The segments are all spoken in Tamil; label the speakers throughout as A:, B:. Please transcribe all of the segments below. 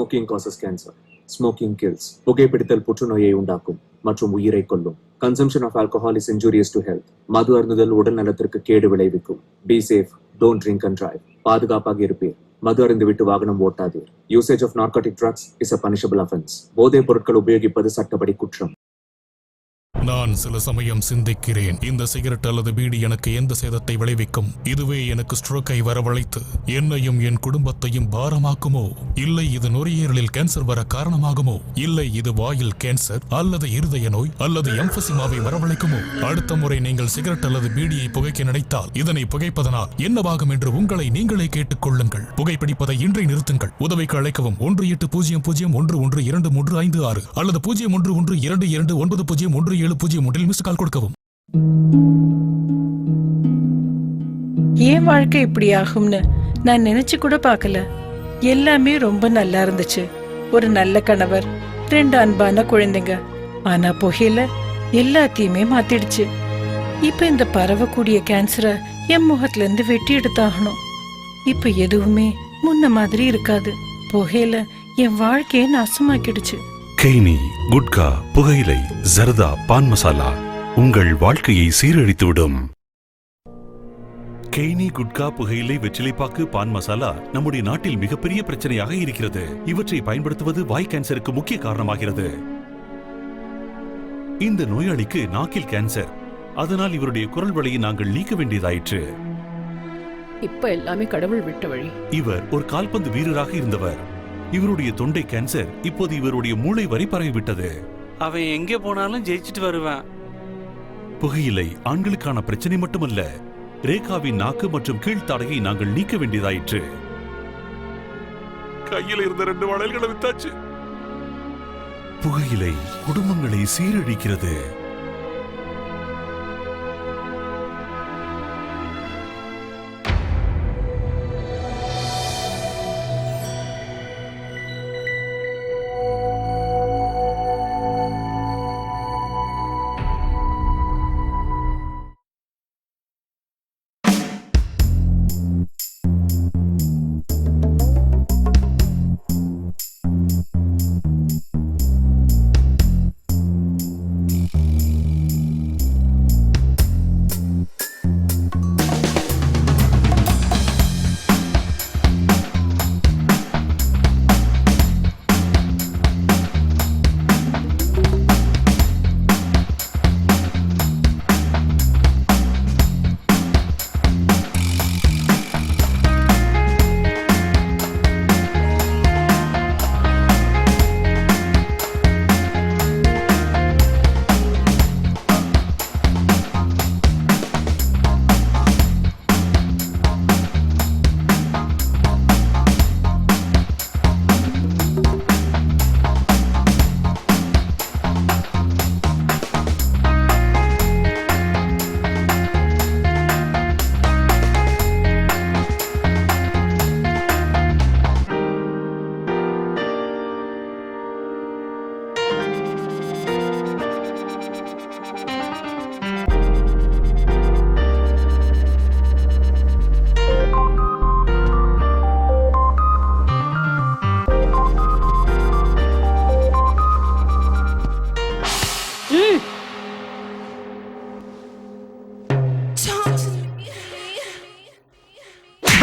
A: Smoking causes cancer. Smoking kills. புகைப்பிடித்தல் புற்றுநோயை உண்டாக்கும் மற்றும் உயிரை கொல்லும். Consumption of alcohol is injurious to health. மது அருந்துதல் உடல் நலத்திற்கு கேடு விளைவிக்கும். Be safe. Don't drink and drive. பாதுகாப்பாக இருப்பீர். மது அருந்துவிட்டு வாகனம் ஓட்டாதீர். Usage of narcotic drugs is a punishable offense. போதைப் பொருட்கள் உபயோகிப்பது சட்டப்படி குற்றம்.
B: நான் சில சமயம் சிந்திக்கிறேன், இந்த சிகரெட் அல்லது பீடி எனக்கு எந்த சேதத்தை விளைவிக்கும்? இதுவே எனக்கு ஸ்ட்ரோக்கை வரவழைத்து என்னையும் என் குடும்பத்தையும் பாரமாக்குமோ? இல்லை இது நுரையீரலில் கேன்சர் வர காரணமாகுமோ? இல்லை இது வாயில் கேன்சர் அல்லது இருதய நோய் அல்லது எம்பசிமாவை வரவழைக்குமோ? அடுத்த முறை நீங்கள் சிகரெட் அல்லது பீடியை புகைக்க நினைத்தால் இதனை புகைப்பதனால் என்னவாகும் என்று உங்களை நீங்களே கேட்டுக் கொள்ளுங்கள். புகைப்பிடிப்பதை இன்றே நிறுத்துங்கள். உதவிக்கு அழைக்கவும் 1800011235 அல்லது 0112229010 மிஸ் கால் கொடுக்கவும்.
C: ஏன் வாழ்க்கை இப்படி ஆகும்னு நான் நினைச்சு கூட பார்க்கல. எல்லாமே ரொம்ப நல்லா இருந்துச்சு. ஒரு நல்ல கணவர், 2 அன்பான குழந்தைங்க. ஆனா புகையில எல்லாத்தையுமே மாத்திடுச்சு. இப்ப இந்த பரவக்கூடிய கேன்சரை என் முகத்துல இருந்து வெட்டி எடுத்தாகணும். இப்ப எதுவுமே முன்ன மாதிரி இருக்காது. புகையில என் வாழ்க்கையை நாசமாக்கிடுச்சு.
D: கெய்னி, குட்கா, புகையிலை, ஜர்தா, பான் மசாலா உங்கள் வாழ்க்கையை சீரழித்துவிடும். கெய்னி, குட்கா, புகையிலை, வெற்றிலைப்பாக்கு, பான் மசாலா நம்முடைய நாட்டில் மிகப்பெரிய பிரச்சனையாக இருக்கிறது. இவற்றை பயன்படுத்துவது வாய் கேன்சருக்கு முக்கிய காரணமாகிறது. இந்த நோயாளிக்கு நாக்கில் கேன்சர். அதனால் இவருடைய குரல் வழியை நாங்கள் நீக்க வேண்டியதாயிற்று.
E: இப்ப எல்லாமே கடவுள் விட்ட வழி.
D: இவர் ஒரு கால்பந்து வீரராக இருந்தவர். இவருடைய தொண்டை கேன்சர் இப்போது இவருடைய மூளை வரை பரவிவிட்டது.
F: அவன் எங்கே போனாலும் ஜெயிச்சுட்டு வருவான்.
D: புகையிலை ஆண்களுக்கான பிரச்சனை மட்டுமல்ல, ரேகாவின் நாக்கு மற்றும் கீழ்த்தாடையை நாங்கள் நீக்க வேண்டியதாயிற்று. கையில் இருந்த 2 வளையல்களை வித்தாச்சு. புகையிலை குடும்பங்களை சீரழிக்கிறது.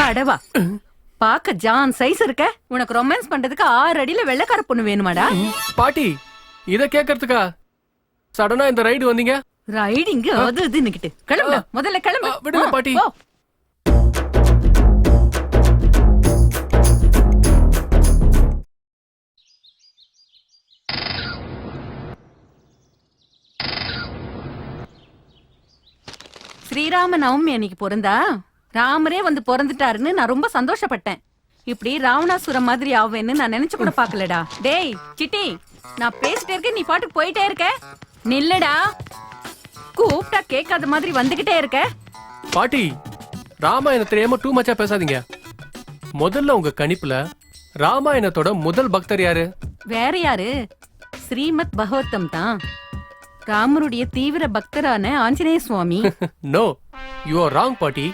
E: அடவா, பாக்க ஜான் சைஸ் இருக்க. உனக்கு ரொமான்ஸ் பண்றதுக்கு 6 அடியில வெள்ளக்கார பொண்ணு வேணுமாடா?
G: பாட்டி, இத கேக்குறதுக்கா சடனா இந்த ரைடு வந்தீங்க?
E: ரைடிங் அது இதுன்னுக்கிட்டு கிளம்பு. முதல்ல கிளம்பு.
G: விடுங்க பாட்டி.
E: ஸ்ரீராம நவமி அன்னைக்கு பிறந்தா ராமரே வந்து பிறந்துட்டாருன்னு நான் ரொம்ப சந்தோஷப்பட்டேன். இப்படி ராவணாசுரம் மாதிரி ஆவேன்னு நான் நினைச்சு கூட பாக்கலடா. டேய் சிட்டி, நான் பேசிட்டே இருக்கேன், நீ பாட்டுக்கு போயிட்டே இருக்க. நில்லுடா, கூப்பிட்டா கேட்காத மாதிரி வந்துகிட்டே இருக்க.
G: பாட்டி, ராமாயணம் தெரியாம டூ மச்சா பேசாதீங்க. முதல்ல உங்க கணிப்புல ராமாயணத்தோட முதல் பக்தர் யாரு?
E: வேற யாரு? ஸ்ரீமத் பகவத்தம் தான். ராமருடைய தீவிர பக்தரான ஆஞ்சநேய சுவாமி.
G: நோ, யூ ஆர் ராங் பாட்டி.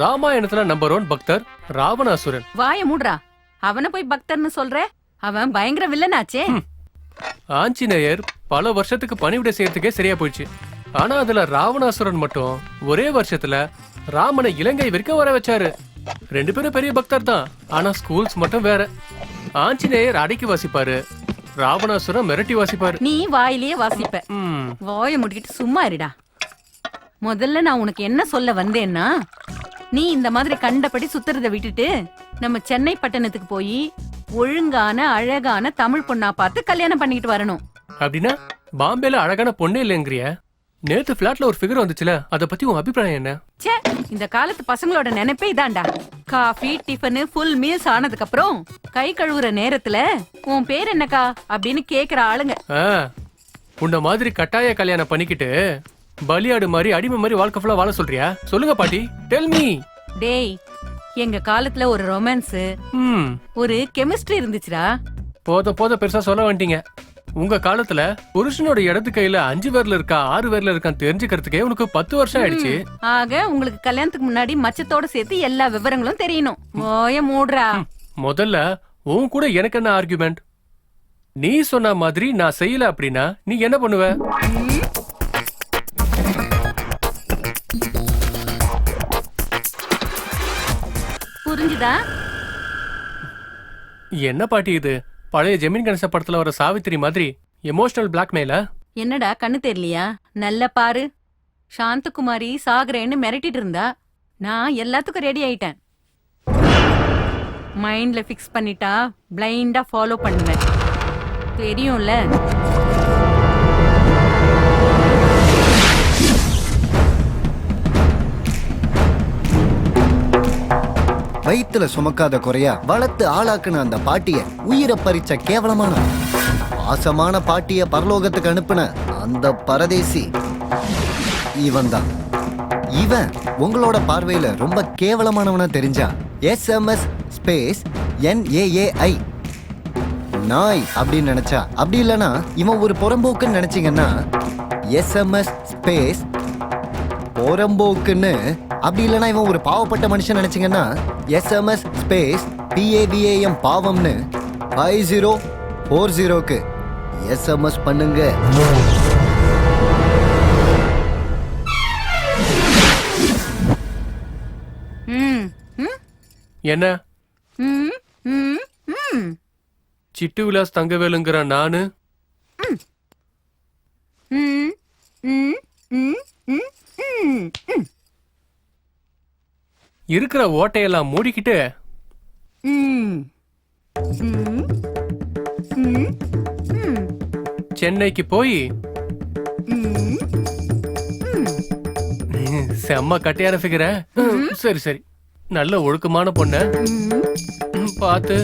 G: ராமாயணத்துல நம்பர் 1 பக்தர் ராவணாசுரன்.
E: வாய மூடுறா. அவனை போய் பக்தர்னு சொல்ற? அவன் பயங்கர வில்லனாச்சே.
G: ஆஞ்சநேயர் பல வருஷத்துக்கு பணிவிடை செய்யறதுக்கே சரியா போயிடுச்சு. ஆனா அதுல ராவணாசுரன் மட்டும் ஒரே வருஷத்துல ராமனை இலங்கை வரைக்கும் வர வச்சாரு. 2 பேரும் பெரிய பக்தர் தான், ஆனா ஸ்கூல்ஸ் மட்டும் வேற. ஆஞ்சநேயர் அடக்கி வாசிப்பாரு, ராவணாசுரன் மிரட்டி வாசிப்பாரு.
E: நீ வாயிலேயே வாசிப்ப.
G: ம்,
E: வாயை முடிக்கிட்டு சும்மா இருடா. முதல்ல நான் உனக்கு என்ன சொல்ல வந்தேன்னா, நீ இந்த மாதிரி கண்டபடி சுத்துறத விட்டுட்டு நம்ம சென்னை பட்டணத்துக்கு போய் ஒழுங்கான அழகான தமிழ் பொண்ணா பார்த்து கல்யாணம் பண்ணிக்கிட்டு வரணும்.
G: அப்படின்னா பாம்பேல அழகான பொண்ணே இல்லைங்கிறிய? நேத்து பிளாட்ல ஒரு ஃபிகர் வந்துச்சுல, அத பத்தி உன் அபிப்பிராயம் என்ன?
E: ச்சே, இந்த காலத்து பசங்களோட நினைப்பே இதான்டா. காஃபி டிஃபனு ஃபுல் மீல்ஸ் ஆனதுக்கு அப்புறம் கை கழுவுற நேரத்துல உன் பேர் என்னக்கா அப்படின்னு கேக்குற ஆளுங்க.
G: உன்ன மாதிரி கட்டாய கல்யாணம் பண்ணிக்கிட்டு பலியாடு மாதிரி அடிமை மாதிரி வாழ்க்கை ஃபுல்லா வாழ சொல்றியா? சொல்லுங்க பாட்டி, டெல் மீ.
E: டேய், எங்க காலத்துல ஒரு ரொமான்ஸ், ஒரு கெமிஸ்ட்ரி இருந்துச்சுடா.
G: போத பெருசா சொல்ல வந்துட்டீங்க. உங்க காலத்துல புருஷனோட இடது கையில 5 விரல் இருக்கா 6 விரல் இருக்கான்னு தெரிஞ்சுக்கிறதுக்கே உனக்கு 10 வருஷம் ஆயிடுச்சு.
E: ஆக உங்களுக்கு கல்யாணத்துக்கு முன்னாடி மச்சத்தோட சேர்த்து எல்லா விவரங்களும் தெரியணும். ஓய மூடுறா.
G: முதல்ல உன் கூட எனக்கு என்ன ஆர்குமெண்ட்? நீ சொன்ன மாதிரி நான் செய்யல அப்படின்னா நீ என்ன பண்ணுவ?
E: புரிஞ்சுதா?
G: என்ன பாட்டி இது? பழைய ஜெமின் கணேச படத்துல வர சாவித்திரி மாதிரி எமோஷனல் பிளாக்மெயிலா?
E: என்னடா கண்ணு தெரியலையா? நல்ல பாரு, சாந்தகுமாரி சாகுறேன்னு மிரட்டிட்டு இருந்தா. நான் எல்லாத்துக்கும் ரெடி ஆயிட்டேன். மைண்ட்ல ஃபிக்ஸ் பண்ணிட்டா பிளைண்டா ஃபாலோ பண்ணுவேன். தெரியும்ல.
H: வயித்துல சுமக்காத குறையா வளர்த்து ஆளாக்குன அந்த பாட்டிய உயிரை பறிச்ச கேவலமான பாசமான பாட்டிய பரலோகத்துக்கு அனுப்புன அந்த பரதேசி இவன் தான். இவன் உங்களோட பார்வையில ரொம்ப கேவலமானவனா தெரிஞ்சா SMS ஸ்பேஸ் NAAI நாய் அப்படின்னு நினைச்சா, அப்படி இல்லைன்னா இவன் ஒரு புறம்போக்குன்னு நினைச்சீங்கன்னா SMS ஸ்பேஸ் புறம்போக்குன்னு, அப்படி இல்லைன்னா இவன் ஒரு பாவப்பட்ட மனுஷன் நினைச்சீங்கன்னா SMS ஸ்பேஸ் PAVAM பாவம்னு 5040க்கு SMS பண்ணுங்க.
G: என்ன சிட்டு விலாஸ் தங்கவேலுங்கிற நானு இருக்கிற ஓட்டையெல்லாம் மூடிக்கிட்டு சென்னைக்கு போய் செம்ம கட்டையான ஃபிகர. சரி சரி, நல்ல ஒழுக்கமான பொண்ண பார்த்து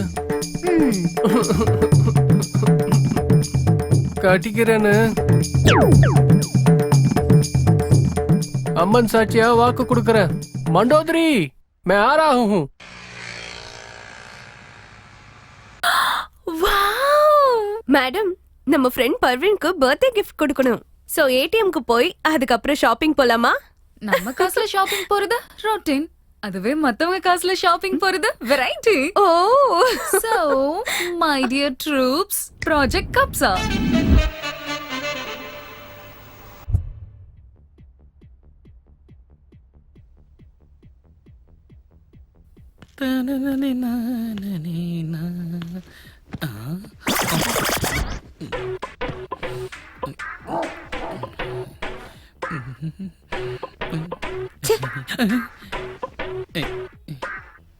G: கட்டிக்கிறேன்னு அம்மன் சாட்சியா வாக்கு கொடுக்கறேன். மண்டோதரி मैं आ रहा हूँ.
I: மேடம், நம்ம ஃப்ரெண்ட் பர்வீனுக்கு பர்த்டே கிஃப்ட் கொடுக்கணும். சோ ஏடிஎம்க்கு போய் அதுக்கப்புறம் ஷாப்பிங் போலாமா?
J: நம்ம காசுல ஷாப்பிங் போறது ரொட்டீன், அதுவே மத்தவங்க காசுல ஷாப்பிங் போறது variety.
I: Oh,
J: so my dear troops, project கப்ஸா.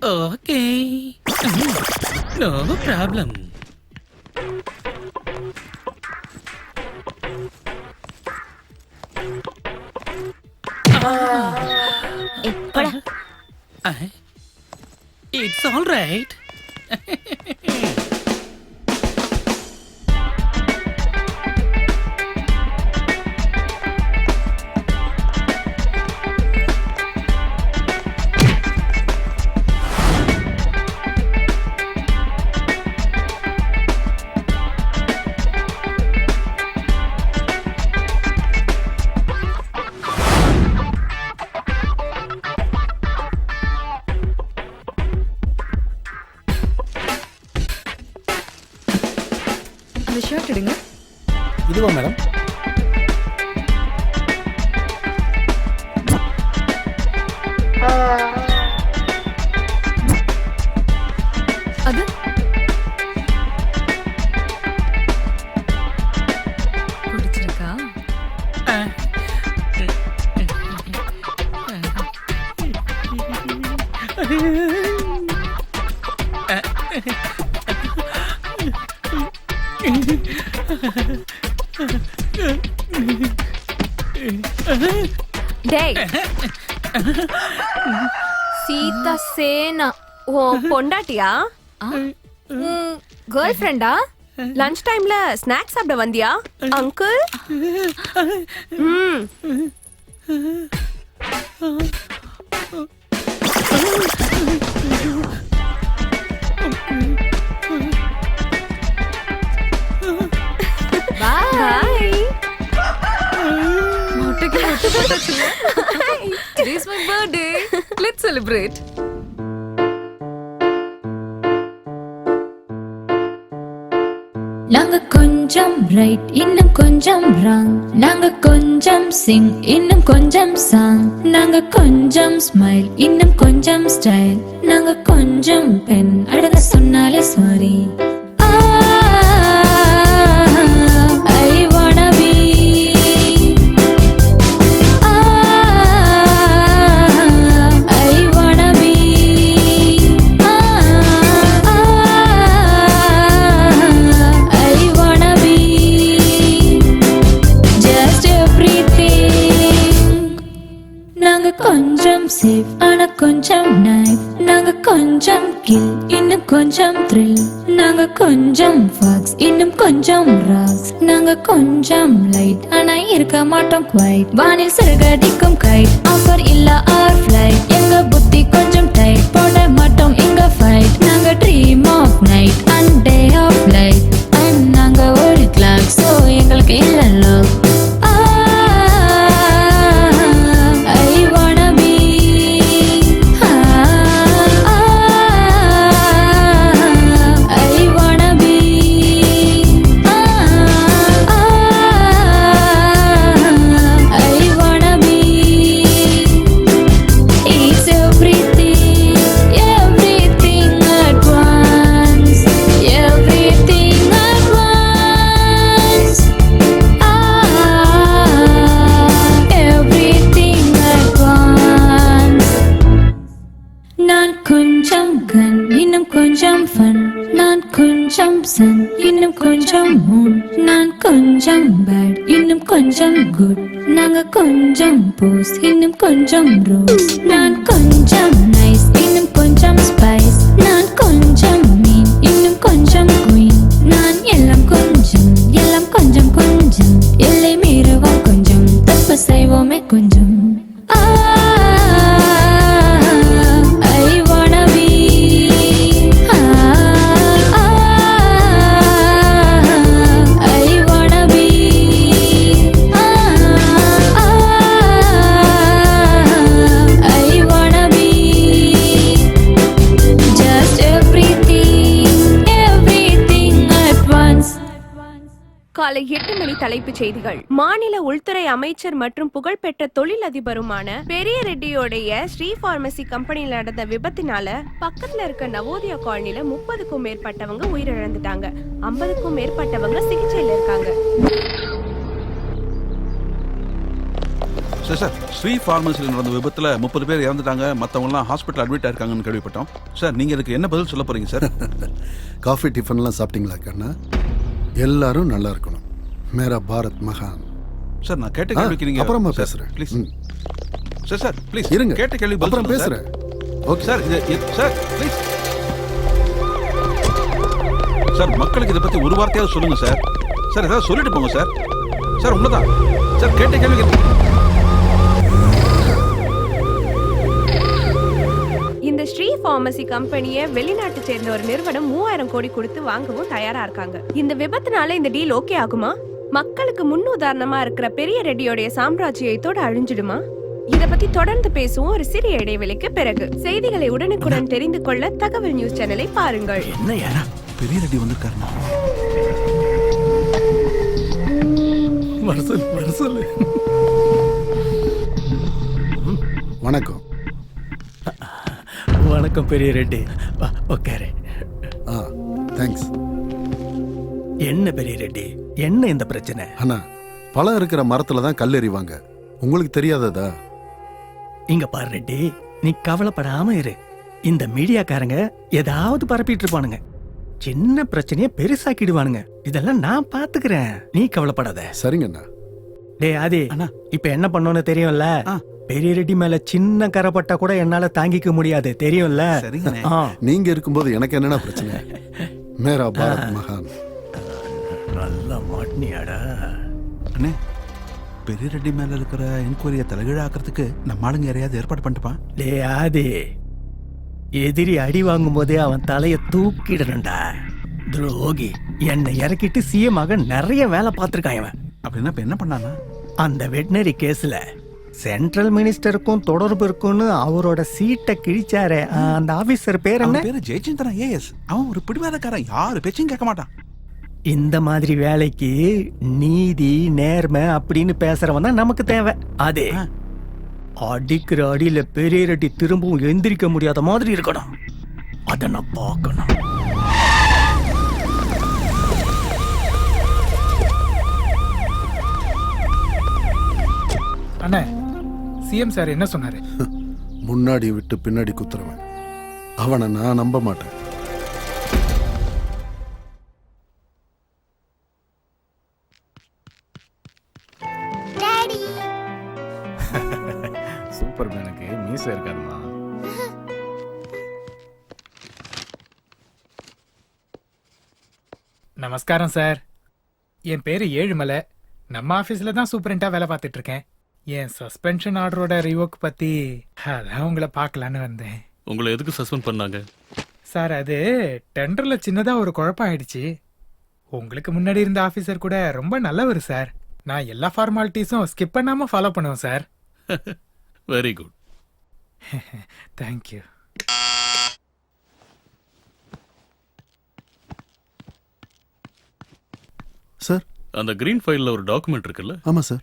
K: Okay, no problem. It's all right.
J: இந்த ஷர்ட் எடுங்க.
K: இதுவா மேடம்?
J: அது பிடிச்சிருக்கா?
I: டேய் சீதா சேனா ஓ பொண்டாட்டியா? கேர்ள் ஃப்ரெண்டா? லஞ்ச் டைம்ல ஸ்நாக்ஸ் சாப்பிட வந்தியா அங்கிள்?
J: Bye. மொட்டைக்கு மொட்டை போட்டாச்சுல. Today is my birthday. Let's celebrate.
L: நாங்க கொஞ்சம் ரைட் இன்னும் கொஞ்சம் ராங், நாங்க கொஞ்சம் சிங் இன்னும் கொஞ்சம் சாங், நாங்க கொஞ்சம் ஸ்மைல் இன்னும் கொஞ்சம் ஸ்டைல், நாங்க கொஞ்சம் பெண் அழக சொன்னாலே sorry. I wanna be. I wanna be. I wanna be just everything. நாங்க கொஞ்சம் சேஃப் ஆனா கொஞ்சம் நைஃப், நாங்க கொஞ்சம் கில் இன்னும் கொஞ்சம் த்ரில், நாங்க கொஞ்சம் ஃபாக்ஸ் இன்னும் கொஞ்சம் ராக்ஸ், நாங்க கொஞ்சம் லைட் ஆனா இருக்க மாட்டோம் குவைட், வானில் சிறகடிக்கும் கைட், ஆஃபர் இல்ல ஆர் ஃபிளைட், எங்க புத்தி கொஞ்சம் டைட், போட மாட்டோம் இங்க ஃபைட், நாங்க dream of night and day of light, and நாங்க ஒரு கிளாக் சோ எங்களுக்கு இல்ல love. I wanna be. I wanna be. I wanna be. It's everything, everything at once, everything at once. Everything at once. நான் கொஞ்சம் கன் இன்னும் கொஞ்சம் ஃபன், நான் கொஞ்சம் சன் இன்னும் கொஞ்சம் மூன், நான் கொஞ்சம் பேட் இன்னும் கொஞ்சம் குட், நாங்க கொஞ்சம் போஸ் இன்னும் கொஞ்சம் ரோஸ், நான் கொஞ்சம் நைஸ் இன்னும் கொஞ்சம் ஸ்பைஸ், நான் கொஞ்சம் மீன் இன்னும் கொஞ்சம் குயின், நான் எல்லாம் கொஞ்சம் எல்லாம் கொஞ்சம் கொஞ்சம், எல்லை மீறவா கொஞ்சம் தப்பு செய்வோமே கொஞ்சம். I wanna be. I wanna be. I wanna be just everything, everything at once.
I: காலை 8 மணி தலைப்புச் செய்திகள். மாநில உள்துறை அமைச்சர் மற்றும் புகழ்பெற்ற தொழிலதிபருமான பெரிய ரெட்டியோடைய ஸ்ரீ பார்மசி கம்பெனியில் நடந்த விபத்தினால பக்கத்துல இருக்க நவோதயா காலனில 30க்கும் மேற்பட்டவங்க உயிரிழந்துட்டாங்க, 50க்கும் மேற்பட்டவங்க சிகிச்சையில இருக்காங்க.
M: சார் ஸ்ரீ ஃபார்மசியில் நடந்த விபத்துல 30 பேர் இறந்துட்டாங்க, மற்றவங்க எல்லாம் ஹாஸ்பிட்டல் அட்மிட் ஆயிருக்காங்கன்னு கேள்விப்பட்டோம். சார் நீங்க இதுக்கு என்ன பதில் சொல்ல போறீங்க சார்?
N: காஃபி டிஃபன்லாம் சாப்பிட்டீங்களா கண்ணா? எல்லாரும் நல்லா இருக்கணும். மேரா பாரத் மகான்.
M: சார் நான் கேட்ட கேள்விக்கு நீங்க
N: அப்புறமா பேசுறேன்
M: ப்ளீஸ். சார் ப்ளீஸ்
N: இருங்க,
M: கேட்ட கேள்வி
N: அப்புறம் பேசுறேன்.
M: Okay sir sir please sir மக்களுக்கு இதை பத்தி ஒரு வார்த்தையாவது சொல்லுங்க சார். சார் ஏதாவது சொல்லிட்டு போங்க சார். சார் உண்மைதான் சார், கேட்ட கேள்விக்கு.
I: இந்த ஸ்ரீ பார்மசி கம்பெனியை வெளிநாட்டு சேர்ந்த ஒரு நிறுவனம் 3000 கோடி கொடுத்து வாங்கவும் தயாரா இருக்காங்க. இந்த விபத்துனால இந்த டீல் ஓகே ஆகுமா? மக்களுக்கு முன்னுதாரணமா இருக்கிற பெரிய ரெட்டியோடைய சாம்ராஜ்யத்தோட அழிஞ்சிடுமா? இத பத்தி தொடர்ந்து பேசுவோம் ஒரு சிறிய இடைவெளிக்கு பிறகு. செய்திகளை உடனுக்குடன் தெரிந்து கொள்ள தகவல் நியூஸ் சேனலை பாருங்கள்.
M: என்ன யாரா பெரிய ரெட்டி வந்திருக்காருமா?
K: வரசல்
N: வணக்கம்.
K: வணக்கம் பெரிய ரெட்டி. உட்காரு.
N: தேங்க்ஸ்.
K: என்ன பெரிய ரெட்டி, என்ன இந்த பிரச்சனை?
N: அண்ணா, பழம் இருக்கிற மரத்துல தான் கல் எறிவாங்க. உங்களுக்கு தெரியாததா?
K: இங்க பாரு ரெட்டி, நீ கவலைப்படாம இரு. இந்த மீடியாக்காரங்க ஏதாவது பரப்பிட்டு இருப்பானுங்க, சின்ன பிரச்சனைய பெருசாக்கிடுவானுங்க. இதெல்லாம் நான் பாத்துக்கிறேன், நீ கவலைப்படாத.
N: சரிங்கண்ணா.
K: டேய் ஆதி, இப்ப என்ன பண்ணோன்னு தெரியும்ல? பெரிய ரெட்டி மேல சின்ன கரைப்பட்டா கூட என்னால தாங்கிக்க முடியாது, தெரியும்ல?
N: நீங்க இருக்கும்போது எனக்கு என்னென்ன பிரச்சனை? மேரா பாரத் மகான்.
K: நல்லா மாட்டினியாடா.
M: அண்ணே, பெரிய ரெட்டி மேல இருக்கிற என்கொயரியை தலைகீழாக்கிறதுக்கு நம்ம ஆளுங்க யாரையாவது ஏற்பாடு பண்ணிட்டுப்பான்.
K: டேய் ஆதி, எதிரி அடி வாங்கும் போதே அவன் தலைய தூக்கிடணும்டா. துரோகி, என்னை இறக்கிட்டு சிஎம் ஆக நிறைய வேலை பார்த்திருக்கான் இவன்.
M: அப்படின்னா இப்ப என்ன பண்ணானா?
K: அந்த வெட்டினரி கேஸ்ல சென்ட்ரல் மினிஸ்டருக்கும் தொடர்பு இருக்குன்னு அவரோட சீட்டை கிழிச்சாரே, அந்த ஆபீசர் பேர் என்ன?
M: பேரு ஜெயச்சந்திரன் ஏஎஸ். அவன் ஒரு பிடிவாதக்காரன், யாரு பேச்சையும் கேட்க மாட்டான்.
K: இந்த மாதிரி வேலைக்கு நீதி நேர்மை அப்படின்னு பேசுறவன் தான் நமக்கு தேவை. அதே அடிக்கிற அடியில பெரிய ரெட்டி திரும்பவும் எந்திரிக்க முடியாத மாதிரி இருக்கணும். அத நான் பார்க்கணும்.
O: அண்ணா, சிஎம் சார் என்ன சொன்னாரு?
N: முன்னாடி விட்டு பின்னாடி குத்துறவன் அவனை நான் நம்ப மாட்டேன்.
P: சூப்பர்மேனுக்கு மீசை இருக்காதுமா.
O: நமஸ்காரம் சார், என் பேரு ஏழுமலை. நம்ம ஆபீஸ்ல தான் சூப்பரண்டா வேலை பார்த்துட்டு இருக்கேன். என் சஸ்பென்ஷன் ஆர்டரோட ரிவோக் பத்தி அதான் உங்களை பார்க்கலான்னு வந்தேன்.
D: உங்களை எதுக்கு சஸ்பெண்ட் பண்ணாங்க?
O: சார், அது டெண்டர்ல சின்னதா ஒரு குழப்பம் ஆயிடுச்சு. உங்களுக்கு முன்னாடி இருந்த ஆபீசர் கூட ரொம்ப நல்லவர் சார். நான் எல்லா ஃபார்மாலிட்டிஸும் ஸ்கிப் பண்ணாம ஃபாலோ பண்ணுவேன் sir.
D: Very good.
O: Thank you.
N: Sir,
D: அந்த கிரீன் ஃபைல்ல ஒரு டாக்குமெண்ட் இருக்குல்ல?
N: ஆமா சார்.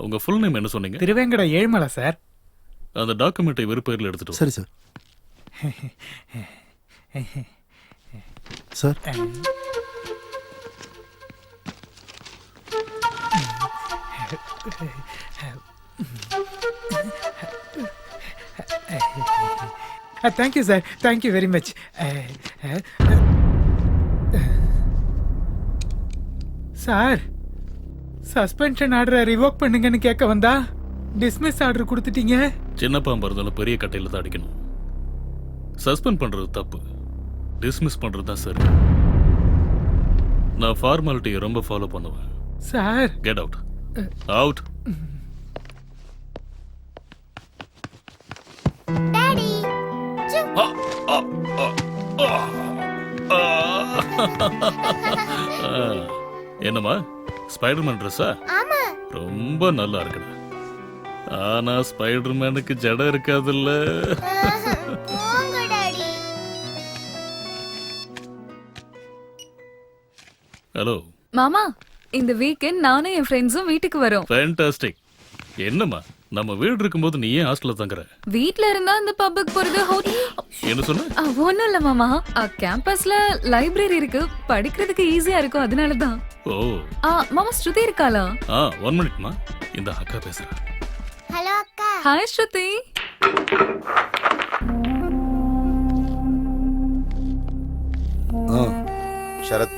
D: உங்க ஃபுல் நேம் என்ன சொன்னீங்க?
O: திருவேங்கட ஏழுமலை சார்.
D: அந்த டாக்குமெண்ட்டை வெறு பேர்ல எடுத்துட்டு
N: சரி sir. Sir,
O: thank you sir, thank you very much. Sir, suspension ஆர்டரை ரிவோக் பண்ணுங்கன்னு கேட்க வந்தா டிஸ்மிஸ் ஆர்டர் கொடுத்துட்டீங்க.
D: சின்ன பாம்பு இருந்தாலும் பெரிய கட்டையில தான் அடிக்கணும். சஸ்பெண்ட் பண்றது தப்பு, டிஸ்மிஸ் பண்றது தான் சரி. நான் ஃபார்மாலிட்டியை ரொம்ப ஃபாலோ பண்ணுவேன்.
O: Sir,
D: get out. அவுட். என்னம்மா, ஸ்பைடர்மேன் ட்ரெஸ்ஸா? ரொம்ப நல்லா இருக்குடா. ஆனா ஸ்பைடர்மேனுக்கு ஜடம் இருக்காதுல்ல. ஹலோ
J: மாமா, இந்த வீக்கெண்ட் நானும் என் ஃப்ரெண்ட்ஸும் வீட்டுக்கு வரோம்.
D: ஃபேண்டாஸ்டிக். என்னம்மா, நம்ம வீடு இருக்கும்போது நீ ஏன் ஹாஸ்டல்ல தங்குற?
J: வீட்ல இருந்தா அந்த பப்புக்கு போறது
D: என்ன சொன்ன?
J: ஒண்ணும் இல்ல மாமா, கேம்பஸ்ல லைப்ரரி இருக்கு, படிக்கிறதுக்கு ஈஸியா இருக்கும், அதனாலதான்.
D: ஓ.
J: மாமா, ஸ்ருதி இருக்காளா?
D: 1 மினிட்மா, இந்த அக்கா பேசுறா.
J: ஹலோ அக்கா. ஹாய் ஸ்ருதி.
N: சரத்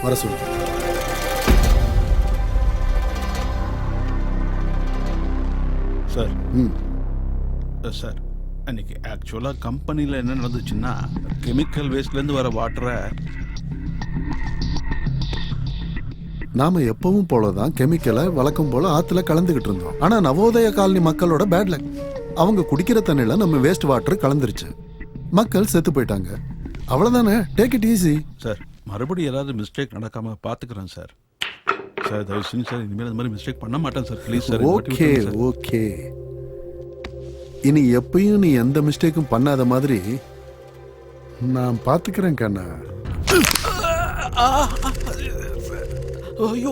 N: வர சொல்லு.
M: சார், சார், அன்னைக்கு ஆக்சுவலாக கம்பெனியில் என்ன நடந்துச்சுன்னா, கெமிக்கல் வேஸ்ட்லேருந்து வர வாட்டரை
N: நாம எப்பவும் போலதான் கெமிக்கலை வழக்கம் போல ஆத்துல கலந்துகிட்டு இருந்தோம். ஆனா நவோதய காலனி மக்களோட பேட் லக், அவங்க குடிக்கிற தண்ணியில நம்ம வேஸ்ட் வாட்டர் கலந்துருச்சு, மக்கள் செத்து போயிட்டாங்க. அவ்வளவுதானே, டேக் இட் ஈஸி.
M: சார், மறுபடியும் ஏதாவது மிஸ்டேக் நடக்காம பாத்துக்கிறேன் சார். சார், தயவு செஞ்சு சார், இனிமேல் இந்த மாதிரி மிஸ்டேக் பண்ண மாட்டேன் sir, please sir.
N: Okay okay, இனி எப்பயும் நீ எந்த மிஸ்டேக்கும் பண்ணாத மாதிரி நான் பாத்துக்கிறேன் கண்ணா.
M: ஐயோ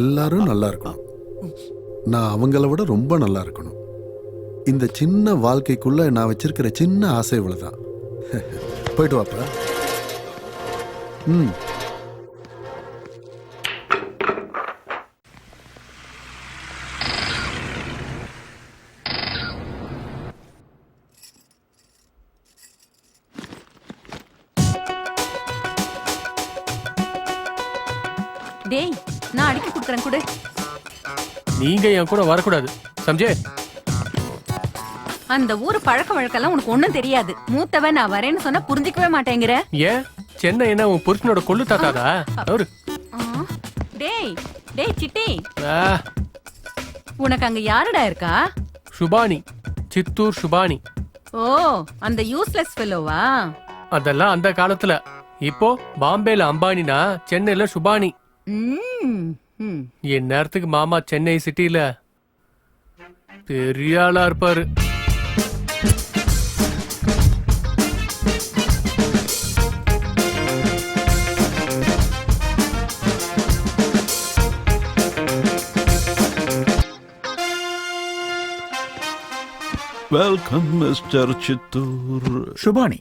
N: எல்லாரும் நல்லா இருக்கணும். நான் அவங்கள விட ரொம்ப நல்லா இருக்கணும். இந்த சின்ன வாழ்க்கைக்குள்ள நான் வச்சிருக்கிற சின்ன ஆசை இவ்வளவுதான். போயிட்டு வாப்பா. ம்.
E: டேய் நான் அடிக்க குடுக்குறேன் கூட.
G: நீங்க என் கூட வரக்கூடாது சம்ஜே.
E: அந்த ஊர் பழக்க வழக்கெல்லாம் உனக்கு ஒண்ணும் தெரியாது. மூத்தவன் நான் வரேன்னு சொன்னா புரிஞ்சிக்கவே மாட்டேங்கிற.
G: ஏன் சென்னை என்ன உன் புருஷனோட கொள்ளு தாத்தாதா அவரு?
E: டேய் டேய் சிட்டி,
G: ஆ,
E: உனக்கு அங்க யாருடா இருக்கா?
G: சுபானி, சித்தூர் சுபானி.
E: ஓ அந்த யூஸ்லெஸ் ஃபெல்லோவா?
G: அதெல்லாம் அந்த காலத்துல. இப்போ பாம்பேல அம்பானினா சென்னையில சுபானி. என் நேரத்துக்கு மாமா சென்னை சிட்டில பெரிய ஆளா இருப்பாரு.
M: Welcome, Mr. Chittur.
P: Shubhani.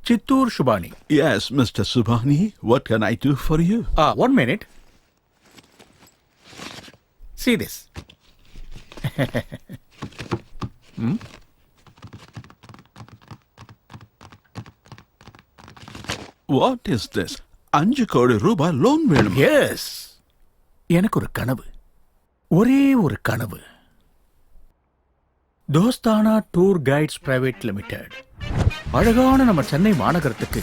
P: Chittur Shubhani.
M: Yes, Mr. Subhani. What can I do for you?
P: 1 minute. See this. Hmm?
M: What is this? 5 கோடி ரூபாய் லோன் வேணும்.
P: Yes. எனக்கு ஒரு கனவு. ஒரே ஒரு கனவு. Dostana tour guides private limited. அழகான நம்ம சென்னை மாநகரத்துக்கு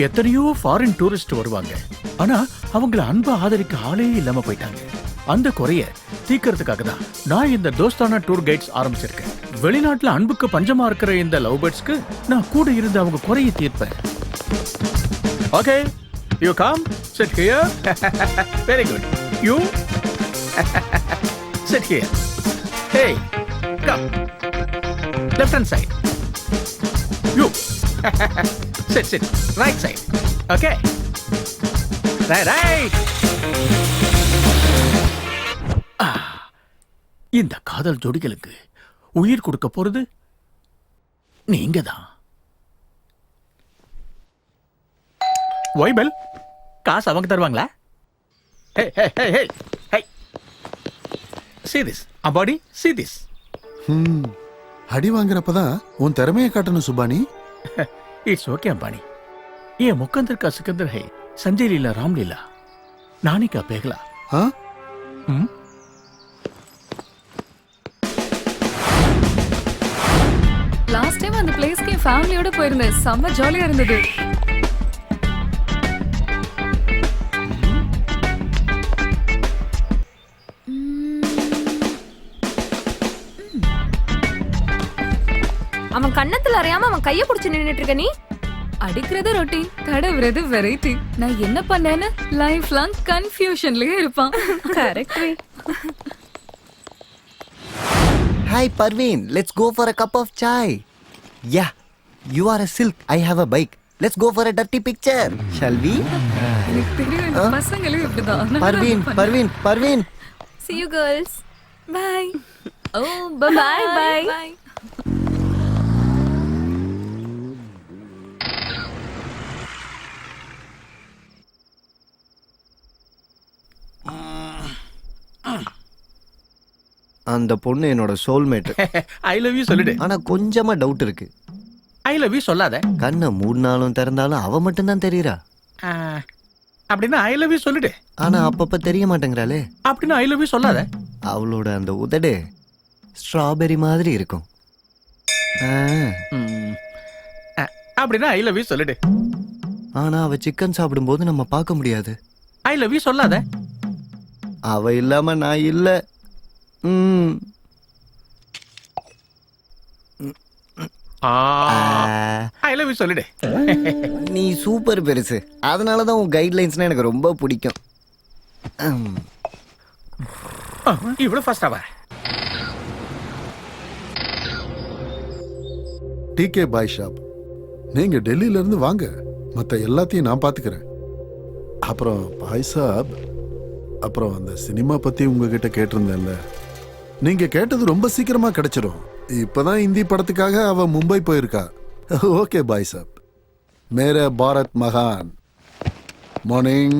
P: எத்தனையோ ஃபாரின் டூரிஸ்ட் வருவாங்க. ஆனா அவங்கள அன்பு ஆதரிக்க ஆளே இல்லாம போயிட்டாங்க. அந்த குறைய தீக்கிறதுக்காக தான் நான் இந்த தோஸ்தானா டூர் கைட்ஸ் ஆரம்பிச்சிருக்கேன். வெளிநாட்டுல அன்புக்கு பஞ்சமா இருக்கிற இந்த லவ் பேர்ட்ஸ்க்கு நான் கூட இருந்து அவங்க குறைய தீர்ப்பேன். Okay, you come sit here. Very good. You sit here. Hey come. Left hand side. You. Sit. Right side. Okay. Right. இந்த காதல் ஜோடிகளுக்கு உயிர் கொடுக்க போறது நீங்க தான். வைபல் காசு அவங்க தருவாங்களா? Hey. See this. Abadi, see this.
N: அடி வாங்குறப்பதான் உன் திறமையை காட்டணும் சுபானி.
P: It's okay Ambani. ये मुकंदर का सिकंदर है. संजय लीला राम लीला नानी का पेगला.
N: हाँ?
J: லாஸ்ட் டைம் அந்த பிளேஸ்க்கு ஃபேமிலியோட போயிருந்தேன். செம்ம ஜாலியா இருந்தது.
I: அவன் கண்ணத்துல அறியாம அவன் கைய புடிச்சு நின்னுட்டு இருக்க நீ.
J: அடிக்கிறது ரொட்டீன், தடவுறது வெரைட்டி. நான் என்ன பண்ணேன்னு லைஃப் லாங் கன்ஃபியூஷன்லயே இருப்பான்.
I: Correct.
H: Hi Parveen, let's go for a cup of chai. Yeah, you are a silk, I have a bike. Let's go for a dirty picture, shall we?
J: எனக்கு தெரியும் இந்த பசங்களே இப்படிதான்.
H: Parveen.
I: See you girls.
J: Bye.
I: Oh, bye.
H: அந்த பொண்ணு என்னோட சோல்மேட்.
P: ஐ லவ் யூ சொல்லிடு.
H: ஆனா கொஞ்சமா டவுட் இருக்கு.
P: ஐ லவ் யூ சொல்லாத.
H: கண்ணை மூடினாலும் திறந்தாலும் அவ மட்டும் தான் தெரியறா.
P: அப்படின்னா ஐ லவ் யூ சொல்லிடு.
H: ஆனா அப்பப்ப தெரிய மாட்டேங்கிறாளே.
P: அப்படின்னா ஐ லவ் யூ சொல்லாத.
H: அவளோட அந்த உதடு ஸ்ட்ராபெரி மாதிரி இருக்கும்.
P: அப்படின்னா ஐ லவ் யூ சொல்லிடு.
H: ஆனா அவ சிக்கன் சாப்பிடும்போது நம்ம பார்க்க முடியாது.
P: ஐ லவ் யூ சொல்லாத.
H: அவ இல்லாம நான் இல்ல.
P: ஐ லவ் யூ சொல்லிடு.
H: நீ சூப்பர் பெருசு. அதனாலதான் உன் கைட்லைன்ஸ்னா எனக்கு ரொம்ப பிடிக்கும்.
P: இவ்வளவு ஃபாஸ்டாவா?
N: டிகே பாய் ஷாப். நீங்க டெல்லியில இருந்து வாங்க, மத்த எல்லாத்தையும் நான் பாத்துக்கிறேன். அப்புறம் பாய் சாப் அப்புறம் அந்த சினிமா பத்தி உங்ககிட்ட கேட்டிருந்தேன்ல, நீங்க கேட்டது ரொம்ப சீக்கிரமா கிடைச்சிடும். இப்பதான் இந்தி படத்துக்காக அவ மும்பை போயிருக்கா. ஓகே பாய் சாப். மேரே பாரத் மகான். மார்னிங்.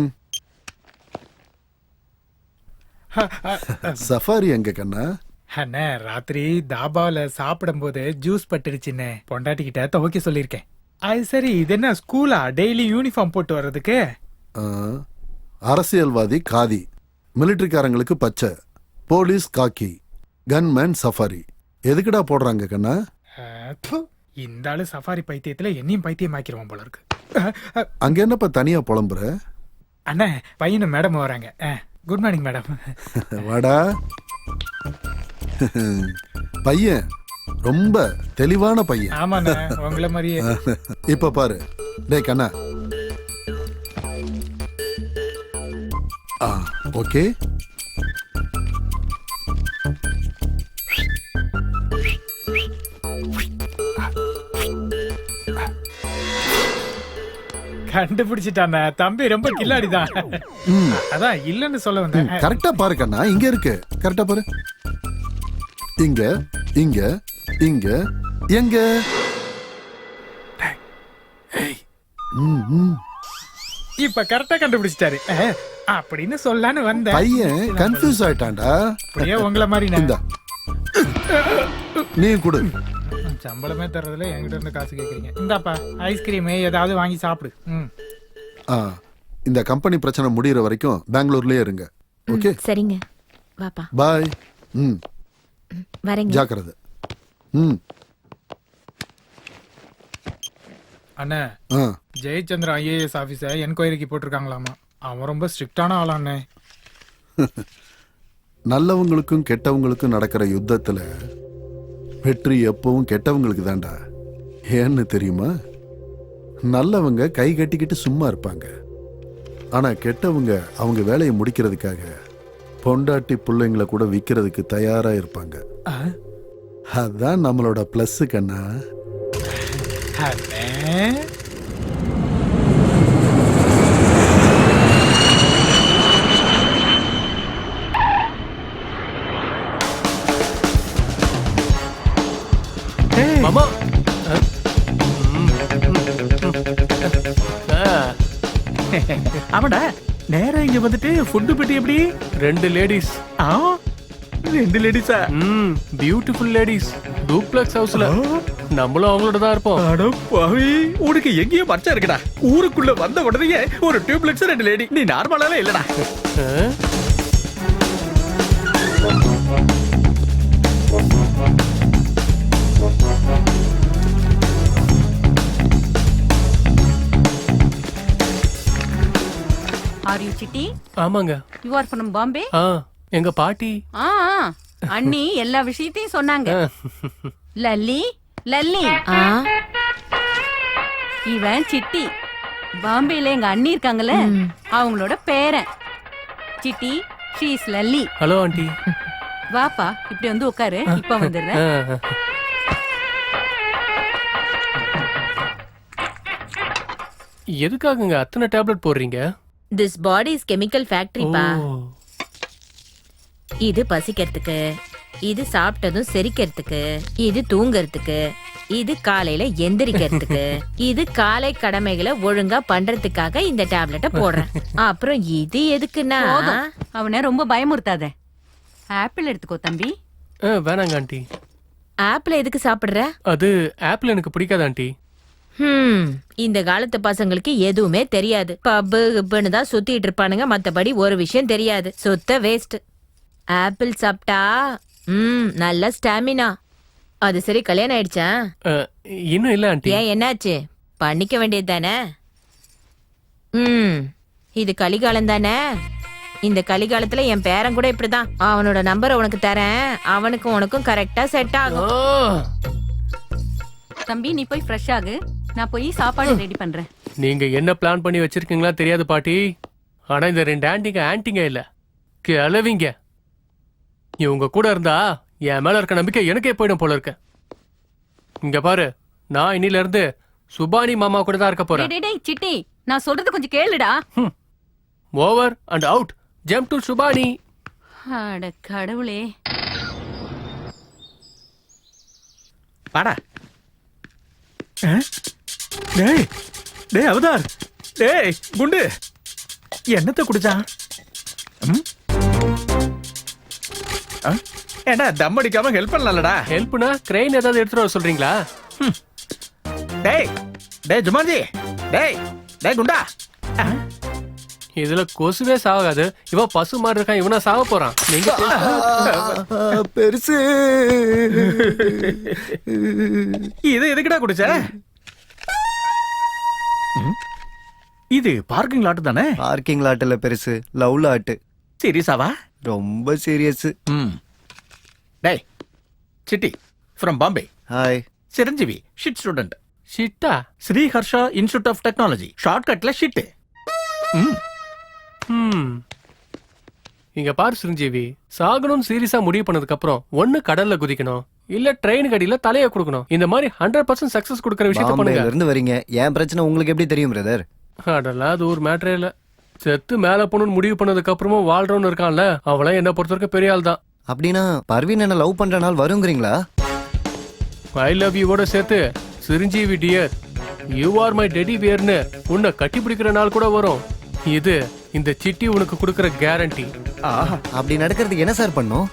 N: சஃபாரி எங்க கண்ணா?
O: அண்ணே, ராத்திரி தாபாவில் சாப்பிடும்போது ஜூஸ் பட்டுடுச்சுண்ணே. பொண்டாட்டிக்கிட்ட துவைக்க சொல்லியிருக்கேன். அது சரி, இது என்ன ஸ்கூலா? டெய்லி யூனிஃபார்ம் போட்டு வர்றதுக்கு?
N: அரசியல்வாதி காதி, மிலிட்டரிக்காரங்களுக்கு பச்சை, போலீஸ் காக்கி, கன்மேன் சஃபாரி. எதுக்குடா போடுறாங்க கண்ணா?
O: ப்பு, இந்த ஆளு சஃபாரி பைத்தியத்துல என்னையும் பைத்தியம் ஆக்கிடுவான் போல இருக்கு.
N: அங்க என்னப்பா தனியா புலம்புற?
O: அண்ணே, பையனும் மேடம் வராங்க. Good morning madam.
N: வாடா. பையன் ரொம்ப தெளிவான பையன்.
O: ஆமாண்ணே, உங்களை மாதிரியே.
N: இப்ப பாரு. டேய் கண்ணா. ஓகே.
O: கண்டுபிடிச்சிட்டானே தம்பி, ரொம்ப கில்லாடிதான். அதான் இல்லன்னு சொல்ல வந்தேன்.
N: கரெக்டா பாரு கண்ணா, இங்க இருக்கு. கரெக்டா பாரு. இங்க இங்க இங்க எங்க?
O: இப்ப கரெக்டா கண்டுபிடிச்சிட்டாரு அப்படின்னு சொல்லலான்னு வந்தேன்.
N: பையன் கன்ஃபியூஸ் ஆயிட்டான்டா.
O: அப்படியே உங்களை மாதிரி.
N: இந்தா, நீ கொடு.
O: சம்பளமே தர்றதுல என்கிட்ட இருந்து காசு கேக்குறீங்க. இந்தாப்பா ஐஸ்கிரீம் ஏதாவது வாங்கி சாப்பிடு.
N: இந்த கம்பெனி பிரச்சனை முடியற வரைக்கும் பெங்களூர்லயே இருங்க. ஓகே
L: சரிங்க, வாப்பா.
N: பாய்.
L: வரேங்க.
N: ஜாக்கிரதை.
O: அண்ணே, ஜெயச்சந்திர ஐஏஎஸ் ஆபீஸ என்கொயரிக்கு போட்டிருக்காங்களாமா. அவன் ரொம்ப ஸ்ட்ரிக்டான ஆளாண்ணே.
N: நல்லவங்களுக்கும் கெட்டவங்களுக்கும் நடக்கிற யுத்தத்துல வெற்றி எப்பவும் கெட்டவங்களுக்கு தான்டா. ஏன்னு தெரியுமா? நல்லவங்க கை கட்டிக்கிட்டு சும்மா இருப்பாங்க. ஆனா கெட்டவங்க அவங்க வேலையை முடிக்கிறதுக்காக பொண்டாட்டி பிள்ளைங்களை கூட விற்கிறதுக்கு தயாரா இருப்பாங்க. அதான் நம்மளோட பிளஸ் கண்ணா.
G: மாமா,
P: ஆமாடா, நேரா இங்க வந்துட்டு ஃபுட்டு பெட்டி எப்படி?
G: 2 லேடிஸ்.
P: 2 லேடிஸா?
G: Beautiful ladies. டூப்ளெக்ஸ் ஹவுஸ்ல. நம்மளும் அவங்களோட தான் இருப்போம்.
P: அட பாவி, உனக்கு எங்கேயோ பச்சை இருக்குடா. ஊருக்குள்ள வந்த உடனே ஒரு டியூப்ளெக்ஸ் 2 லேடி. நீ நார்மலாவே இல்லடா.
E: Are you Chitti?
G: ஆமாங்க.
E: You are from Bombay?
G: எங்க பாட்டி.
E: அண்ணி எல்லா விஷயத்தையும் சொன்னாங்க. லல்லி லல்லி. இவன் சிட்டி. பாம்பேல எங்க அண்ணி இருக்காங்கல்ல, அவங்களோட பேரன். City, she is Lalli.
G: Hello aunty.
E: வாப்பா, இப்படி வந்து உட்காரு. இப்ப வந்துடுறேன்.
G: எதுக்காகங்க அத்தனை டேப்லெட் போடுறீங்க?
L: This body is chemical factory பா. இது பசிக்கிறதுக்கு, இது சாப்பிட்டதும் செரிக்கிறதுக்கு, இது தூங்கறதுக்கு, இது காலையில எந்திரிக்கிறதுக்கு, இது காலை கடமைகளை ஒழுங்கா பண்றதுக்காக இந்த டேப்லெட்டை போடுறேன். அப்புறம் இது எதுக்குன்னா,
E: அவனை ரொம்ப பயமுறுத்தாத. ஆப்பிள் எடுத்துக்கோ தம்பி.
G: வேணாங்க ஆண்டி.
L: ஆப்பிள் எதுக்கு சாப்பிடுற?
G: அது ஆப்பிள் எனக்கு பிடிக்காது ஆண்டி.
L: இந்த காலத்து பசங்களுக்கு எதுவுமே தெரியாது. பப்பு கிப்புன்னு தான் சுத்திட்டு இருப்பானுங்க. மத்தபடி ஒரு விஷயம் தெரியாது. சுத்த வேஸ்ட். ஆப்பிள் சாப்பிட்டா நல்ல ஸ்டாமினா. அது சரி, கல்யாணம் ஆயிடுச்சா?
G: இன்னும் இல்ல ஆண்டி.
L: ஏன், என்னாச்சு? பண்ணிக்க வேண்டியது தானே. இது கலிகாலம் தானே. இந்த கலிகாலத்துல என் பேரன் கூட இப்படிதான். அவனோட நம்பரை உனக்கு தரேன். அவனுக்கும் உனக்கும் கரெக்டா செட் ஆகும்.
E: தம்பி, நீ போய் ஃப்ரெஷ் ஆகு. நான் போய் சாப்பாடு ரெடி பண்றேன்.
G: நீங்க என்ன பிளான் பண்ணி வச்சிருக்கீங்களா தெரியாது பாட்டி. ஆனா இந்த 2 ஆன்ட்டிங்க இல்ல, கிளவிங்க. இவங்க கூட இருந்தா என் மேல இருக்க நம்பிக்கை எனக்கே போயிடும் போல இருக்க. இங்க பாரு, நான் இன்னில இருந்து சுபானி மாமா கூட தான் இருக்க போறேன்.
E: சிட்டி, நான் சொல்றது கொஞ்சம் கேளுடா.
G: Over and out. Jump to Subani.
E: அட கடவுளே.
P: வாடா. டேய் டேய் அவதார், டேய் குண்டு, என்னத்தை குடிச்சான்? ஏண்டா தம் அடிக்காம ஹெல்ப் பண்ணலடா?
G: ஹெல்ப்னா கிரெயின் ஏதாவது எடுத்துட்டு வர சொல்றீங்களா?
P: டேய் டேய் ஜுமான்ஜி, டேய் டேய் குண்டா.
G: இதுல கொசுவே சாகாது. இவன் பசு மாதிரி இருக்கான், இவனா சாக போறான். நீங்க
H: பெருசு.
P: இது எதுக்குடா குடிச்ச? இது பார்க்கிங் லாட் தானே?
H: பார்க்கிங் லாட் இல்ல பெருசு, லவ் லாட்.
P: சீரியஸாவா?
H: ரொம்ப சீரியஸ்.
P: டேய் Chitti from Bombay.
H: Hi.
P: Chiranjeevi shit student.
G: ஷிட்டா?
P: Sri Harsha institute of technology, ஷார்ட்கட்ல ஷிட்.
G: இங்க பாரு சிரஞ்சீவி, சாகணும்னு சீரியஸா முடிவு பண்ணதுக்கு அப்புறம் ஒண்ணு கடல்ல குதிக்கணும், இல்ல ட்ரெயின் கடியில தலைய கொடுக்கணும். இந்த மாதிரி 100% சக்சஸ் கொடுக்கற விஷயத்தை பண்ணுங்க.
H: பாம்பேல இருந்து வரீங்க, என் பிரச்சனை உங்களுக்கு எப்படி தெரியும் பிரதர்?
G: அதெல்லாம் அது ஒரு மேட்டரே இல்ல. செத்து மேல போகணும்னு முடிவு பண்ணதுக்கு அப்புறமும் வாழ்றவன்னு இருக்கான்ல, அவளை என்ன பொறுத்த வரைக்கும் பெரிய ஆள் தான்.
H: அப்படின்னா பர்வீன் என்ன லவ் பண்ற நாள் வருங்கிறீங்களா?
G: ஐ லவ் யூவோட சேர்த்து Chiranjeevi dear, you are my teddy பியர்னு உன்னை கட்டி பிடிக்கிற நாள் கூட வரும். இது இந்த சிட்டி உனக்கு கொடுக்கற கேரண்டி.
H: அப்படி நடக்கிறதுக்கு என்ன சார் பண்ணும்?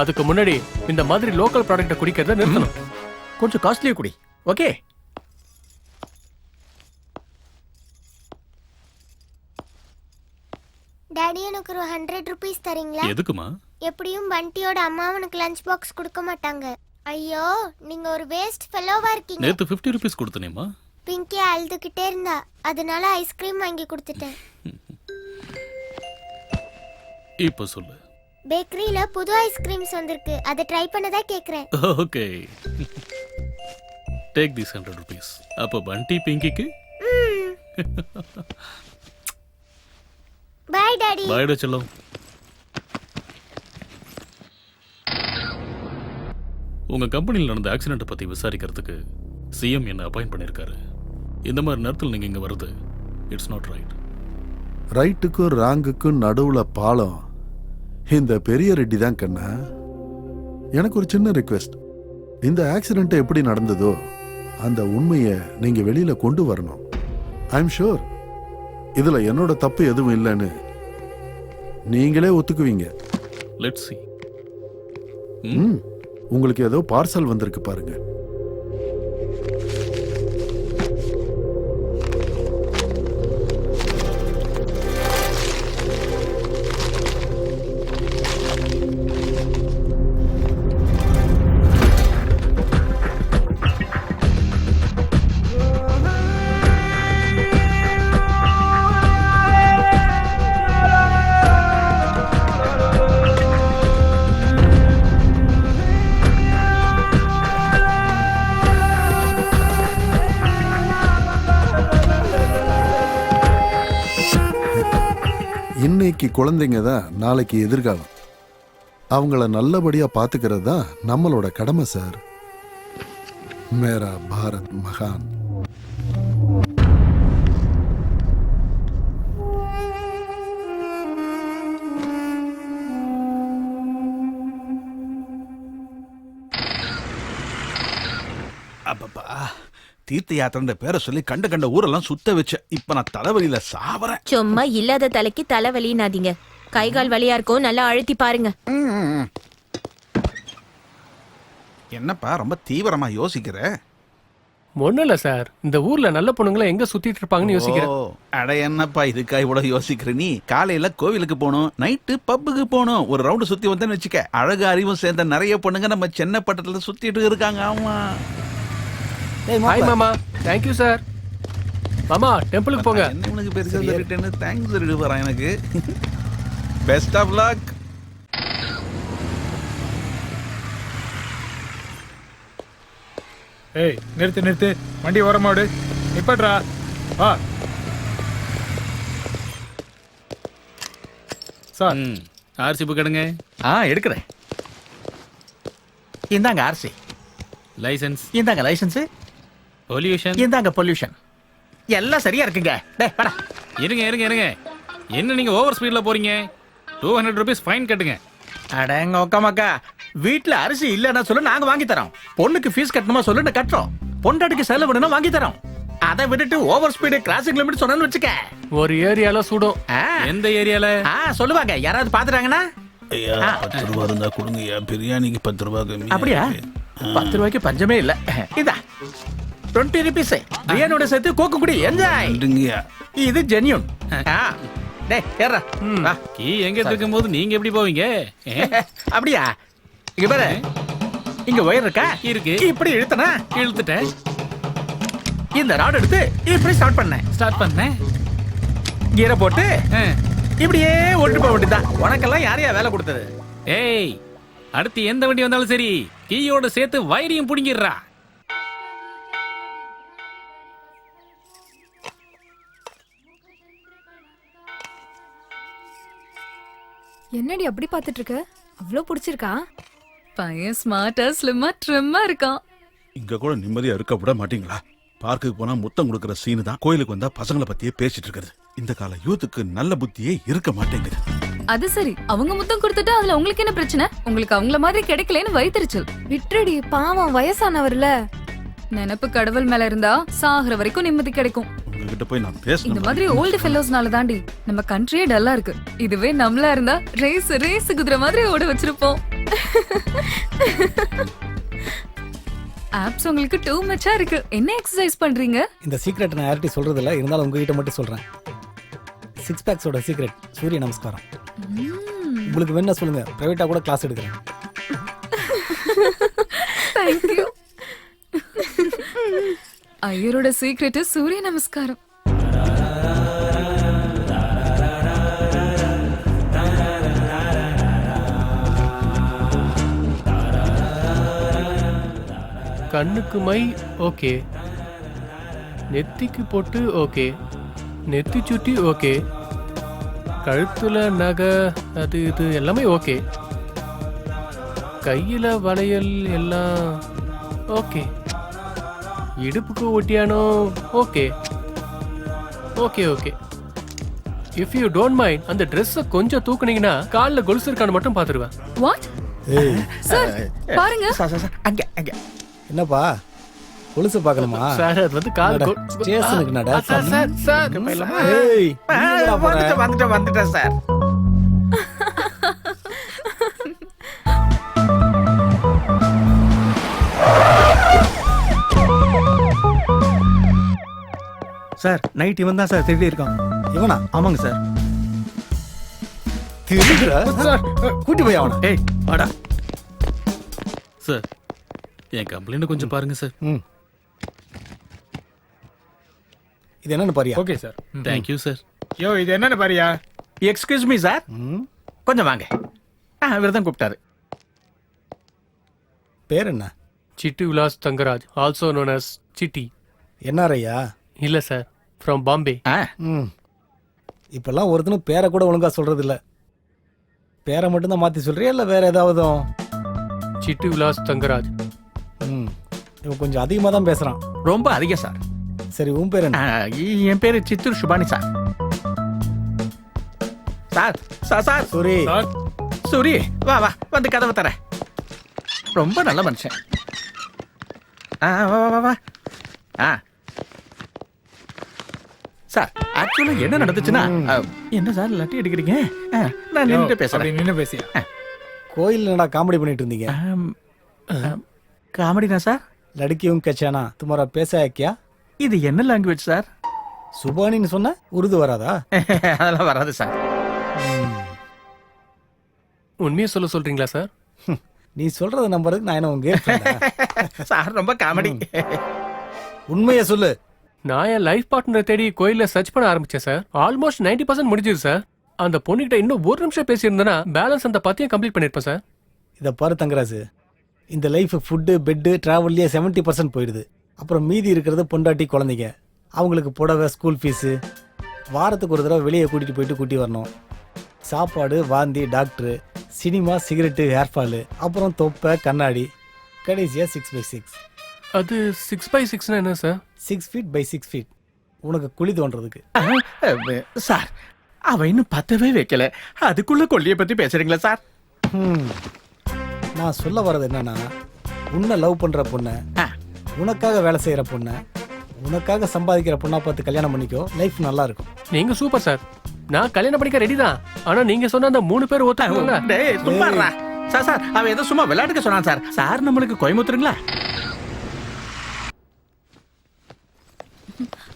G: அதுக்கு முன்னாடி இந்த மாதிரி லோக்கல் ப்ராடக்ட்ட குடிக்கிறத நிறுத்தணும்.
P: கொஞ்சம் காஸ்ட்லியா குடி, ஓகே?
Q: டாடி எனக்கு ஒரு 100 ரூபீஸ் தரீங்களா?
D: எதுக்குமா?
Q: எப்படியும் பண்டியோட அம்மா அவனுக்கு லஞ்ச் பாக்ஸ் கொடுக்க மாட்டாங்க. ஐயோ, நீங்க ஒரு வேஸ்ட் ஃபெலோவா இருக்கீங்க.
D: நேத்து 50 ரூபீஸ் கொடுத்தனேமா.
Q: பிங்கி அழுதுகிட்டே இருந்தா, அதனால ஐஸ்கிரீம் வாங்கி கொடுத்துட்டேன்.
D: இப்போ சொல்லு.
Q: பேக்கரியில புது ஐஸ்கிரீம்ஸ் வந்திருக்கு, அதை ட்ரை பண்ணதா கேக்குறேன்.
D: Okay, take this 100 rupees. அப்போ பண்டி பிங்கிக்கு
Q: பை டாடி.
D: பை டா செல்லம். உங்க கம்பெனியில் நடந்த ஆக்சிடென்ட் பத்தி விசாரிக்கிறதுக்கு சிஎம் என்ன அப்பாயிண்ட் பண்ணிருக்காரு. இந்த மாதிரி நேரத்தில் நீங்க இங்க வருது, இட்ஸ் நாட் ரைட்.
N: ரைட்டுக்கும் ராங்குக்கும் நடுவுல பாலம் இந்த பெரிய ரெட்டி தான் கண்ணா. எனக்கு ஒரு சின்ன ரிக்வெஸ்ட், இந்த ஆக்சிடென்ட் எப்படி நடந்ததோ அந்த உண்மையை நீங்க வெளியில கொண்டு வரணும். ஐ எம் ஷூர் இதுல என்னோட தப்பு எதுவும் இல்லைன்னு நீங்களே ஒத்துக்குவீங்க.
D: Let's see.
N: உங்களுக்கு ஏதோ பார்சல் வந்திருக்கு பாருங்க. இன்னைக்கு குழந்தைங்க தான் நாளைக்கு எதிர்காலம். அவங்கள நல்லபடியா பாத்துக்கிறது தான் நம்மளோட கடமை சார். மேரா பாரத் மகான்.
M: அப்பப்பா, தீர்த்த யாத்திரை பேரை சொல்லி கண்ட கண்ட ஊரெல்லாம் சுத்த வச்ச. இப்ப நான் தலைவலியில சாவறேன்.
R: சும்மா இல்லாத தலைக்கு தலைவலினாதீங்க. கை கால் வலியா இருக்கும், நல்லா அழுத்தி பாருங்க.
M: என்னப்பா ரொம்ப தீவிரமா யோசிக்கிற?
G: ஒண்ணும் இல்ல சார், இந்த ஊர்ல நல்ல பொண்ணுங்களை எங்க சுத்திட்டு இருப்பாங்கன்னு யோசிக்கிறேன்.
M: அட என்னப்பா இதுக்கா இவ்வளவு யோசிக்கிற நீ? காலையில கோவிலுக்கு போகணும், நைட்டு பப்புக்கு போகணும். ஒரு ரவுண்டு சுத்தி வந்தேன்னு வச்சுக்க, அழகு அறிவும் சேர்ந்த நிறைய பொண்ணுங்க நம்ம சென்னை பட்டத்துல சுத்திட்டு இருக்காங்க. ஆமா.
G: ஹாய் மாமா. Thank you sir. மாமா டெம்பிளுக்கு போங்க.
M: என்ன உனக்கு பெருசா சொல்லிட்டேன்னு தேங்க்ஸ் சொல்லிட்டு போறான் எனக்கு. Best of luck.
O: ஏய் நிறுத்து நிறுத்து, வண்டி ஓரமாடு, நிப்பட்றா. வா சார்.
D: ஆர்சி புக் எடுங்க.
P: எடுக்கிறேன். இந்தாங்க ஆர்சி.
D: லைசன்ஸ்
P: இந்தாங்க லைசன்ஸ்.
D: பொல்யூஷன்
P: இந்தாங்க பொல்யூஷன். எல்லாம் சரியா இருக்குங்க. டேய் வாடா.
D: இருங்க இருங்க இருங்க. என்ன நீங்க ஓவர் ஸ்பீட்ல போறீங்க? 200 ரூபீஸ் ஃபைன் கட்டுங்க.
P: அடங்க ஒக்கமாக்கா, வீட்டுல அரிசி இல்லன்னா சொல்லு, நாங்க வாங்கி தரோம். பொண்ணுக்கு ஃபீஸ் கட்டணுமா சொல்லு, கட்டுறோம். பொண்டாட்டிக்கு செலவு வேணும்னா வாங்கி தரோம். அதை விட்டுட்டு ஓவர் ஸ்பீடு கிராசிங் லிமிட் சொன்னு வச்சுக்க,
G: ஒரு ஏரியால சுடும்.
D: எந்த ஏரியால?
P: சொல்லுவாங்க, யாராவது பாத்துட்டாங்கன்னா.
M: ஐயா 10 ரூபா இருந்தா கொடுங்கய்யா, பிரியாணிக்கு 10 ரூபா கம்மி.
P: அப்படியா? 10 ரூபாய்க்கு பஞ்சமே இல்ல. இதா 20 ரூபீஸ் பிரியாணியோட சேர்த்து கோக்கு குடி, என்ஜாய். இது ஜென்யூன். டேய் ஏறா,
D: கீ எங்க இருக்கும்போது நீங்க எப்படி போவீங்க?
P: அப்படியா? இங்க பாரு, இங்க ஒயர் இருக்கா?
D: இருக்கு.
P: இப்படி இழுத்தனா?
D: இழுத்துட்டேன்.
P: இந்த ராட் எடுத்து இப்படி ஸ்டார்ட் பண்ணேன். கீரை போட்டு இப்படியே ஓட்டு போக வேண்டியதான். உனக்கெல்லாம் யாரையா வேலை கொடுத்தது?
D: ஏய், அடுத்து எந்த வண்டி வந்தாலும் சரி கீயோட சேர்த்து வயரையும் புடிங்கிடுறா.
J: என்னடி அப்படி பாத்துட்டு இருக்க? அவ்வளவு பிடிச்சிருக்கா? பையன் ஸ்மார்ட்டா ஸ்லிம்மா ட்ரிம்மா இருக்கான்.
M: இங்க கூட நிம்மதியா இருக்க விட மாட்டீங்களா? பார்க்குக்கு போனா முத்தம் கொடுக்கற சீனு தான், கோயிலுக்கு வந்தா பசங்களை பத்தியே பேசிட்டு இருக்கிறது. இந்த கால யூத்துக்கு நல்ல புத்தியே இருக்க மாட்டேங்குது.
J: அது சரி, அவங்க முத்தம் கொடுத்துட்டா அதுல உங்களுக்கு என்ன பிரச்சனை? உங்களுக்கு அவங்கள மாதிரி கிடைக்கலன்னு வயிற்றுச்சல். விட்டுடி, பாவம் வயசானவர்ல. நினைப்பு கடவுள் மேல இருந்தா சாகுற வரைக்கும் நிம்மதி கிடைக்கும்.
M: உங்ககிட்ட போய் நான் பேசணும்.
J: இந்த மாதிரி ஓல்டு ஃபெல்லோஸ்னால தாண்டி நம்ம கண்ட்ரியே டல்லா இருக்கு. இதுவே நம்மளா இருந்தா ரேஸ் குதிரை மாதிரி ஓட வச்சிருப்போம். ஆப்ஸ் உங்களுக்கு டூ மச்சா இருக்கு. என்ன எக்ஸசைஸ் பண்றீங்க?
K: இந்த சீக்ரெட் நான் யார்கிட்டயும் சொல்றது இல்ல, இருந்தாலும் உங்ககிட்ட மட்டும் சொல்றேன். 6 பேக்ஸோட சீக்ரெட் சூரிய நமஸ்காரம். உங்களுக்கு வேணா சொல்லுங்க, பிரைவேட்டா கூட கிளாஸ் எடுக்கிறேன்.
J: Thank you. ஐயரோட சீக்ரெட் சூரிய நமஸ்காரம்.
G: கண்ணுக்கு மை ஓகே, நெத்திக்கு பொட்டு ஓகே, நெத்தி சுட்டி ஓகே, கழுத்துல நகை அது இது எல்லாமே ஓகே, கையில வளையல் எல்லாம் ஓகே, இடுப்புக்கு ஒட்டியானோ okay okay okay. If you don't mind அந்த ட்ரெஸ்ஸை கொஞ்சம் தூக்குனீங்கன்னா காலில் கொலுசு இருக்கான்னு மட்டும் பார்த்துருவேன்.
J: வாட்? சார் பாருங்க.
P: அங்க அங்க
K: என்னப்பா கொலுசு பார்க்கணுமா?
G: சார் அது வந்து கால்
K: ஸ்டேஷனுக்கு நட.
P: சார்
K: ஏய்
P: வந்துட்டேன் சார்.
K: சார் நைட் இவன் தான் சார் திருடி இருக்கான். இவனா? ஆமாங்க சார். சார் கூட்டி போய் அவன.
P: ஏய் வாடா
D: சார். என் கம்ப்ளைண்ட் கொஞ்சம் பாருங்க சார்.
K: இது என்னன்னு பாரியா?
O: Okay sir.
D: Thank you sir.
O: Yo இது என்னன்னு பாரியா?
P: எக்ஸ்கியூஸ் மீ சார், கொஞ்சம் வாங்க. இவர் தான் கூப்பிட்டாரு.
K: பேர் என்ன?
G: Chitti Vilas Thangaraj, also known as Chitti.
K: என்ஆர்ஐயா?
G: இல்ல சார், ஃப்ரம் பாம்பே.
K: இப்பெல்லாம் ஒருத்தனும் பேரை கூட ஒழுங்கா சொல்றது இல்ல. பேரை மட்டும் தான் மாத்தி சொல்றியா இல்ல வேற ஏதாவது?
G: சிட்டி விலாஸ் தங்கராஜ்.
K: இவன் கொஞ்சம் அதிகமா தான் பேசுறான்.
P: ரொம்ப அதிகம் சார்.
K: சரி உன் பேர் என்ன?
P: என் பேரு Chittoor Subhani sir. Sir sir sir
K: Suri.
P: Suri வா வா வந்து கதவை தர. ரொம்ப நல்ல மனுஷன். வா வா வா. சார் ஆக்சுவலா என்ன நடந்துச்சுன்னா, என்ன சார் லட்டி அடிக்கிறீங்க? நான் நின்று பேசுறேன்.
O: நின்று பேசியா?
K: கோயில் என்னடா காமெடி பண்ணிட்டு இருந்தீங்க?
P: காமெடினா சார்?
K: லड़कियों का चना तुम्हारा पैसा है क्या?
P: இது என்ன லாங்குவேஜ் சார்?
K: சுபானின்னு சொன்ன உருது வராதா?
P: அதெல்லாம் வராது சார்.
G: உண்மையை சொல்றீங்களா சார்?
K: நீ சொல்றத நம்பருக்கு நான் என்ன உங்க
P: சார் ரொம்ப காமெடி.
K: உண்மையை சொல்லு.
G: நான் என் லைஃப் பார்ட்னரை தேடி கோயில சர்ச் பண்ண ஆரம்பிச்சேன் சார். ஆல்மோஸ்ட் 90% முடிஞ்சது சார். அந்த பொண்ணுகிட்ட இன்னும் 1 நிமிஷம் பேசியிருந்தேன்னா பேலன்ஸ் அந்த பத்தியும் கம்ப்ளீட் பண்ணிருப்பேன் சார்.
K: இதை பாரு தங்கராசு, இந்த லைஃப் ஃபுட்டு பெட்டு டிராவல்லையே 70% போயிடுது. அப்புறம் மீதி இருக்கிறது பொண்டாட்டி குழந்தைங்க, அவங்களுக்கு புடவை ஸ்கூல் ஃபீஸு, வாரத்துக்கு ஒரு தடவை வெளியே கூட்டிகிட்டு போயிட்டு கூட்டி வரணும், சாப்பாடு வாந்தி டாக்டரு, சினிமா சிகரெட்டு ஹேர்ஃபாலு, அப்புறம் தொப்பை கண்ணாடி, கடைசியாக 6x6.
G: அது 6x6 என்ன சார்?
K: 6 feet by 6 feet. உனக்கு குழி தோன்றதுக்கு.
P: சார் அவ இன்னும் பத்தவே வைக்கல, அதுக்குள்ள கொல்லிய பத்தி பேசுறீங்களா சார்?
K: நான் சொல்ல வர்றது என்னன்னா, உன்னை லவ் பண்ற பொண்ணு, உனக்காக வேலை செய்யற பொண்ணு, உனக்காக சம்பாதிக்கிற பொண்ணா பார்த்து கல்யாணம் பண்ணிக்கோ, லைஃப் நல்லா இருக்கும்.
G: நீங்க சூப்பர் சார். நான் கல்யாணம் பண்ணிக்க ரெடி தான். ஆனா நீங்க சொன்ன அந்த 3 பேர் ஒத்துக்கல.
P: டேய் சும்மா இருடா. சார் சார் அவ ஏதோ சும்மா விளையாட்டுக்கு சொன்னான் சார். சார் நம்மளுக்கு கோயம்புத்தூருங்களா?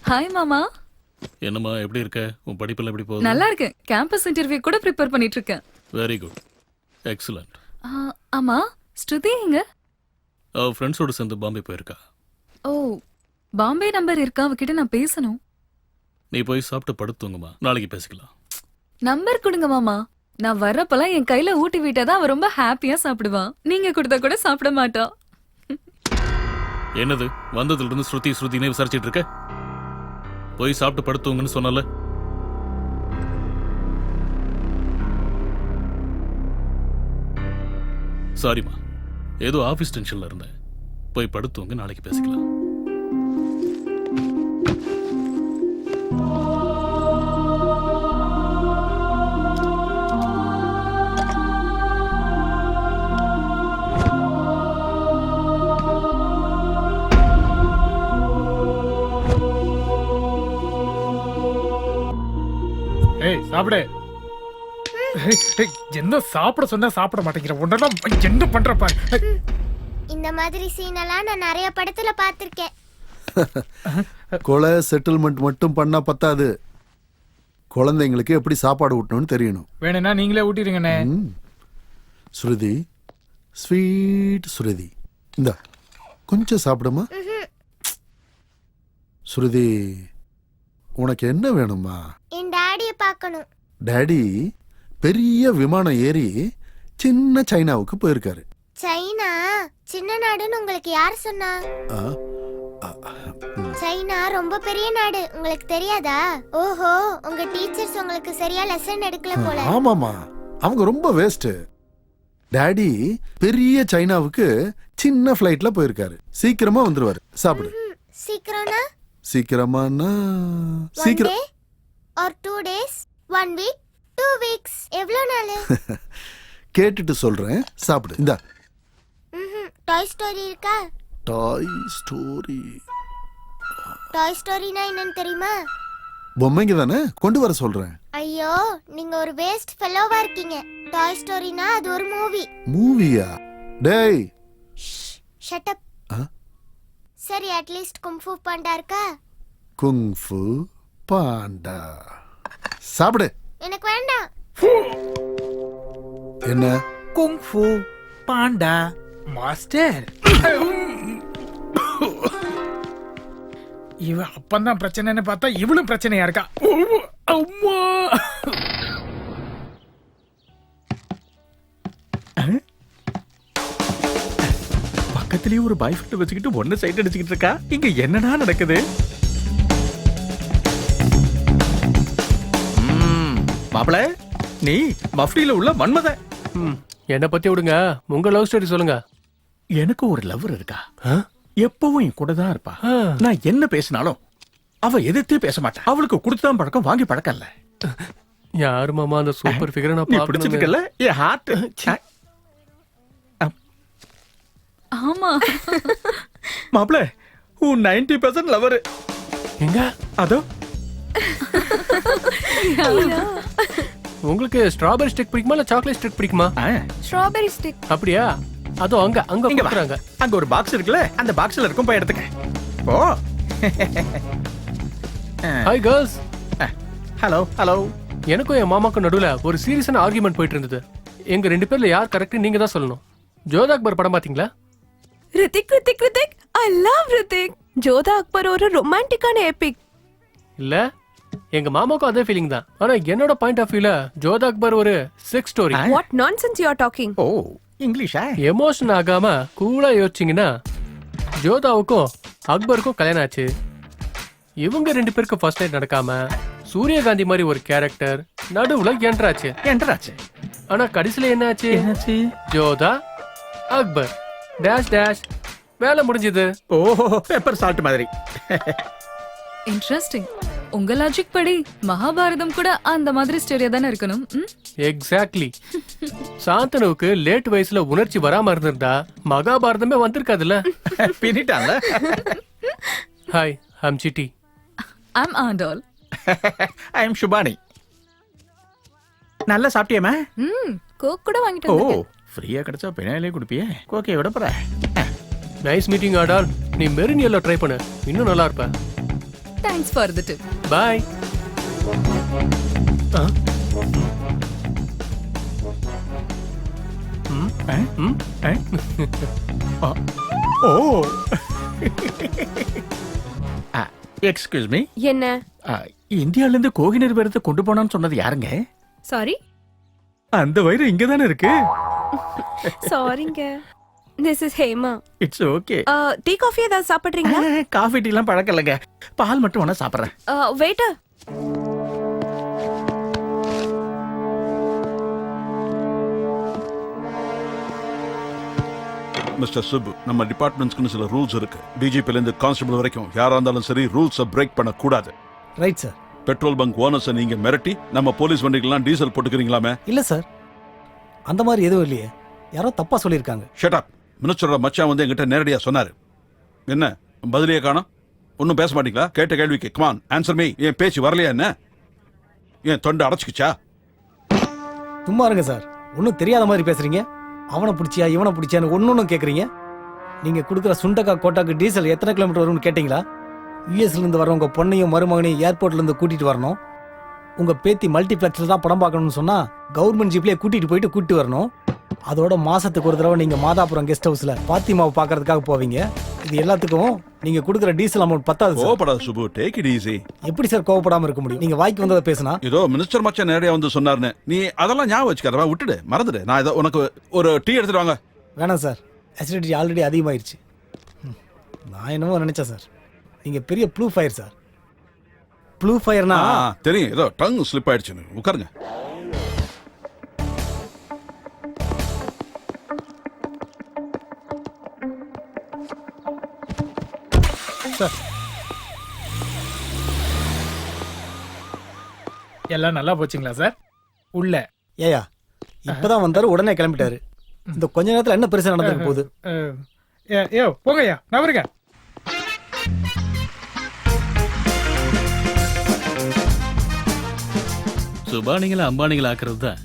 J: ஹாய் மாமா.
D: என்னம்மா எப்படி இருக்க? உன் படிப்புல எப்படி போகுது?
J: நல்லா இருக்கேன். கேம்பஸ் இன்டர்வியூ கூட ப்ரிப்பேர் பண்ணிட்டு இருக்கேன்.
D: Very good, excellent.
J: ஆமா, ஸ்ருதி எங்க?
D: அவ ஃப்ரெண்ட்ஸோட சேர்ந்து பாம்பே போயிருக்கா.
J: ஓ, பாம்பே நம்பர் இருக்கா? அவகிட்ட நான் பேசணும்.
D: நீ போய் சாப்பிட்டு படுத்துங்கம்மா, நாளைக்கு பேசிக்கலாம்.
J: நம்பர் கொடுங்க மாமா. நான் வர்றப்பெல்லாம் என் கையில ஊட்டி விட்டாதான் அவ ரொம்ப ஹாப்பியா சாப்பிடுவான். நீங்க கொடுத்தா கூட சாப்பிட மாட்டா.
D: என்னது வந்ததுல இருந்து ஸ்ருதி ஸ்ருதினே விசாரிச்சிட்டு இருக்க? போய் சாப்பிட்டு படுத்துங்கன்னு சொன்னல. சாரிம்மா, ஏதோ ஆபீஸ் டென்ஷன்ல இருந்தேன். போய் படுத்துங்க, நாளைக்கு பேசிக்கலாம்.
O: ஏய் சாப்பிடு. என்ன சாப்பிட சொன்னா சாப்பிட மாட்டேங்கிற, உடனே என்ன பண்ற பாரு.
Q: இந்த மாதிரி சீன் எல்லாம் நான் நிறைய படத்துல பார்த்திருக்கேன்.
N: கொலை செட்டில்மெண்ட் மட்டும் பண்ணா பத்தாது, குழந்தைங்களுக்கு எப்படி சாப்பாடு ஊட்டணும்னு தெரியணும்.
O: வேணும்னா நீங்களே ஊட்டிடுங்கண்ணே.
N: ஸ்ருதி, ஸ்வீட் ஸ்ருதி, இந்த கொஞ்சம் சாப்பிடுமா. ஸ்ருதி, உனக்கு என்ன வேணுமா?
Q: என் டாடியை பார்க்கணும்.
N: டாடி பெரிய விமானம் ஏறி சின்ன சைனாவுக்கு போயிருக்காரு.
Q: சைனா சின்ன நாடுன்னு உங்களுக்கு யார் சொன்னா? சைனா ரொம்ப பெரிய நாடு, உங்களுக்கு தெரியாதா? ஓஹோ, உங்க டீச்சர்ஸ் உங்களுக்கு சரியா லெசன் எடுக்கல போல.
N: ஆமாமா, அவங்க ரொம்ப வேஸ்ட். டாடி பெரிய சைனாவுக்கு சின்ன ஃப்ளைட்ல போயிருக்காரு. சீக்கிரமா வந்துருவாரு. சாப்பிடு.
Q: சீக்கிரம்னா?
N: சீக்கிரமானா சீக்கிரம்.
Q: or 2 days, 1 week, 2 weeks, எவ்வளவு நாள்?
N: கேட்டுட்டு சொல்றேன், சாப்பிடு. இந்தா.
Q: டாய் ஸ்டோரி இருக்கா?
N: டாய் ஸ்டோரி.
Q: டாய் ஸ்டோரினா என்னன்னு தெரியுமா?
N: பொம்மைங்க தானே, கொண்டு வர சொல்றேன்.
Q: ஐயோ, நீங்க ஒரு வேஸ்ட் ஃபெலோவா இருக்கீங்க. டாய் ஸ்டோரினா அது ஒரு மூவி.
N: மூவியா? டேய்
Q: ஷட் அப். சரி, அட்லீஸ்ட் குங்ஃபூ பாண்டா இருக்கா?
N: குங்ஃபூ பாண்டா. சாப்பிடு.
Q: எனக்கு வேண்டாம்.
N: என்ன?
O: Kung fu Panda master. இவ அப்பந்தான் பிரச்சனைன்னு பார்த்தா இவளும் பிரச்சனையா இருக்கா. அம்மா,
P: பக்கத்துலயே ஒரு பாய் ஃப்ரெண்ட் வச்சுக்கிட்டு ஒன்னு சைட் அடிச்சுக்கிட்டு இருக்கா. இங்க என்னடா நடக்குது? மாப்பிள, நீ மஃப்டியில உள்ள மன்மத.
G: என்ன பத்தி விடுங்க, உங்க லவ் ஸ்டோரி சொல்லுங்க.
P: எனக்கு ஒரு லவர் இருக்கா, எப்பவும் என் கூட தான் இருப்பா. நான் என்ன பேசினாலும் அவ எதிர்த்தே பேச மாட்டா. அவளுக்கு கொடுத்துதான் பழக்கம், வாங்கி பழக்கம் இல்ல.
G: யாரு மாமா அந்த சூப்பர் ஃபிகரை நான்
P: நீ பிடிச்சிருக்கல? என் ஹார்ட்.
J: ஆமா
P: மாப்பிள, உன் 90% லவர்
G: எங்க?
P: அதோ.
G: உங்களுக்கு ஸ்ட்ராபெரி ஸ்டிக் பிடிக்குமா இல்ல சாக்லேட் ஸ்டிக் பிடிக்குமா?
J: Strawberry stick.
G: அப்படியா? அதோ அங்க அங்க கொடுக்குறாங்க.
P: அங்க ஒரு பாக்ஸ் இருக்குல்ல, அந்த பாக்ஸ்ல இருக்கும், போய் எடுத்துக்க. போ.
G: Hi girls.
P: Hello hello.
G: எனக்கும் என் மாமாக்கும் நடுவுல ஒரு சீரியஸான ஆர்கியூமெண்ட் போயிட்டு இருந்தது. எங்க 2 பேர்ல யார் கரெக்ட் நீங்க தான் சொல்லணும். ஜோதா அக்பர் படம் பாத்தீங்களா?
I: Hrithik Hrithik Hrithik, I love Hrithik. ஜோதா அக்பர் ஒரு ரொமான்டிக்கான எபிக்.
G: இல்ல, எங்க மாமாக்கும் அதே ஃபீலிங் தான். ஆனா என்னோட பாயிண்ட் ஆஃப் வியூல ஜோதா அக்பர் ஒரு sex story.
I: What nonsense you are talking?
P: Oh, இங்கிலீஷா?
G: எமோஷன் ஆகாம கூலா யோசிச்சீங்கன்னா, ஜோதாவுக்கும் அக்பருக்கும் கல்யாணம் ஆச்சு. இவங்க 2 பேருக்கும் ஃபர்ஸ்ட் நைட் நடக்காம சூரியகாந்தி மாதிரி ஒரு கேரக்டர் நடுவுல என்ட்ராச்சு. ஆனா கடைசியில என்னாச்சு? ஜோதா அக்பர் டேஷ் டேஷ், வேலை முடிஞ்சது.
P: ஓ, பெப்பர் சால்ட் மாதிரி.
J: இன்ட்ரஸ்டிங். உங்க லாஜிக் படி மகாபாரதம் கூட அந்த மாதிரி ஸ்டோரியா தானே இருக்கணும்.
G: எக்ஸாக்ட்லி. சாந்தனுவுக்கு லேட் வயசுல உணர்ச்சி வராம இருந்திருந்தா மகாபாரதமே வந்திருக்காதுல்ல.
P: பின்னிட்டான்ல.
G: Hi, I'm Chitti.
J: I'm Andal.
P: I'm Subhani. நல்லா சாப்பிட்டியாமா?
J: கோக் கூட வாங்கிட்டு
P: ஓ,
J: வந்திருக்கேன்.
P: ஃப்ரீயா கிடைச்சா பின்னாலே குடிப்பியே. கோக்கே விட போற.
G: நைஸ் மீட்டிங் ஆடால். நீ மெரின் எல்லோ ட்ரை பண்ணு, இன்னும் நல்லா இருப்ப.
J: Thanks for the tip.
G: Bye.
P: Oh, excuse me.
I: என்ன?
P: இந்தியால இருந்து கோகினூர் விரதத்தை கொண்டு போனான்னு சொன்னது யாருங்க?
I: சாரி.
P: அந்த வயிறு இங்க தானே இருக்கு.
I: சாரிங்க. This is Hema.
P: It's okay.
I: Tea coffee ஏதாவது சாப்பிடுறீங்களா?
P: காஃபி டீ எல்லாம் பழக்கம் இல்லைங்க. பால் மட்டும் வேணா சாப்பிடுறேன்.
I: வெயிட்டர்.
M: மிஸ்டர் சுப்பு, நம்ம டிபார்ட்மெண்ட்ஸ்க்கு சில ரூல்ஸ் இருக்கு. டிஜிபில இருந்து கான்ஸ்டபிள் வரைக்கும் யாரா இருந்தாலும் சரி ரூல்ஸை பிரேக் பண்ண கூடாது.
K: Right sir.
M: பெட்ரோல் பங்க் ஓனர்ஸை நீங்க மிரட்டி நம்ம போலீஸ் வண்டிக்கெல்லாம் டீசல் போட்டுக்கிறீங்களாமே?
K: இல்ல சார், அந்த மாதிரி எதுவும் இல்லையே. யாரோ தப்பா சொல்லியிருக்காங்க.
M: Shut up. மினிஸ்டரோட மச்சான் வந்து என்கிட்ட நேரடியா சொன்னாரு. என்ன பதிலையே காணோம்? ஒன்னும் பேச மாட்டீங்களா? கேட்ட கேள்விக்கு கமான் ஆன்சர் மீ. என் பேச்சு வரலையா? என்ன என் தொண்டை அடைச்சுக்கிச்சா?
K: சும்மா இருங்க சார். ஒன்றும் தெரியாத மாதிரி பேசுறீங்க. அவனை பிடிச்சியா இவனை பிடிச்சியான்னு ஒன்னொன்னும் கேட்குறீங்க. நீங்க கொடுக்குற சுண்டக்கா கோட்டாக்கு டீசல் எத்தனை கிலோமீட்டர் வரும்னு கேட்டீங்களா? யூஎஸ்ல இருந்து வர உங்க பொண்ணையும் மருமகனையும் ஏர்போர்ட்ல இருந்து கூட்டிட்டு வரணும். உங்க பேத்தி மல்டிபிளெக்ஸ்ல தான் படம் பார்க்கணும்னு சொன்னா கவர்மெண்ட் ஜீப்லயே கூட்டிட்டு வரணும். அதோட மாசத்துக்கு ஒரு தடவை நீங்க மாதாபுரம் கெஸ்ட் ஹவுஸ்ல பாத்திமாவை பாக்குறதுக்காக போவீங்க. இது எல்லாத்துக்கும் நீங்க கொடுக்குற டீசல் அமௌண்ட் பத்தாது.
M: கோவப்படாத சுப்பு, டேக் இட் ஈஸி.
K: எப்படி சார் கோவப்படாம இருக்க முடியும்? நீங்க வாய்க்கு வந்ததை பேசினா.
M: ஏதோ மினிஸ்டர் மச்சான் நேரடியா வந்து சொன்னாருன்னு நீ அதெல்லாம் ஞாபகம் வச்சுக்காதவா, விட்டுடு, மறந்துடு. நான் ஏதோ உனக்கு ஒரு டீ எடுத்துட்டு வாங்க.
K: வேணாம் சார், அசிடிட்டி ஆல்ரெடி அதிகமாயிருச்சு. நான் என்னமோ நினைச்சேன் சார், நீங்க பெரிய ப்ளூ ஃபயர் சார். ப்ளூ ஃபயர்னா
M: தெரியும். ஏதோ டங் ஸ்லிப் ஆயிடுச்சுன்னு. உட்காருங்க.
O: சார், எல்லாம் நல்லா போச்சுங்களா சார்? உள்ள
K: ஏயா இப்பதான் வந்தாரு, உடனே கிளம்பிட்டாரு. இந்த கொஞ்ச நேரத்துல என்ன பெருசா நடந்துருக்கு போகுது?
O: ஏ போங்கய்யா, நான் வருங்க.
D: சுபானிகளை அம்பானிகளை ஆக்குறது தான்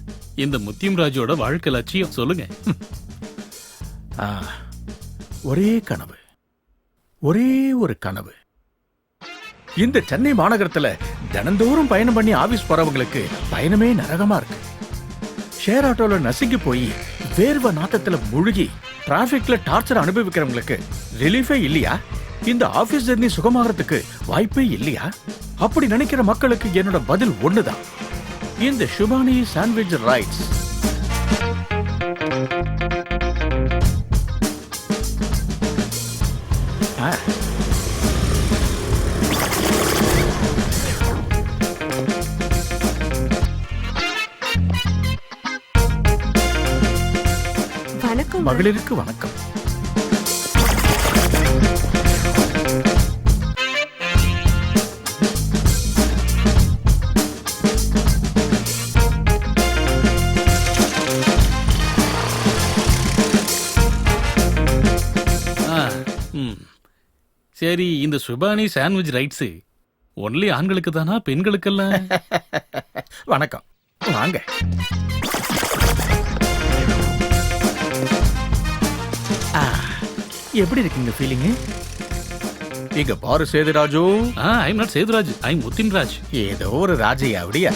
D: இந்த முத்தியம் ராஜோட வாழ்க்கை லட்சியம். சொல்லுங்க.
P: ஒரே கனவு, ஒரே ஒரு கனவு. இந்த சென்னை மாநகரத்துல தினந்தோறும் பயணம் பண்ணி ஆபீஸ் போறவங்களுக்கு பயணமே நரகமா இருக்கு. ஷேர் ஆட்டோல நசுங்கி போய் வேர்வ நாத்தத்துல முழுகி டிராபிக்ல டார்ச்சர் அனுபவிக்கிறவங்களுக்கு ரிலீஃபே இல்லையா? இந்த ஆபீஸ் ஜர்னி சுகமாகறதுக்கு வாய்ப்பே இல்லையா? அப்படி நினைக்கிற மக்களுக்கு என்னோட பதில் ஒண்ணுதான், இந்த சுபானி சாண்ட்விச் ரைட்ஸ்.
I: வணக்கம்.
P: மகளிருக்கு வணக்கம்.
D: சரி, இந்த சுபானி சாண்ட்விச் ரைட்ஸ் ஒன்லி ஆண்களுக்கு தானா, பெண்களுக்கெல்லாம்?
P: வணக்கம், வாங்க. எப்படி இருக்கீங்க ஃபீலிங்? இங்க பாரு Sethuraju.
D: I am not Sethuraj, I am Muthin Raj.
P: ஏதோ ஒரு ராஜையா அப்படியா?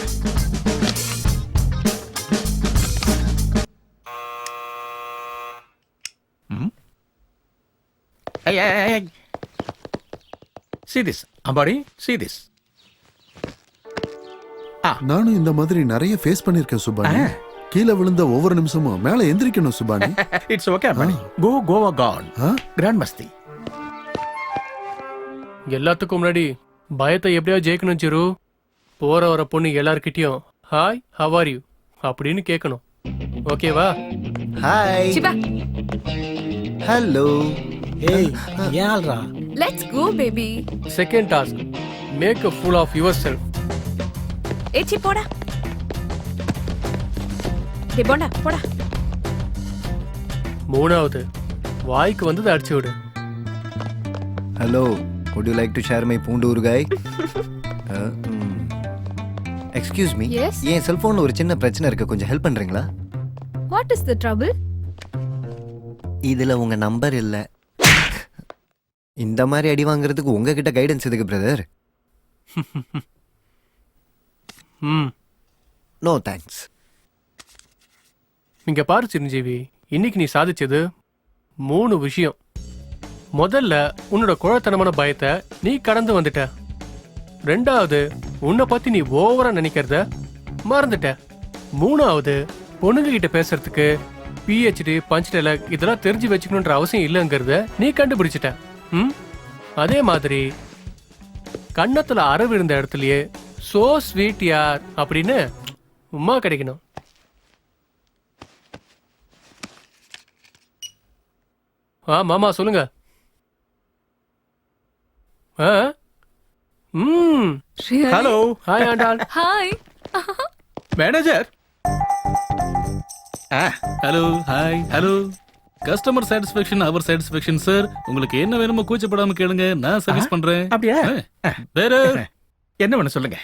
P: See this, Ambadi, see this.
N: நானும் இந்த மாதிரி நிறைய ஃபேஸ் பண்ணிருக்கேன் சுபானி. கீழே விழுந்த ஒவ்வொரு நிமிஷமும் மேல எந்திரிக்கணும் Subhani.
P: It's okay Ambadi. Go Goa gone. Grand Masti.
G: எல்லாத்துக்கும் முன்னாடி பயத்தை எப்படியா ஜெயிக்கணும் சிரு. போற வர பொண்ணு எல்லார்கிட்டயும் ஹாய் ஹவ் ஆர் யூ அப்படின்னு கேட்கணும். ஓகேவா?
K: ஹாய்.
J: சிவா.
K: ஹலோ. ஏய் யாழ்ரா.
J: Let's go baby.
G: Second task, make a fool of yourself.
I: ஏச்சி போடா. டேய் போண்டா போடா.
G: மூணாவது, வாய்க்கு வந்ததை அடிச்சு விடு.
H: Hello, would you like to share my பூண்டு ஊறுகாய்? Excuse me,
J: Yes?
H: என் செல்போன்ல ஒரு சின்ன பிரச்சனை இருக்கு, கொஞ்சம் ஹெல்ப் பண்றீங்களா?
J: What is the trouble?
H: இதுல உங்க நம்பர் இல்ல. இந்த மாதிரி அடி வாங்குறதுக்கு உங்ககிட்ட கைடன்ஸ் எதுக்கு பிரதர்? No thanks.
G: இங்க பாரு சிரஞ்சீவி, இன்னைக்கு நீ சாதிச்சது 3 விஷயம். முதல்ல, உன்னோட குழத்தனமான பயத்தை நீ கடந்து வந்துட்ட. ரெண்டாவது, உன்னை பத்தி நீ ஓவரா நினைக்கிறத மறந்துட்ட. மூணாவது, பொண்ணுங்க கிட்ட பேசுறதுக்கு PhD பஞ்ச் டைலாக் இதெல்லாம் தெரிஞ்சு வச்சுக்கணுன்ற அவசியம் இல்லைங்கிறத நீ கண்டுபிடிச்சிட்ட. அதே மாதிரி கன்னத்துல அற விழுந்த இடத்துலயே சோ ஸ்வீட் யார் அப்படின்னு உமா கிடைக்கணும். மாமா சொல்லுங்க.
P: Hello.
G: Hi Andal.
J: Hi
P: manager.
D: Hello, hi, hello. Customer satisfaction our satisfaction sir. உங்களுக்கு என்ன வேணுமோ கூச்சப்படாம கேளுங்க, நான் சர்வீஸ் பண்றேன்.
P: அப்படியா?
D: வேற
P: என்ன வேணும் சொல்லுங்க.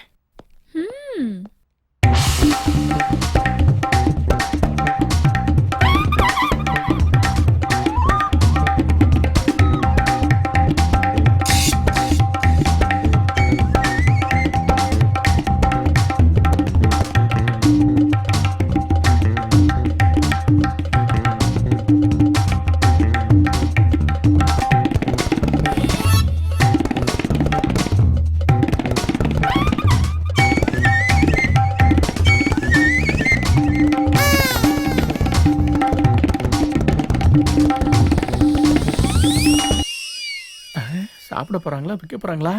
P: சாப்பிட போறாங்களா, விற்க போறாங்களா?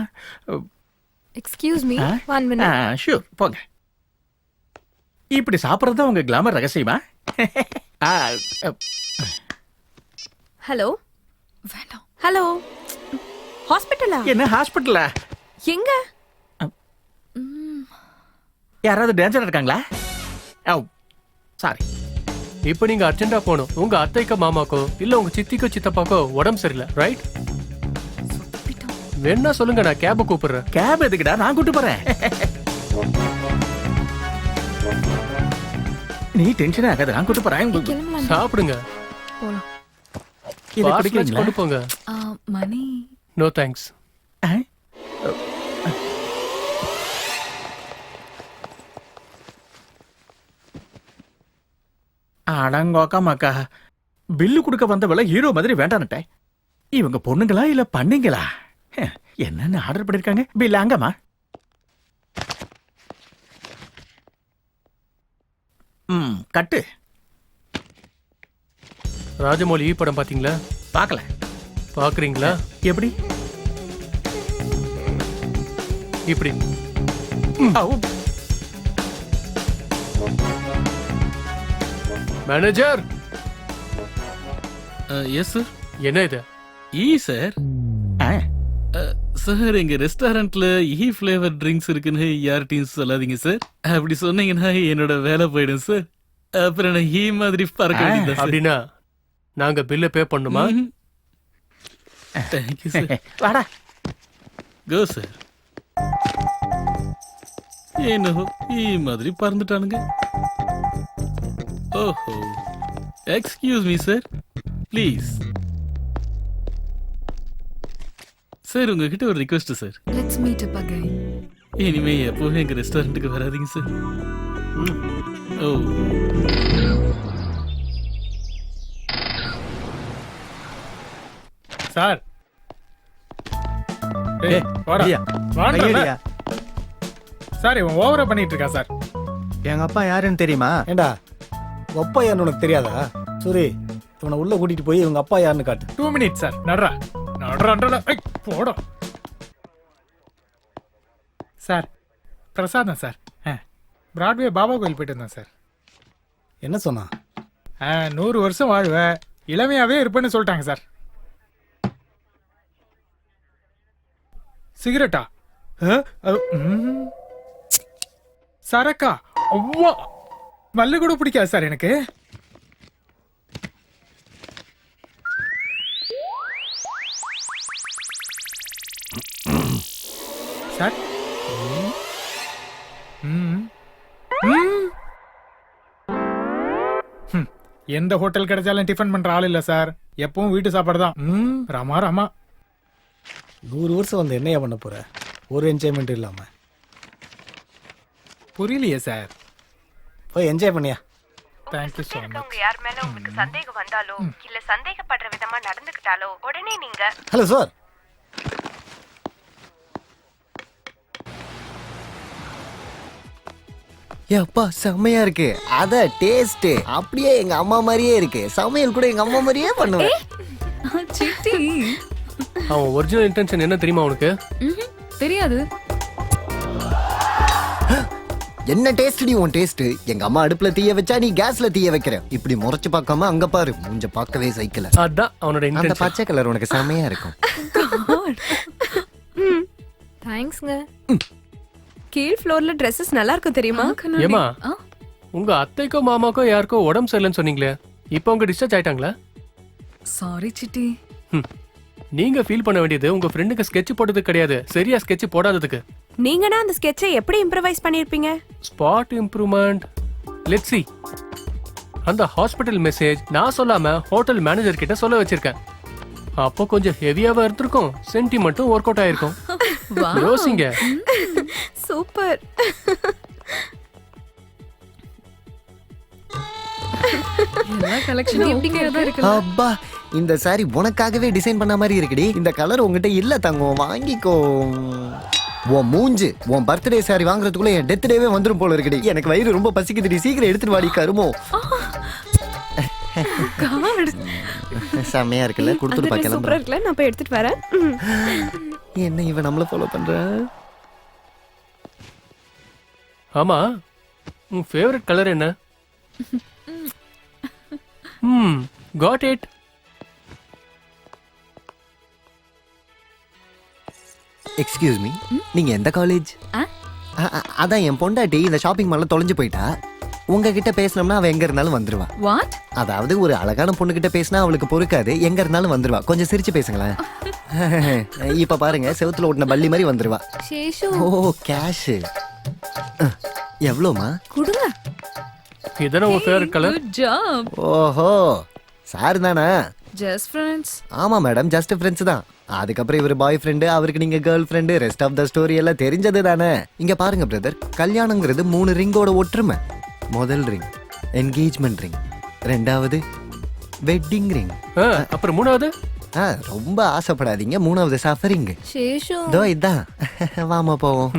J: Excuse me, 1 minute.
P: ஷூர், போங்க. இப்படி சாப்பிட்றது தான் உங்க கிளாமர் ரகசியமா?
I: ஹலோ
J: வேண்டாம்.
I: ஹலோ, ஹாஸ்பிட்டலா?
P: என்ன ஹாஸ்பிட்டலா?
I: எங்க?
P: யாராவது டேஞ்சரா இருக்காங்களா? சாரி.
G: இப்போ நீங்க அர்ஜென்டா போகணும். உங்க அத்தைக்கோ மாமாக்கோ இல்ல உங்க சித்திக்கோ சித்தப்பாக்கோ உடம்பு சரியில்லை, ரைட்? வேணா சொல்லுங்க, நான் கேப கூப்பிடுறேன்.
P: கேப் எதுக்குடா, நான் கூட்டு போறேன். நீ டென்ஷன் ஆகாத, நான் கூட்டு போறேன்.
G: சாப்பிடுங்க.
J: போலாம்.
P: இதை குடிக்கிறீங்களா?
G: கொண்டு போங்க.
J: மணி.
G: No thanks.
P: அடங்கோக்கா மக்கா, பில்லு கொடுக்க வந்தவள ஹீரோ மாதிரி வேண்டான்னுட்டேன். இவங்க பொண்ணுங்களா இல்ல பண்ணீங்களா? என்னன்னு ஆர்டர் பண்ணிருக்காங்க? பில் அங்கம்மா. கட்டு.
G: ராஜமௌலி படம் பாத்தீங்களா?
P: பார்க்கல.
G: பாக்குறீங்களா?
P: எப்படி?
G: இப்படி. மேனேஜர்.
D: Yes sir.
G: என்ன இது?
D: சார். சார், எங்க ரெஸ்டாரண்ட்ல ஃபிளேவர் ட்ரிங்க்ஸ் இருக்குன்னு யார்கிட்டையும் சொல்லாதீங்க சார். அப்படி சொன்னீங்கன்னா என்னோட வேலை போயிடும் சார். அப்புறம் நான் மாதிரி பறக்க வேண்டியது.
G: அப்படின்னா நாங்க பில்ல பே பண்ணுமா?
D: Thank you sir.
P: வாடா.
D: Go sir. என்னோ மாதிரி பறந்துட்டானுங்க. ஓஹோ, excuse me sir, please. Sir, உங்ககிட்ட ஒரு request sir.
J: Let's meet up again.
D: இனிமே எப்பவுமே எங்க ரெஸ்டாரண்ட்டுக்கு வராதீங்க சார். ஓ,
O: சார். சார், இவன் ஓவரா பண்ணிட்டு இருக்கா சார்.
K: எங்க அப்பா யாருன்னு தெரியுமா?
S: ஏண்டா, அப்பா யாருன்னு உனக்கு தெரியாதா? சரி, இவனை உள்ள கூட்டிட்டு போய் இவங்க அப்பா யாருன்னு காட்டு.
O: 2 மினிட்ஸ் சார். நடுறா நடுறா. போடும் சார். பிரசாதம் சார். பிராட்வே பாபா கோயில் போயிட்டு வந்தேன் சார்.
S: என்ன சொன்னா?
O: 100 வருஷம் வாழ்வ, இளமையாவே இருப்பேன்னு சொல்லிட்டாங்க சார். சிகரெட்டா? சரக்கா அவ்வா மல்லு கூட பிடிக்காது சார் எனக்கு. சார் எந்த ஹோட்டல் கிடைச்சாலும் டிஃபன் பண்ற ஆள் இல்ல சார். எப்பவும் வீட்டு சாப்பாடு தான். ராமா ராமா.
S: 100 வருஷம் வந்து என்னையா பண்ண போற? ஒரு என்ஜாய்மெண்ட் இல்லாம.
O: புரியலையே சார்.
S: போய் என்ஜாய் பண்ணியா.
O: Thank you so much.
I: உங்க யார் மேல உங்களுக்கு சந்தேகம் வந்தாலோ இல்ல சந்தேகப்படுற விதமா நடந்துக்கிட்டாலோ உடனே நீங்க
S: ஹலோ சார்.
H: அப்பா செம்மையா இருக்கு. அத டேஸ்ட் அப்படியே எங்க அம்மா மாதிரியே இருக்கு. சமையல் கூட எங்க அம்மா மாதிரியே பண்ணுவேன்.
J: சிட்டி
G: அவன் ஒரிஜினல் இன்டென்ஷன் என்ன தெரியுமா உனக்கு?
J: தெரியாது.
H: என்ன டேஸ்ட் நீ உன் டேஸ்ட்? எங்க அம்மா அடுப்புல தீய வச்சா நீ கேஸ்ல தீய வைக்கிற. இப்படி முறைச்சு பார்க்காம அங்க பாரு, மூஞ்ச பார்க்கவே சைக்கிள்.
G: அதான் அவனோட
H: அந்த
G: இன்டென்ஷன்.
H: பச்சை கலர் உனக்கு செம்மையா இருக்கும்.
I: தேங்க்ஸ்ங்க. கீழ் ஃப்ளோர்ல Dresses நல்லா இருக்கும் தெரியுமா?
G: ஏமா உங்க அத்தைக்கோ மாமாக்கோ யாருக்கோ உடம்பு சரியில்லைன்னு சொன்னீங்களே, இப்போ அவங்க டிஸ்சார்ஜ் ஆயிட்டாங்களா?
J: சாரி சிட்டி.
G: நீங்க ஃபீல் பண்ண வேண்டியது உங்க ஃப்ரெண்டுக்கு ஸ்கெட்ச் போட்டது கிடையாது, சரியா ஸ்கெட்ச் போடாததுக்கு.
I: நீங்கனா அந்த ஸ்கெட்சை எப்படி இம்ப்ரவைஸ் பண்ணிருப்பீங்க?
G: Spot improvement. Let's see. அந்த ஹாஸ்பிடல் மெசேஜ் நான் சொல்லாம ஹோட்டல் மேனேஜர் கிட்ட சொல்ல வச்சிருக்கேன். அப்போ கொஞ்சம் ஹெவியாவா இருந்திருக்கும், சென்டிமெண்ட்டும் ஒர்க் அவுட் ஆயிருக்கும். யோசிங்க.
I: சூப்பர்.
J: எல்லா கலெக்ஷனும் எப்படிங்க தான் இருக்கு.
H: அப்பா இந்த சாரி உனக்காகவே டிசைன் பண்ண மாதிரி இருக்குடி. இந்த கலர் உங்ககிட்ட இல்ல தங்கம், வாங்கிக்கோ. உன் மூஞ்சு உன் பர்த்டே சாரி வாங்குறதுக்குள்ள என் டெத் டேவே வந்துரும் போல இருக்குடி. எனக்கு வயிறு ரொம்ப பசிக்குதுடி, சீக்கிரம் எடுத்துட்டு வாடி கருமோ. செம்மையா இருக்குல்ல, கொடுத்துட்டு பார்க்கலாம்.
I: சூப்பரா இருக்குல்ல, நான் போய் எடுத்துட்டு வரேன்.
H: என்ன இவன் நம்மள ஃபாலோ பண்ற?
G: ஆமா உன் ஃபேவரட் கலர் என்ன? Got it.
H: எக்ஸ்கியூஸ் மீ, நீங்க எந்த காலேஜ்? அதான் என் பொண்டாட்டி இந்த ஷாப்பிங் மால்ல தொலைஞ்சு போயிட்டா. உங்ககிட்ட பேசினோம்னா அவ எங்க இருந்தாலும் வந்துருவா.
J: வாட்?
H: அதாவது ஒரு அழகான பொண்ணு கிட்ட பேசினா அவளுக்கு பொறுக்காது, எங்க இருந்தாலும் வந்துருவா. கொஞ்சம் சிரிச்சு பேசுங்களேன். இப்ப பாருங்க, செவுத்துல ஓட்டின பள்ளி மாதிரி வந்துருவா.
J: சேஷு.
H: ஓ கேஷ் எவ்வளோமா?
J: குடுங்க.
G: இதான உன் ஃபேவரட் கலர்?
J: Good job.
H: ஓஹோ சார் தானே?
J: Just friends.
H: ஆமா மேடம், ஜஸ்ட் ஃப்ரெண்ட்ஸ் தான். அதுக்கப்புறம் இவர் பாய் ஃப்ரெண்டு, அவருக்கு நீங்க girlfriend, rest of the story எல்லாம் தெரிஞ்சது தானே. இங்க பாருங்க பிரதர், கல்யாணங்கிறது 3 ரிங்கோட ஒற்றுமை. முதல் ரிங் என்கேஜ்மெண்ட் ரிங், ரெண்டாவது வெட்டிங் ரிங்,
G: அப்புறம் மூணாவது
H: ரொம்ப ஆசைப்படாதீங்க, மூணாவது சஃபரிங்.
J: சேஷு
H: தோ இதான். வாமா போவோம்.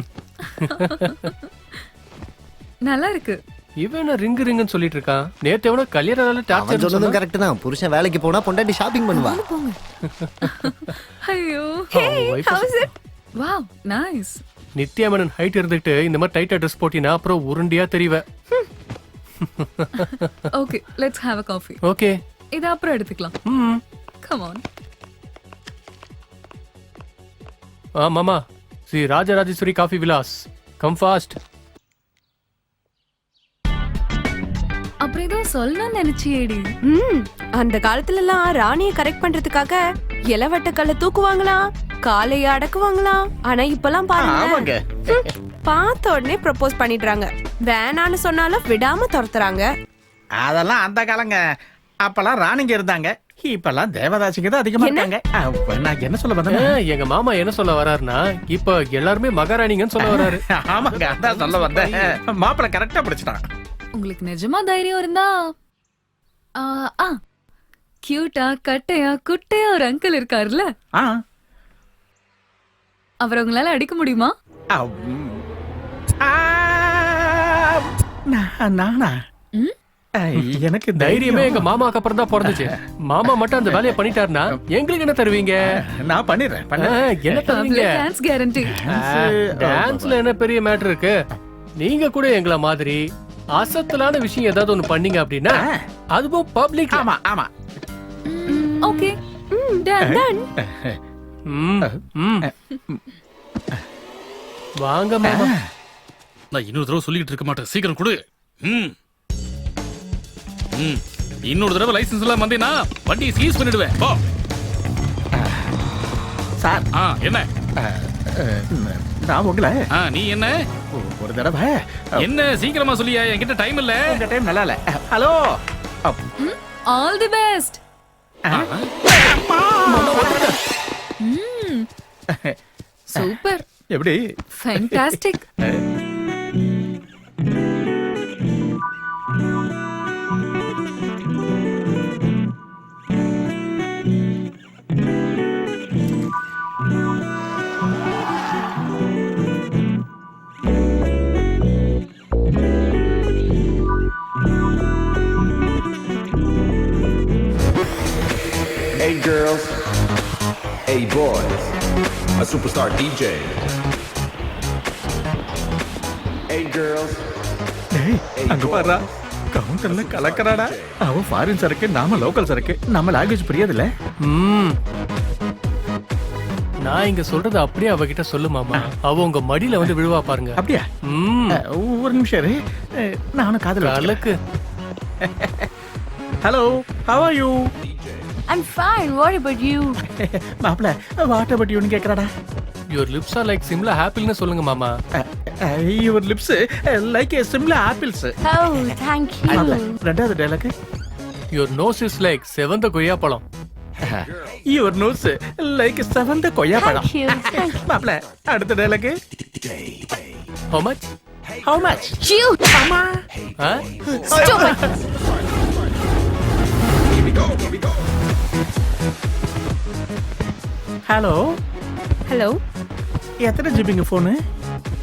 J: நல்லா இருக்கு.
G: இவன் ரிங் ரிங்னு சொல்லிட்டு இருக்கான். நேத்து எவனோ கல்யாணனால டார்ச்சர்
H: சொன்னதும் கரெக்ட் தான். புருஷன் வேலைக்கு போனா பொண்டாட்டி ஷாப்பிங் பண்ணுவா.
J: ஐயோ.
I: House it?
J: Wow nice.
G: Nithya Menen height இருந்துட்டு இந்த மாதிரி டைட்டா ட்ரெஸ் போட்டினா அப்புறம் உருண்டியா தெரிவ.
J: Okay let's have a coffee.
G: Okay
J: இத அப்புறம் எடுத்துக்கலாம். Come on.
G: மாமா Sri Rajarajeswari coffee Vilas, come fast.
J: அப்புறம் ஏதோ சொல்லணும்னு நினைச்சியேடி.
I: அந்த காலத்துல எல்லாம் ராணியை கரெக்ட் பண்றதுக்காக இளவட்ட கல்ல தூக்குவாங்களாம், காலைய அடக்குவாங்களாம். ஆனா இப்பெல்லாம் பாருங்க, பார்த்த உடனே ப்ரப்போஸ் பண்ணிடுறாங்க. வேணான்னு சொன்னாலும் விடாம துரத்துறாங்க.
P: அதெல்லாம் அந்த காலங்க. அப்பெல்லாம் ராணிங்க இருந்தாங்க, இப்பெல்லாம் தேவதாசிங்க தான் அதிகமா இருக்காங்க. நான் என்ன சொல்ல வந்தேன்?
G: எங்க மாமா என்ன சொல்ல வர்றாருன்னா, இப்ப எல்லாருமே மகாராணிங்கன்னு சொல்ல வர்றாரு.
P: ஆமாங்க, அதான் சொல்ல வந்தேன். மாப்பிள்ள கரெக்டா பிடிச்சிட்டான்.
J: உங்களுக்கு நிஜமா தைரியம் இருந்தா கியூட்டா கட்டையா குட்டையா ஒரு அங்கிள் இருக்காருல்ல, அவர் உங்களால அடிக்க முடியுமா?
P: நானா? எனக்கு
G: தைரியமே எங்க மாமாக்கு அப்புறம் தான் பிறந்துச்சு. மாமா மட்டும் அந்த வேலையை பண்ணிட்டாருன்னா எங்களுக்கு என்ன தருவீங்க?
P: நான் பண்ணிடுறேன்.
G: என்ன தருவீங்க?
J: Dance guarantee.
G: டான்ஸ்ல என்ன பெரிய மேட்டர் இருக்கு? நீங்க கூட எங்கள மாதிரி அசத்தலான விஷயம் ஏதாவது ஒண்ணு பண்ணீங்க அப்படின்னா அதுவும் பப்ளிக்.
P: ஆமா ஆமா.
J: Okay done done.
G: வாங்க மாமா.
D: நான் இன்னொரு தடவை சொல்லிட்டு இருக்க மாட்டேன், சீக்கிரம் கொடு. ம் ம் இன்னொரு தடவை லைசென்ஸ் எல்லாம் வந்தேனா வண்டியை சீஸ் பண்ணிடுவேன். போ
P: சார்.
D: என்ன
P: நான் உங்களை
D: நீ என்ன
P: ஒரு தடவை
D: என்ன சீக்கிரமா சொல்லியா, என்கிட்ட டைம் இல்ல.
P: இந்த டைம் நல்லா இல்ல. Hello,
J: all the best. Super.
P: எப்படி?
J: Fantastic.
T: Hey girls, hey boys, a superstar DJ. Hey girls,
P: அங்க பாரு, கவுண்டர்ல கலக்கறாடா. அவன் ஃபாரின் சரக்கு, நாம லோக்கல் சரக்கு. நம்ம லாங்குவேஜ் புரியாதுல்ல.
G: நான் இங்க சொல்றது அப்படியே அவகிட்ட சொல்லு மாமா. அவ உங்க மடியில வந்து விழுவா பாருங்க.
P: அப்படியா? ஒரு நிமிஷம் இரு. நானும் காதுல
G: கலக்கு.
P: Hello, how are you?
J: I'm fine. What about you?
P: மாப்ள, what about you னு கேக்குறாடா.
G: Your lips are like Simla apple னு சொல்லுங்க மாமா.
P: Your lips like a Simla apples.
J: Oh, thank you.
P: ரெண்டாவது dialogue.
G: Your nose is like செவந்த கொய்யா பழம்.
P: Your nose like செவந்த கொய்யா பழம்.
J: Thank you.
P: மாப்ள, அடுத்த dialogue.
G: How much?
P: How much?
J: Cute.
P: Mama.
J: Stupid.
P: Hello.
I: Hello.
P: எத்தனை ஜிபிங்க போனு?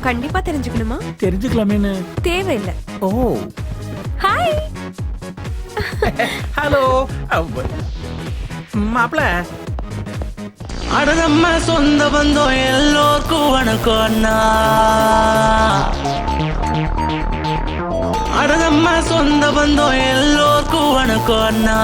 I: கண்டிப்பா தெரிஞ்சுக்கணுமா?
P: தெரிஞ்சுக்கலாமேன்னு.
I: தேவையில்லை.
P: ஓ.
I: ஹாய்.
P: ஹலோ. மாப்ள.
U: அடதம்மா சொந்த பந்தம் எல்லோருக்கும் வணக்கம் அண்ணா. அடதம்மா சொந்த பந்தம் எல்லோருக்கும் வணக்கம் அண்ணா.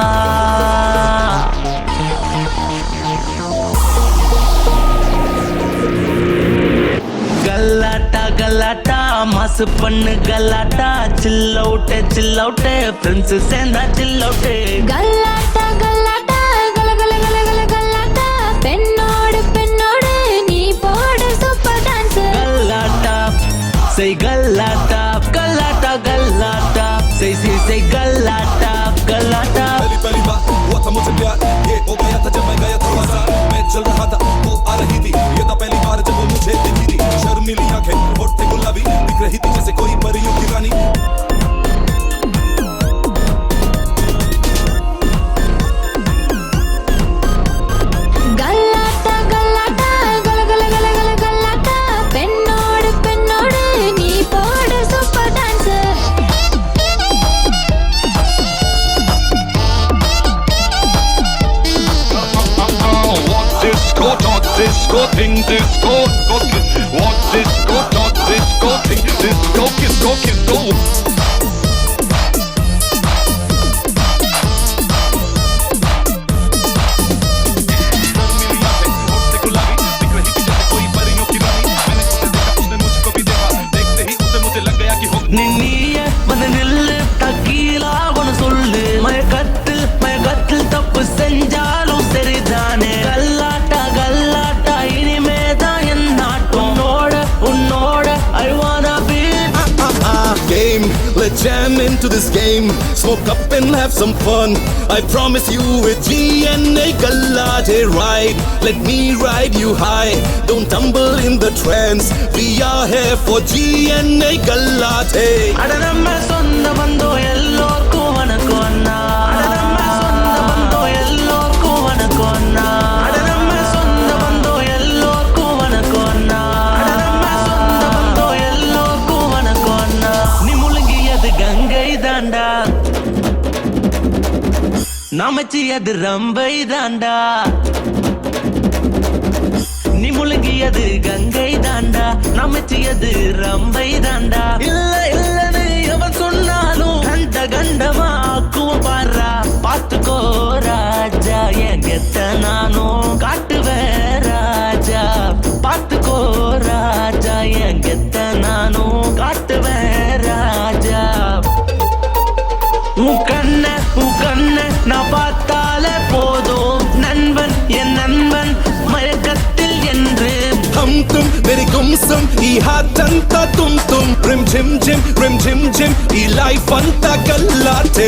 U: கல்லாட்டா கல்லாட்டா மாசு பண்ணு கல்லாட்டா. சில் அவுட்டு ஃப்ரெண்ட்ஸ் சேர்ந்தா சில் அவுட்டு.
L: கல்லாட்டா கல்லாட்டா கல கல கல கல கல்லாட்டா. பெண்ணோடு பெண்ணோடு நீ போடு சூப்பர் டான்ஸ்.
U: கல்லாட்டா செய் கல்லாட்டா கல்லாட்டா கல்லாட்டா செய் செய் செய் கல்லாட்டா கல்லாட்டா.
V: पहली बात हुआ था मुझसे प्यार, ये हो गया था जब मैं गया था बाजार. मैं चल रहा था वो आ रही थी, ये था पहली बार जब वो मुझे देखी थी. शर्मीली आंखें होठ थे गुलाबी, दिख रही थी जैसे कोई परियों की रानी.
L: கல்லாட்டா கல்லாட்டா கல கல கல கல கல்லாட்டா. பெண்ணோடு பெண்ணோடு நீ போடு super dance.
V: Disco, not disco, thing, disco, what disco, not disco, thing, disco, disco, disco.
U: நின்னிய வந்து நில்லு தக்கீலா ஒன்னு சொல்லு. மயக்கத்தில் தப்பு செஞ்சாலும் சரிதானே. கல்லாட்டா கல்லாட்டா இனிமேதான் என் நாட்டம். உன்னோட I wanna be.
V: Game, let's jam into this game. Smoke up and have some fun. I promise you with GNA Gallate ride. Let me ride you high. Don't tumble in the trance. We are here for GNA Gallate.
U: அடதம்மா சொந்த பந்தம் எல்லோருக்கும் வணக்கம் அண்ணா. அடதம்மா சொந்த பந்தம் எல்லோருக்கும் வணக்கம் அண்ணா. அடதம்மா சொந்த பந்தம் எல்லோருக்கும் வணக்கம் அண்ணா. அடதம்மா சொந்த பந்தம் எல்லோருக்கும் வணக்கம் அண்ணா. நீ முழுங்கியது கங்கை தாண்டா, நமச்சியது ரம்பை தாண்டா. நீ முழுங்கியது கங்கை தாண்டா, நமச்சியது ரம்பை தாண்டா. இல்லன்னு எவன் சொன்னாலும் கண்ட கண்டமா ஆக்குவ பாரா. பாத்துக்கோ ராஜா என் கெத்த நானும் காட்டுவேன் ராஜா. பாத்துக்கோ ராஜா என் உன் கண்ண நான் பார்த்தாலே போதும் நண்பன் என் நண்பன் மயக்கத்தில் என்று
V: हम तुम मेरी गुमसुम ई हाथ अंता तुम रिम झिम झिम ई लाइफ अंता गल्लाटे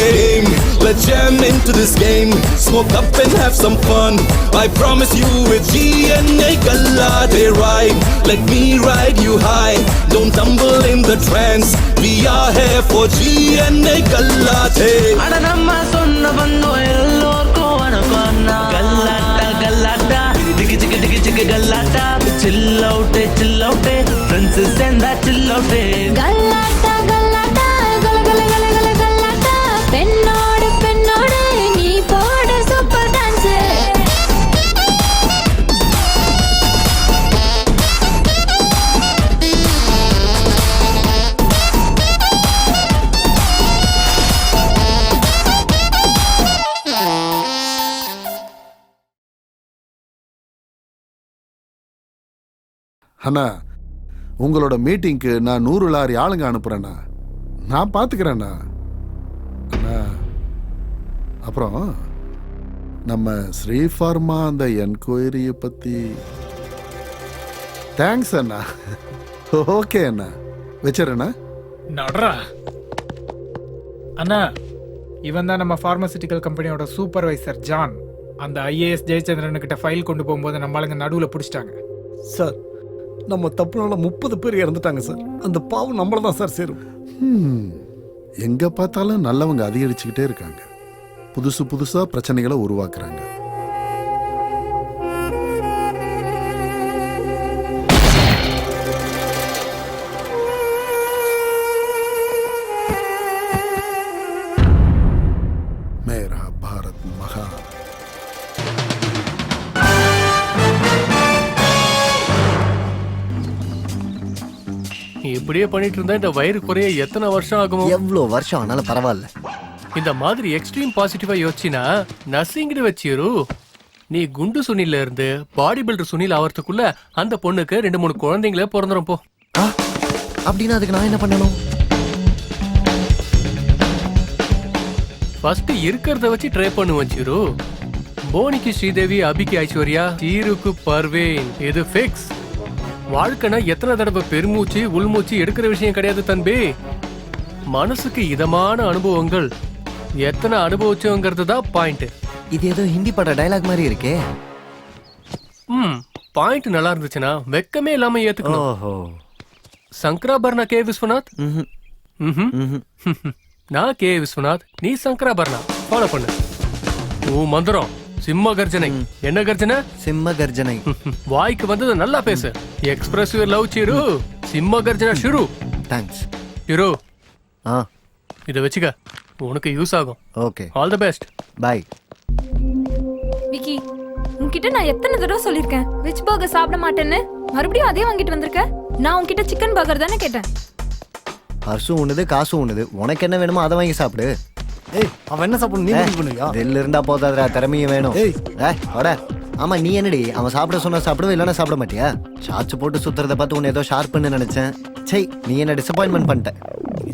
V: let's jam into this game smoke up and have some fun I promise you it's GNA gallate ride let me ride you high don't tumble in the trance we are here for GNA gallate
U: அட நம்ம சொன்ன பந்தோ எல்லோருக்கும் வணக்கம் கல்லாட்டா கல்லாட்டா டிகி டிகி டிகி டிகி கல்லாட்டா chill out friends சேர்ந்தா chill out
L: கல்லாட்டா கல்லாட்டா கல கல கல கல கல்லாட்டா பெண்ணோடு பெண்ணோடு நீ போடு சூப்பர் டான்ஸ்
N: அண்ணா உங்களோட மீட்டிங்க்கு நான் 100 லாரி ஆளுங்க அனுப்புறேண்ணா நான் பார்த்துக்கிறேண்ணா அண்ணா அப்புறம் நம்ம ஸ்ரீஃபார்மா அந்த என்கொயரியை பற்றி தேங்க்ஸ் அண்ணா ஓகே அண்ணா வச்சிடறேண்ணா
O: நடரா அண்ணா இவன் தான் நம்ம பார்மசிட்டிக்கல் கம்பெனியோட சூப்பர்வைசர் ஜான். அந்த ஐஏஎஸ் ஜெயச்சந்திரன் கிட்ட ஃபைல் கொண்டு போகும்போது நம்ம ஆளுங்க நடுவில் பிடிச்சிட்டாங்க
S: சார். நம்ம தப்புனால 30 பேர் இறந்துட்டாங்க சார். அந்த பாவம் நம்மள தான் சார் சேரும்.
N: எங்க பார்த்தாலும் நல்லவங்க அதிகரிச்சுக்கிட்டே இருக்காங்க. புதுசா பிரச்சனைகளை உருவாக்குறாங்க. மேரா பாரத் மகா.
G: இப்படியே பண்ணிட்டு இருந்தா இந்த வயிறு குறைய எத்தனை வருஷம் ஆகுமோ?
H: எவ்வளோ வருஷம் ஆனாலும் பரவாயில்ல.
G: இந்த மாதிரி எக்ஸ்ட்ரீம் பாசிட்டிவா யோசிச்சினா நர்சிங்னு வச்சிரு. நீ குண்டு சுனில இருந்து பாடி பில்டர் சுனில் ஆவறதுக்குள்ள அந்த பொண்ணுக்கு 2-3 குழந்தைங்களே பிறந்துரும் போ.
H: அப்படின்னா அதுக்கு நான் என்ன பண்ணணும்?
G: ஃபர்ஸ்ட் இருக்கிறத வச்சு ட்ரை பண்ணு வச்சிரு. போனிக்கு ஸ்ரீதேவி, அபிக்கு ஐஸ்வர்யா, சீருக்கு பர்வேன். இது ஃபிக்ஸ். வாழ்க்கைனா எத்தனை தடவை பெருமூச்சு உள்மூச்சு எடுக்கிற விஷயம் கிடையாது தம்பி. மனசுக்கு இதமான அனுபவங்கள் எத்தனை அனுபவிச்சோங்கிறது தான் பாயிண்ட்.
H: இது ஏதோ ஹிந்தி பட டயலாக் மாதிரி இருக்கே.
G: பாயிண்ட் நல்லா இருந்துச்சுன்னா வெக்கமே இல்லாம ஏத்துக்கணும். சங்கராபரணா கே விஸ்வநாத். நான் கே விஸ்வநாத், நீ சங்கராபரணா. ஃபாலோ பண்ணு. உன் மந்திரம் சிம்ம கர்ஜனை. என்ன கர்ஜனை?
H: சிம்ம கர்ஜனை.
G: வாய்க்கு வந்தது நல்லா பேசு. Express your love Chiru. சிம்ம கர்ஜனா ஷுரு.
H: தேங்க்ஸ்
G: சிரு. இத வெச்சுக்க, உனக்கு யூஸ் ஆகும்.
H: Okay,
G: all the best.
H: Bye.
J: Vicky, உன்கிட்ட நான் எத்தனை தடவை சொல்லிருக்கேன் வெஜ் பர்கர் சாப்பிட மாட்டேன்னு? மறுபடியும் அதே வாங்கிட்டு வந்திருக்க. நான் உன்கிட்ட சிக்கன் பர்கர் தானே கேட்டேன்.
H: பர்சும் உண்ணுது, காசும் உண்ணுது. உனக்கு என்ன வேணுமோ அதை வாங்கி சாப்பிடு.
S: ஏய், அவன் என்ன சாப்பிடணும் நீ முடிவு பண்ணுவியா?
H: தில் இருந்தா போதாதடா, திறமையும் வேணும். வாடா. ஆமா, நீ என்னடி அவன் சாப்பிட சொன்னா சாப்பிடுவ, இல்லைன்னா சாப்பிட மாட்டியா? ஷார்ட்ஸ் போட்டு சுத்துறத பார்த்து உன்னை ஏதோ ஷார்ப்னு நினைச்சேன். சை, நீ என்ன டிசப்பாயின்மெண்ட் பண்ணிட்ட.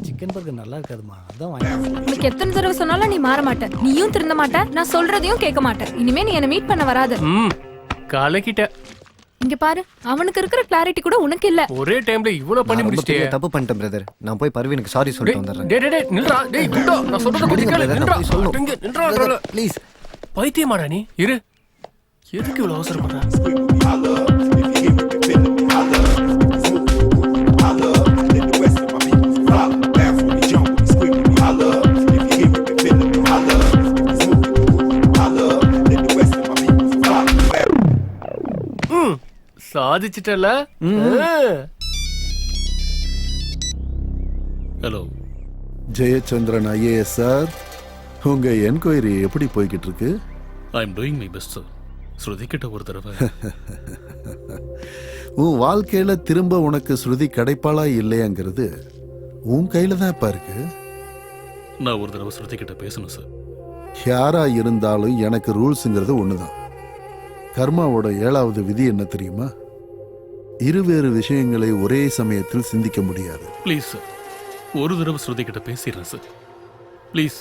S: சிக்கன் பர்கர் நல்லா இருக்காதுமா, அதான் வாங்கி.
J: உனக்கு எத்தனை தடவை சொன்னாலும் நீ மாற மாட்ட. நீயும் திருந்த மாட்ட, நான் சொல்றதையும் கேட்க மாட்டேன். இனிமே நீ என்ன மீட் பண்ண வராது.
G: காலக்கிட்ட
J: இங்க பாரு, அவனுக்கு இருக்கிற கிளாரிட்டி கூட உனக்கு இல்ல.
G: ஒரே டைம்ல இவ்வளவு பண்ணி முடிச்சிட்டே.
H: தப்பு பண்ணிட்டேன் பிரதர். நான் போய் பர்வீனுக்கு சாரி சொல்லிட்டு வந்துறேன்.
G: டேய் நில்றா. டேய் குண்டா, நான் சொல்றத கொஞ்சம் கேளு. நில்றா. நில்றா
H: ப்ளீஸ்.
G: பைத்தியமாடா நீ? இரு. எதுக்கு இவ்வளவு அவசரப்படுற? சாதிச்சிட்டல.
D: ஹலோ
N: ஜெயச்சந்திரன் ஐஏஎஸ் சார், உங்க என்கொயரி எப்படி போய்கிட்டு இருக்கு?
D: I am doing my best sir. Shruti கிட்ட ஒரு தடவை.
N: உன் வாழ்க்கையில திரும்ப உனக்கு ஸ்ருதி கிடைப்பாளா இல்லையாங்கிறது உன் கையில தான் இப்ப இருக்கு.
D: நான் ஒரு தடவை ஸ்ருதி கிட்ட பேசணும் சார்.
N: யாரா இருந்தாலும் எனக்கு ரூல்ஸுங்கிறது ஒண்ணுதான். கர்மாவோட 7வது விதி என்ன தெரியுமா? இருவேறு விஷயங்களை ஒரே சமயத்தில் சிந்திக்க முடியாது.
D: ப்ளீஸ் சார், ஒரு தடவை ஸ்ருதி கிட்ட பேசிடுறேன் சார். ப்ளீஸ்.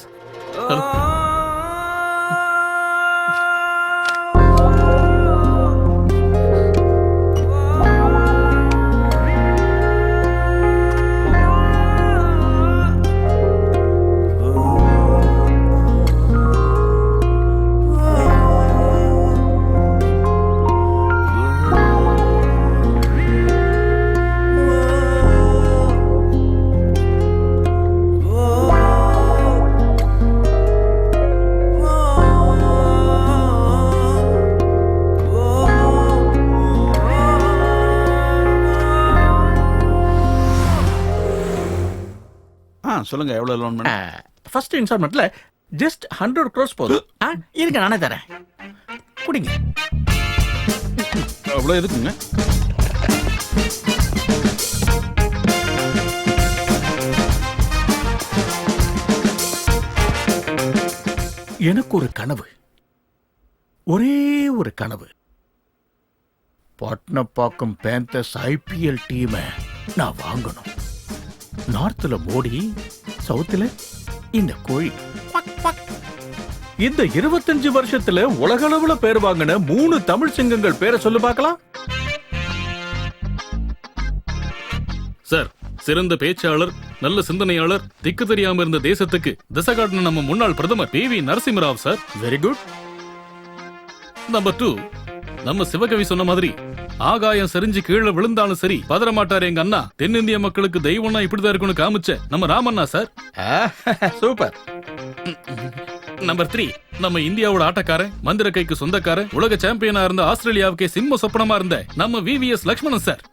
M: சொல்லுங்க எவ்வளவு லோன் பண்ண?
P: ஃபர்ஸ்ட் இன்ஸ்டால்மெண்ட்ல ஜஸ்ட் 100 crores போதும். இருங்க நானே தரேன். குடிங்க.
M: அவ்வளவு எதுக்குங்க?
P: எனக்கு ஒரு கனவு, ஒரே ஒரு கனவு. பட்னப்பாக்கம் பேந்தர்ஸ் IPL டீமை நான் வாங்கணும். நார்த்ல மோடி, சவுத்துல இந்த கோழி. இந்த 25 வருஷத்துல உலக அளவுல பேர் வாங்கின 3 தமிழ் சிங்கங்கள் பேரை சொல்லு பார்க்கலாம்.
D: சார், சிறந்த பேச்சாளர், நல்ல சிந்தனையாளர், திக்கு தெரியாம இருந்த தேசத்துக்கு திசை காட்டின நம்ம முன்னாள் பிரதமர் PV Narasimharao sir.
P: Very good.
D: Number 2, நம்ம சிவகவி சொன்ன மாதிரி ஆகாயம் சரிஞ்சு கீழே விழுந்தாலும் சரி பதற மாட்டாரு எங்க அண்ணா. தென்னிந்திய மக்களுக்கு தெய்வம்னா இப்படிதான் இருக்குன்னு காமிச்ச நம்ம ராமண்ணா சார்.
P: சூப்பர்.
D: நம்பர் 3, நம்ம இந்தியாவோட ஆட்டக்காரன், மந்திர கைக்கு சொந்தக்காரன், உலக சாம்பியனா இருந்த ஆஸ்திரேலியாவுக்கே சிம்ம சொப்பனமா இருந்த நம்ம VVS லட்சுமணன் சார்.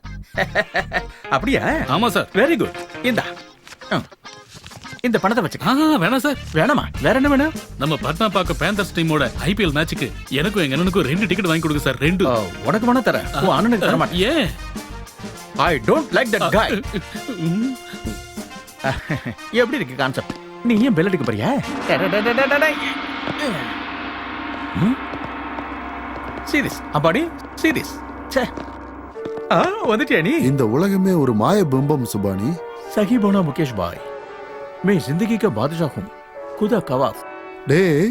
P: அப்படியா?
D: ஆமா சார்.
P: Very good. இந்த பணத்தை வச்சுக்க.
D: வேணாம் சார்.
P: வேணாமா? வேற என்ன வேணும்?
D: நம்ம பட்னாபாக்கம் பேந்தர்ஸ் டீமோட IPL மேட்சுக்கு எனக்கும் எங்க அண்ணனுக்கும் 2 டிக்கெட் வாங்கி கொடுங்க சார். 2.
P: உனக்கு வேணா தரேன், உன் அண்ணனுக்கு தர மாட்டேன்.
D: ஏன்?
P: I don't like that guy. எப்படி இருக்கு கான்செப்ட்? நீ ஏன் பெல் அடிக்க போறியா? சீரியஸ் அப்பாடி, சீரியஸ். வந்துட்டியா நீ?
N: இந்த உலகமே ஒரு மாய பிம்பம் சுபானி.
P: सही बोला मुकेश भाई, मैं जिंदगी का बादशाह हूँ, खुदा कवाफ.
N: டேய்,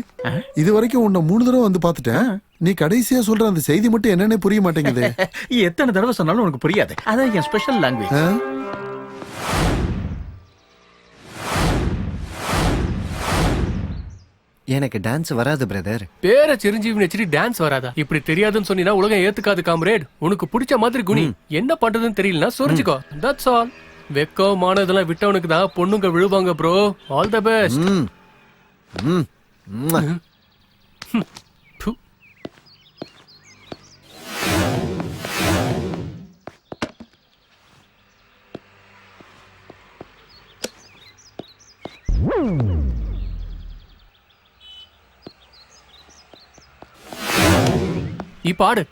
N: இது வரைக்கும் உன்னை 3 தடவை வந்து பார்த்துட்டேன். நீ கடைசியா சொல்ற அந்த செய்தி மட்டும் என்னன்னே புரிய மாட்டேங்குது.
P: எத்தனை தடவை சொன்னாலும் உனக்கு புரியாது. அதான் என் ஸ்பெஷல் லாங்குவேஜ்.
H: எனக்கு டான்ஸ் வராது பிரதர்.
G: பேரை சிரஞ்சீவினி வச்சுட்டு டான்ஸ் வராதா? இப்படி தெரியாதுன்னு சொன்னீங்கன்னா உலகம் ஏத்துக்காது காம்ரேட். உனக்கு பிடிச்ச மாதிரி குனி. என்ன பண்றதுன்னு தெரியலனா சொரிஞ்சுக்கோ. That's all. வெக்கமானதெல்லாம் விட்டவனுக்கு தான் பொண்ணுங்க விழுவாங்க ப்ரோ. All the best. நீ பாடு.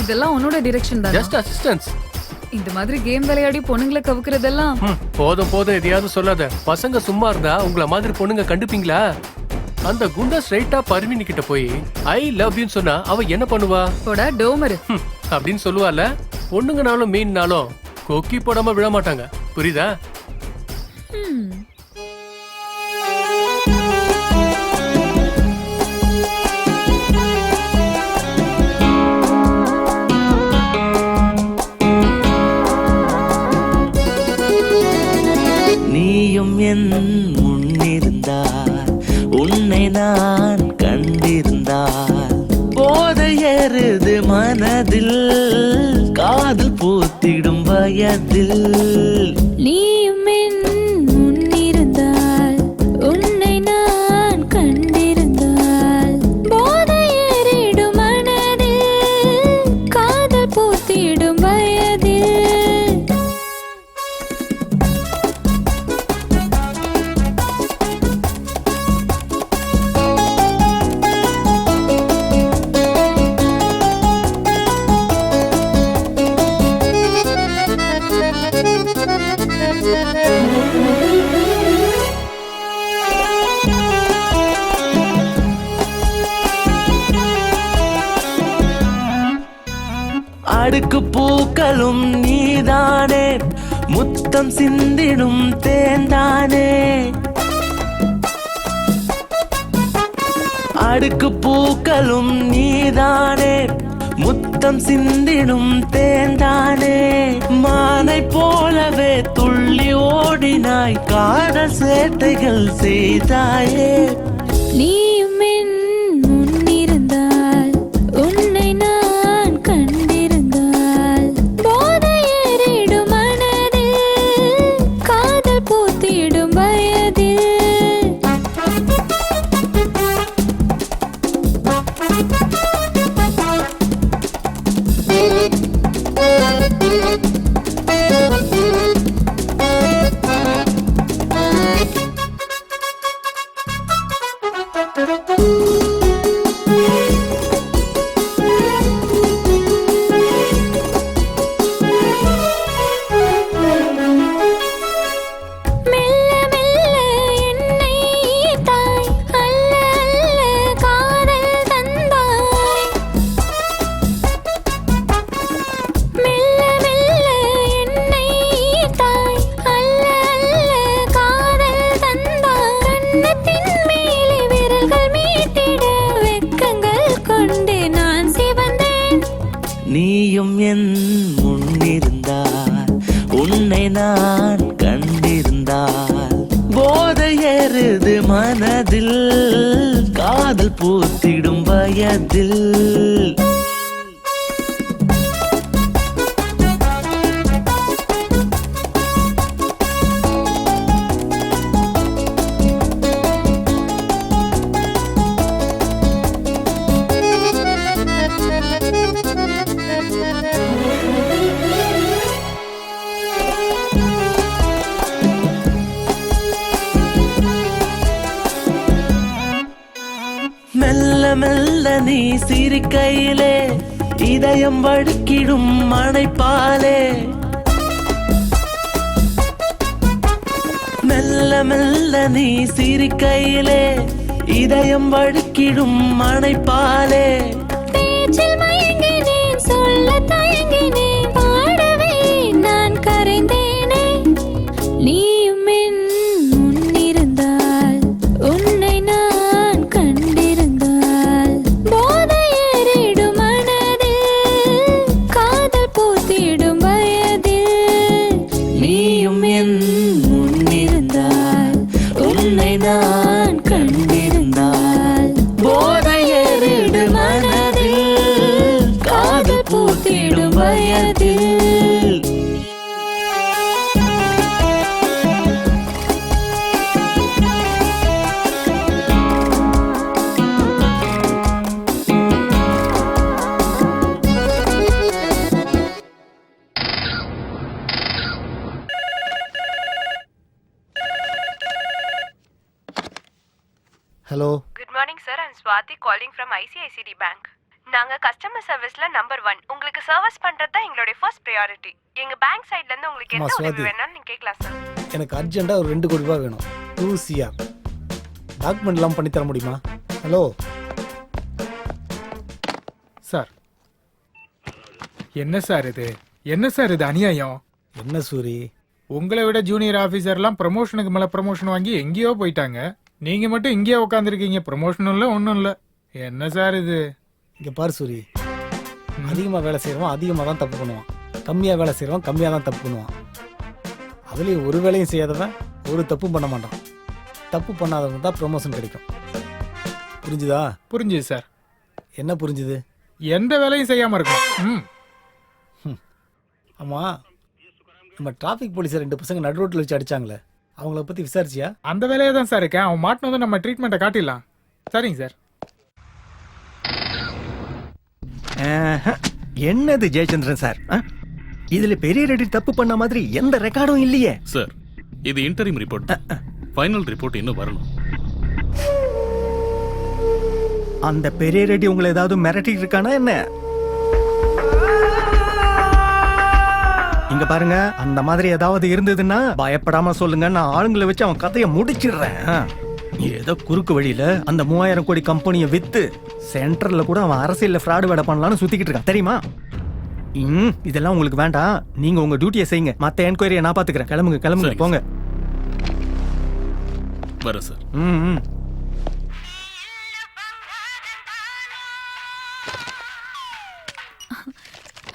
J: இதெல்லாம் உன்னோட டைரக்ஷன் தான்.
G: Just assistance.
J: இந்த மாதிரி கேம் விளையாடி பொண்ணுங்களை கவுக்குறதெல்லாம்
G: போதும் போதும் எதையாவது சொல்லாத. பசங்க சும்மா இருந்தா உங்கள மாதிரி பொண்ணுங்க கண்டுப்பீங்களா? அந்த குண்டா ஸ்ட்ரைட்டா பர்வீன் கிட்ட போய் ஐ லவ் யூன்னு சொன்னா அவ என்ன பண்ணுவா?
J: போடா டோமரு
G: அப்படின்னு சொல்லுவால. பொண்ணுங்கனாலும் மீன்னாலும் கொக்கி போடாம விழ மாட்டாங்க. புரியுதா?
U: நீயும் என் முன்னிருந்தால் உன்னை நான் கண்டிருந்தால் போதை ஏறுது மனதில் காதல் பூத்திடும் வயதில்.
L: நீயும் என் முன்னிருந்தால் உன்னை நான் கண்டிருந்தால் போதை ஏறிடும் மனதில் காதல் பூத்திடும் வயதில்.
U: அடுக்கு பூக்களும் நீதானே, முத்தம் சிந்திடும் தேந்தானே. அடுக்கு பூக்களும் நீதானே, முத்தம் சிந்திடும் தேந்தானே. மானை போலவே துள்ளி ஓடினாய், காதல் சேட்டைகள் செய்தாயே.
L: நீயும் என் முன்னிருந்தால் உன்னை நான் கண்டிருந்தால் போதை ஏறிடும் மனதில் காதல் பூத்திடும் வயதில்.
U: நீயும் என் முன்னிருந்தால் உன்னை நான் கண்டிருந்தால் போதை ஏறுது மனதில் காதல் பூத்திடும் வயதில். மெல்ல மெல்ல நீ சிரிக்கையிலே இதயம் வழுக்கிடும் மணைப்பாலே. மெல்ல மெல்ல நீ சிரிக்கையிலே இதயம் வழுக்கிடும் மணைப்பாலே.
L: பேச்சில் மயங்கினேன், சொல்ல தயங்கினேன், பாடவே நான் கரைந்தேனே. நீயும் என் முன்னிருந்தால் உன்னை நான் கண்டிருந்தால் போதை ஏறிடும் மனதில் காதல் பூத்திடும் வயதில்.
U: நீயும் என் முன்னிருந்தால் உன்னை நான் கண்டிருந்தால் போதை ஏறிடும் மனதில் காதல் பூத்திடும் வயதில்.
H: Hello.
I: Good morning, sir. I'm Swati calling from ICICD Bank. நாங்க கஸ்டமர் சர்வீஸ்ல நம்பர் 1. உங்களுக்கு சர்வீஸ் பண்றது தான் எங்களுடைய ஃபர்ஸ்ட் பிரையாரிட்டி. எங்க பேங்க் சைடுல இருந்து உங்களுக்கு என்ன உதவி வேணும்னு நீங்க கேட்கலாம் சார்.
S: எனக்கு அர்ஜென்ட்டா ஒரு 2 கோடி ரூபாய் வேணும். 2 CR. டாக்குமெண்ட் எல்லாம் பண்ணி தர முடியுமா? Hello
O: sir. என்ன சார் இது அநியாயம்?
S: என்ன சூரி,
O: உங்களை விட ஜூனியர் ஆபீசர்லாம் ப்ரமோஷனுக்கு மேல ப்ரமோஷன் வாங்கி எங்கேயோ போயிட்டாங்க. நீங்க மட்டும் இங்கேயே உட்காந்துருக்கீங்க. ப்ரமோஷனும் இல்லை, ஒன்றும் இல்லை. என்ன சார் இது?
S: இங்க பாரு சூரி, அதிகமாக வேலை செய்கிறவன் அதிகமாக தான் தப்பு பண்ணுவான், கம்மியாக வேலை செய்கிறவன் கம்மியாக தான் தப்பு பண்ணுவான். அதுலேயும் ஒரு வேலையும் செய்யாதவன் ஒரு தப்பும் பண்ண மாட்டான். தப்பு பண்ணாதவங்க தான் ப்ரமோஷன் கிடைக்கும். புரிஞ்சுதா?
O: புரிஞ்சுது சார்.
S: என்ன புரிஞ்சுது?
O: எந்த வேலையும் செய்யாம இருக்கும்.
S: ஆமாம், நம்ம டிராஃபிக் போலீஸை 2 பசங்க நடு ரோட்டில் வச்சு அடிச்சாங்களே, அவங்கள பற்றி விசாரிச்சியா?
O: அந்த வேலையை தான் சார் இருக்கேன். அவன் மாட்டினதும் நம்ம ட்ரீட்மெண்ட்டை காட்டிடலாம். சரிங்க சார்.
K: என்னது ஜெயச்சந்திரன் சார், இதுல பெரிய ரெடி தப்பு பண்ண மாதிரி எந்த ரெக்கார்டும் இல்லையே
D: சார். இது இன்டரிம் ரிப்போர்ட், ஃபைனல் ரிப்போர்ட் இன்னும் வரணும்.
K: அந்த பெரிய ரெடி உங்களை ஏதாவது மிரட்டிட்டு இருக்கானா என்ன? இங்க பாருங்க, அந்த மாதிரி ஏதாவது இருந்ததுன்னா பயப்படாம சொல்லுங்க, நான் ஆளுங்களை வச்சு அவன் கதையை முடிச்சிடுறேன். ஏதோ குறுக்கு வழியில அந்த 3000 கோடி கம்பெனியை வித்து சென்டர்ல கூட அவன் அரசியல்ல ஃப்ராடு வேலை பண்ணலாம்னு சுத்திக்கிட்டு இருக்கான், தெரியுமா? இதெல்லாம் உங்களுக்கு வேண்டாம். நீங்க உங்க டியூட்டியை செய்யுங்க, மத்த என்கொயரியை நான் பாத்துக்கிறேன். கிளம்புங்க போங்க.
D: வர சார்.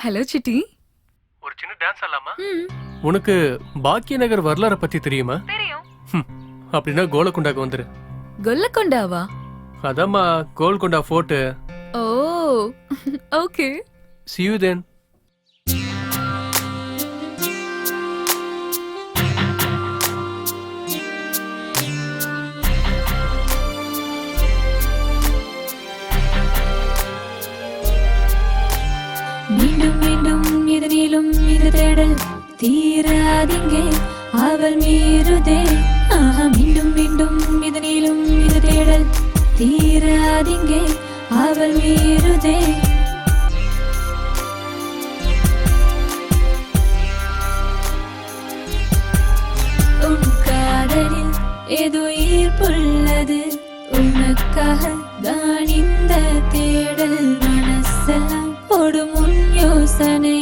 J: ஹலோ சிட்டி,
G: ஒரு சின்ன டான்ஸ் ஆடலாமா? உனக்கு பாக்கிய நகர் வரலாறை பத்தி தெரியுமா?
J: தெரியும்.
G: அப்படின்னா கோலகுண்டாக்கு வந்துரு.
J: கொல்லக்கொண்டாவா?
G: அதாம்மா Golconda fort.
J: Oh okay.
G: See you then.
L: மீண்டும் மீண்டும் இதனிலும் இந்த தேடல் தீராதிங்கே அவள் மீறுதே. மீண்டும் மீண்டும் இதனிலும் இந்த தேடல் தீராதிங்கே அவள் மீறுதே. உன் காதலில் ஏதோ ஈர்ப்புள்ளது, உனக்காக தான் இந்த தேடல். மனசெல்லாம் ஓடும் உன் யோசனை.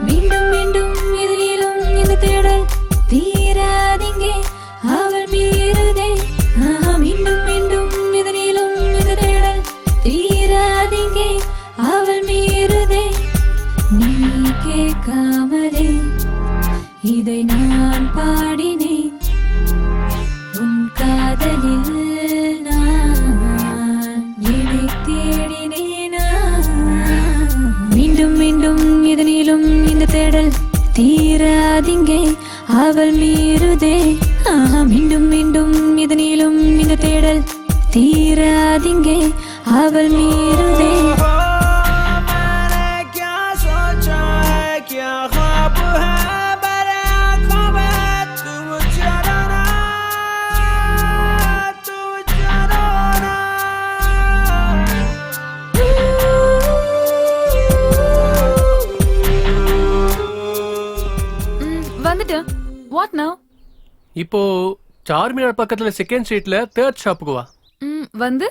L: மீண்டும் மீண்டும் எதிரிலும் இந்த தேடல் தீராதிங்கே அவள் மீறுதே. மீண்டும் மீண்டும் எதிரிலும் இந்த தேடல் தீராதிங்கே அவள் மீறுதே. நீ கேட்காமலே இதை நான் பாடினேன், உன் காதலில் மீண்டும் மீண்டும் இதனிலும் இந்த தேடல் தீராதிங்கே அவள் மீறுதே. மீண்டும் மீண்டும் இதனிலும் இந்த தேடல் தீராதிங்கே அவள் மீறுதே.
J: What now?
G: இப்போ சார்மினார் பக்கத்துல செகண்ட் ஸ்ட்ரீட்ல 3rd ஷாப்புக்கு வா.
J: வந்து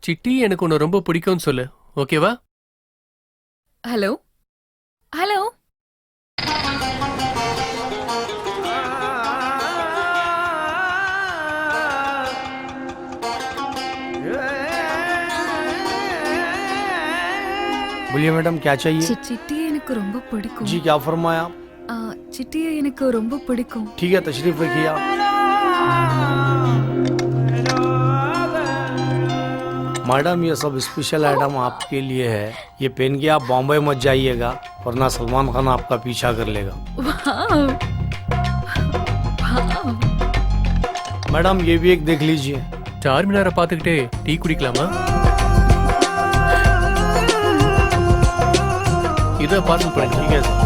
G: சிட்டி எனக்கு உன்னை ரொம்ப பிடிக்கும்னு சொல்லு, ஓகேவா?
J: Hello hello.
S: बोलिए मैडम क्या चाहिए?
J: சிட்டியை எனக்கு ரொம்ப பிடிக்கும்.
S: जी क्या फरमाया?
J: சிட்டியை எனக்கு ரொம்ப பிடிக்கும்.
S: ठीक है तशरीफ रखिए आप. मैडम ये सब स्पेशल आइटम आपके लिए है, ये पहन के आप बॉम्बे मत जाइएगा वरना सलमान खान आपका पीछा कर लेगा. मैडम ये भी एक देख लीजिए.
G: சார்மினாரை பார்த்துக்கிட்டே டீ குடிக்கலாமா? இதை பார்த்து
S: ठीक है सर.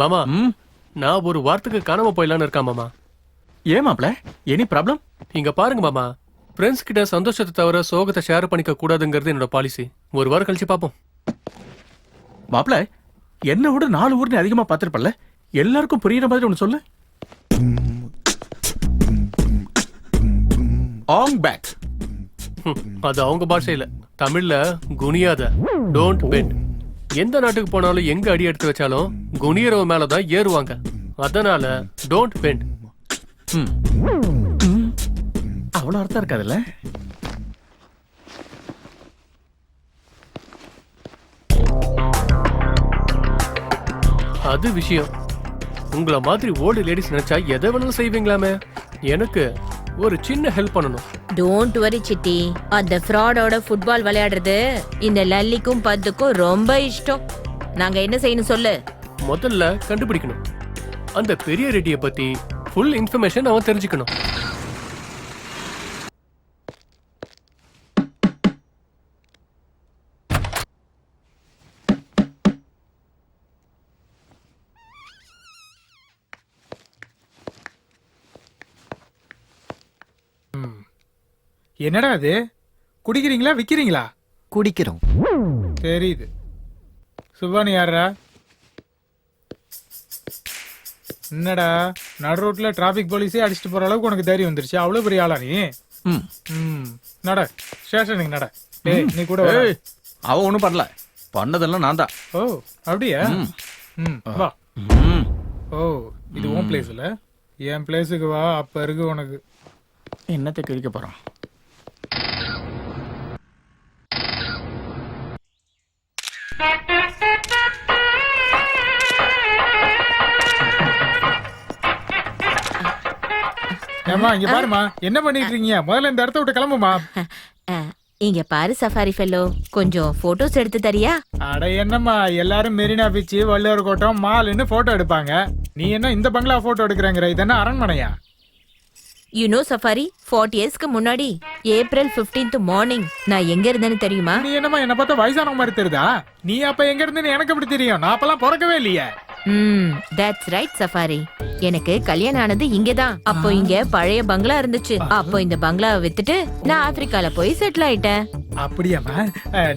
G: மாமா நான் ஒரு வாரத்துக்கு காணாம போயிடலான்னு இருக்கேன் மாமா.
P: ஏன் மாப்ள, எனி ப்ராப்ளம்?
G: இங்க பாருங்க மாமா, ஃப்ரெண்ட்ஸ் கிட்ட சந்தோஷத்தை தவிர சோகத்தை ஷேர் பண்ணிக்க கூடாதுங்கிறது என்னோட பாலிசி. ஒரு வாரம் கழிச்சு பாப்போம்.
P: மாப்ள, என்ன விட 4 ஊர் நீ அதிகமா பார்த்திருப்பல்ல, எல்லாருக்கும் புரியுற மாதிரி ஒன்று சொல்லு. ஆங் பேக்.
G: அது அவங்க பாஷையில, தமிழ்ல குனியாத, டோன்ட் பெண்ட். எந்த நாட்டுக்கு போனாலும் எங்க அடி எடுத்து வச்சாலும் குனியறவ மேலதான் ஏறுவாங்க. அதனால டோன்ட் பெண்ட்.
P: அவ்வளவு அர்த்தம் இருக்காதுல்ல?
G: அது விஷயம். உங்கள மாதிரி ஓல்டு லேடிஸ் நினைச்சா எதை வேணாலும் செய்வீங்களாமே. எனக்கு ஒரு சின்ன ஹெல்ப் பண்ணணும்.
R: டோன்ட் வரி சிட்டி, அந்த ஃப்ராடோட ஃபுட்பால் விளையாடுறது இந்த லல்லிக்கும் பத்துக்கும் ரொம்ப இஷ்டம். நாங்க என்ன செய்யணும் சொல்லு.
G: முதல்ல கண்டுபிடிக்கணும். அந்த பெரிய ரெட்டியை பத்தி ஃபுல் இன்ஃபர்மேஷன் அவன் தெரிஞ்சுக்கணும்.
O: என்னடா அது? குடிக்கிறீங்களா விக்கிறீங்களா?
H: குடிக்கிறோம்.
O: தெரியுது. சுபானி யாரா? என்னடா நடு ரோட்ல டிராபிக் போலீஸே அடிச்சுட்டு போற அளவுக்கு உனக்கு தைரியம் வந்துருச்சு? அவ்வளவு பெரிய ஆளா நீ? நட, ஸ்டேஷனுக்கு நட. நீ கூட வா.
P: அவ ஒண்ணும் பண்ணல, பண்ணதெல்லாம் நான் தான்.
O: ஓ அப்படியா? வா. ஓ இது உன் பிளேஸ் இல்ல, என் பிளேஸுக்கு வா. அப்ப இருக்கு உனக்கு.
P: என்னத்தை கிழிக்க போறான்?
O: ஏமா இங்க பாருமா, என்ன பண்ணிட்டு இருக்கீங்க? முதல்ல இந்த இடத்த விட்டு கிளம்புமா.
R: இங்க பாரு சஃபாரி ஃபெல்லோ, கொஞ்சம் போட்டோஸ் எடுத்து தரியா?
O: அட என்னம்மா, எல்லாரும் மெரினா பீச், வள்ளுவர் கோட்டம், மால்னு போட்டோ எடுப்பாங்க. நீ என்ன இந்த பங்களா போட்டோ எடுக்கிறேங்கிற? இது என்ன அரண்மனையா?
R: யூ நோ சஃபாரி, 40 இயர்ஸ்க்கு முன்னாடி ஏப்ரல் 15th மார்னிங் நான் எங்க இருந்தேன்னு தெரியுமா?
O: நீ என்னமா என்ன பார்த்தா வயசான மாதிரி தெரியுதா? நீ அப்ப எங்க இருந்தேன்னு எனக்கு எப்படி தெரியும்? நான் அப்பெல்லாம் பிறக்கவே இல்லையே.
R: That's right safari. எனக்கு கல்யாணம் ஆனது இங்கதான். அப்போ இங்க பழைய பங்களா இருந்துச்சு. அப்போ இந்த பங்களாவை வித்துட்டு நான் ஆப்பிரிக்கால போய் செட்டில் ஆயிட்டேன்.
O: அப்படியாமா?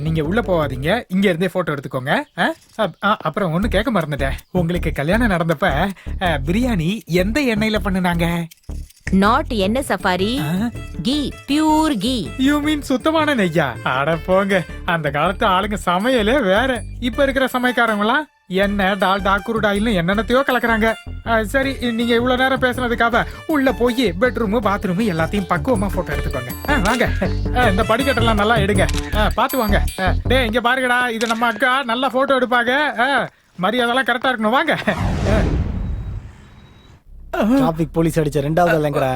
O: நீங்க உள்ள போவாதீங்க, இங்க இருந்தே போட்டோ எடுத்துக்கோங்க. அப்புறம் ஒண்ணு கேட்க மறந்துட்டேன். உங்களுக்கு கல்யாணம் நடந்தப்ப பிரியாணி எந்த எண்ணெயில பண்ணுனாங்க?
R: நாட் என்ன safari, ghee, pure ghee.
O: You mean சுத்தமான நெய்யா? அட போங்க, அந்த காலத்து ஆளுங்க சமையலே வேற. இப்ப இருக்கிற சமையக்காரங்களா எண்ணெய், டால்டா, குருடாயில்னு என்னென்னத்தையோ கலக்குறாங்க. சரி, நீங்க இவ்வளவு நேரம் பேசுனதுக்காக உள்ள போய் பெட்ரூம், பாத்ரூம் எல்லாத்தையும் பக்குவமா போட்டோ எடுத்துக்கோங்க. வாங்க, இந்த படிக்கட்டெல்லாம் நல்லா எடுங்க. பாத்து வாங்க. டே இங்க பாருங்கடா, இது நம்ம அக்கா, நல்லா போட்டோ எடுப்பாங்க. மரியாதைலாம் கரெக்டா இருக்கணும். வாங்க.
S: டிராபிக் போலீஸ் அடிச்ச 2வது இல்லங்கடா.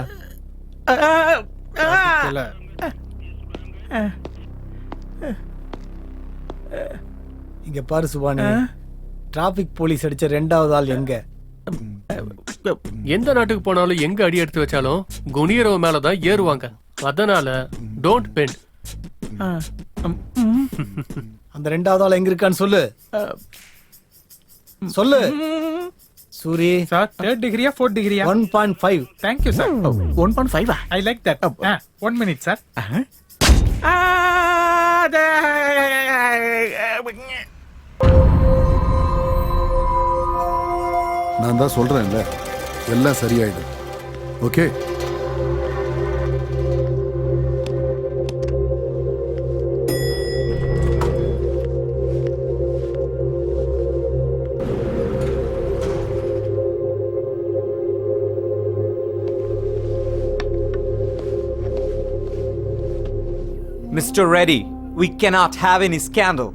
S: இங்க பாரு சுபானி, டிராபிக் போலீஸ் அடிச்ச 2வது ஆள் எங்க?
G: எந்த நாட்டுக்கு போனாலும் எங்க அடி எடுத்து வச்சாலும் குனியறவ மேலதான் ஏறுவாங்க. அதனால டோன்ட் பெண்ட்.
S: அந்த 2வது ஆள் எங்க இருக்கான்னு சொல்லு. சொல்லு சூரி.
O: சார் 3rd டிகிரியா 4th டிகிரியா?
S: 1.5.
O: Thank you sir.
P: 1.5.
O: I like that. 1 minute sir.
N: நான் தான் சொல்றேன்ல, எல்லாம் சரியாயிடும். Okay.
A: Mr. Reddy, we cannot have any scandal.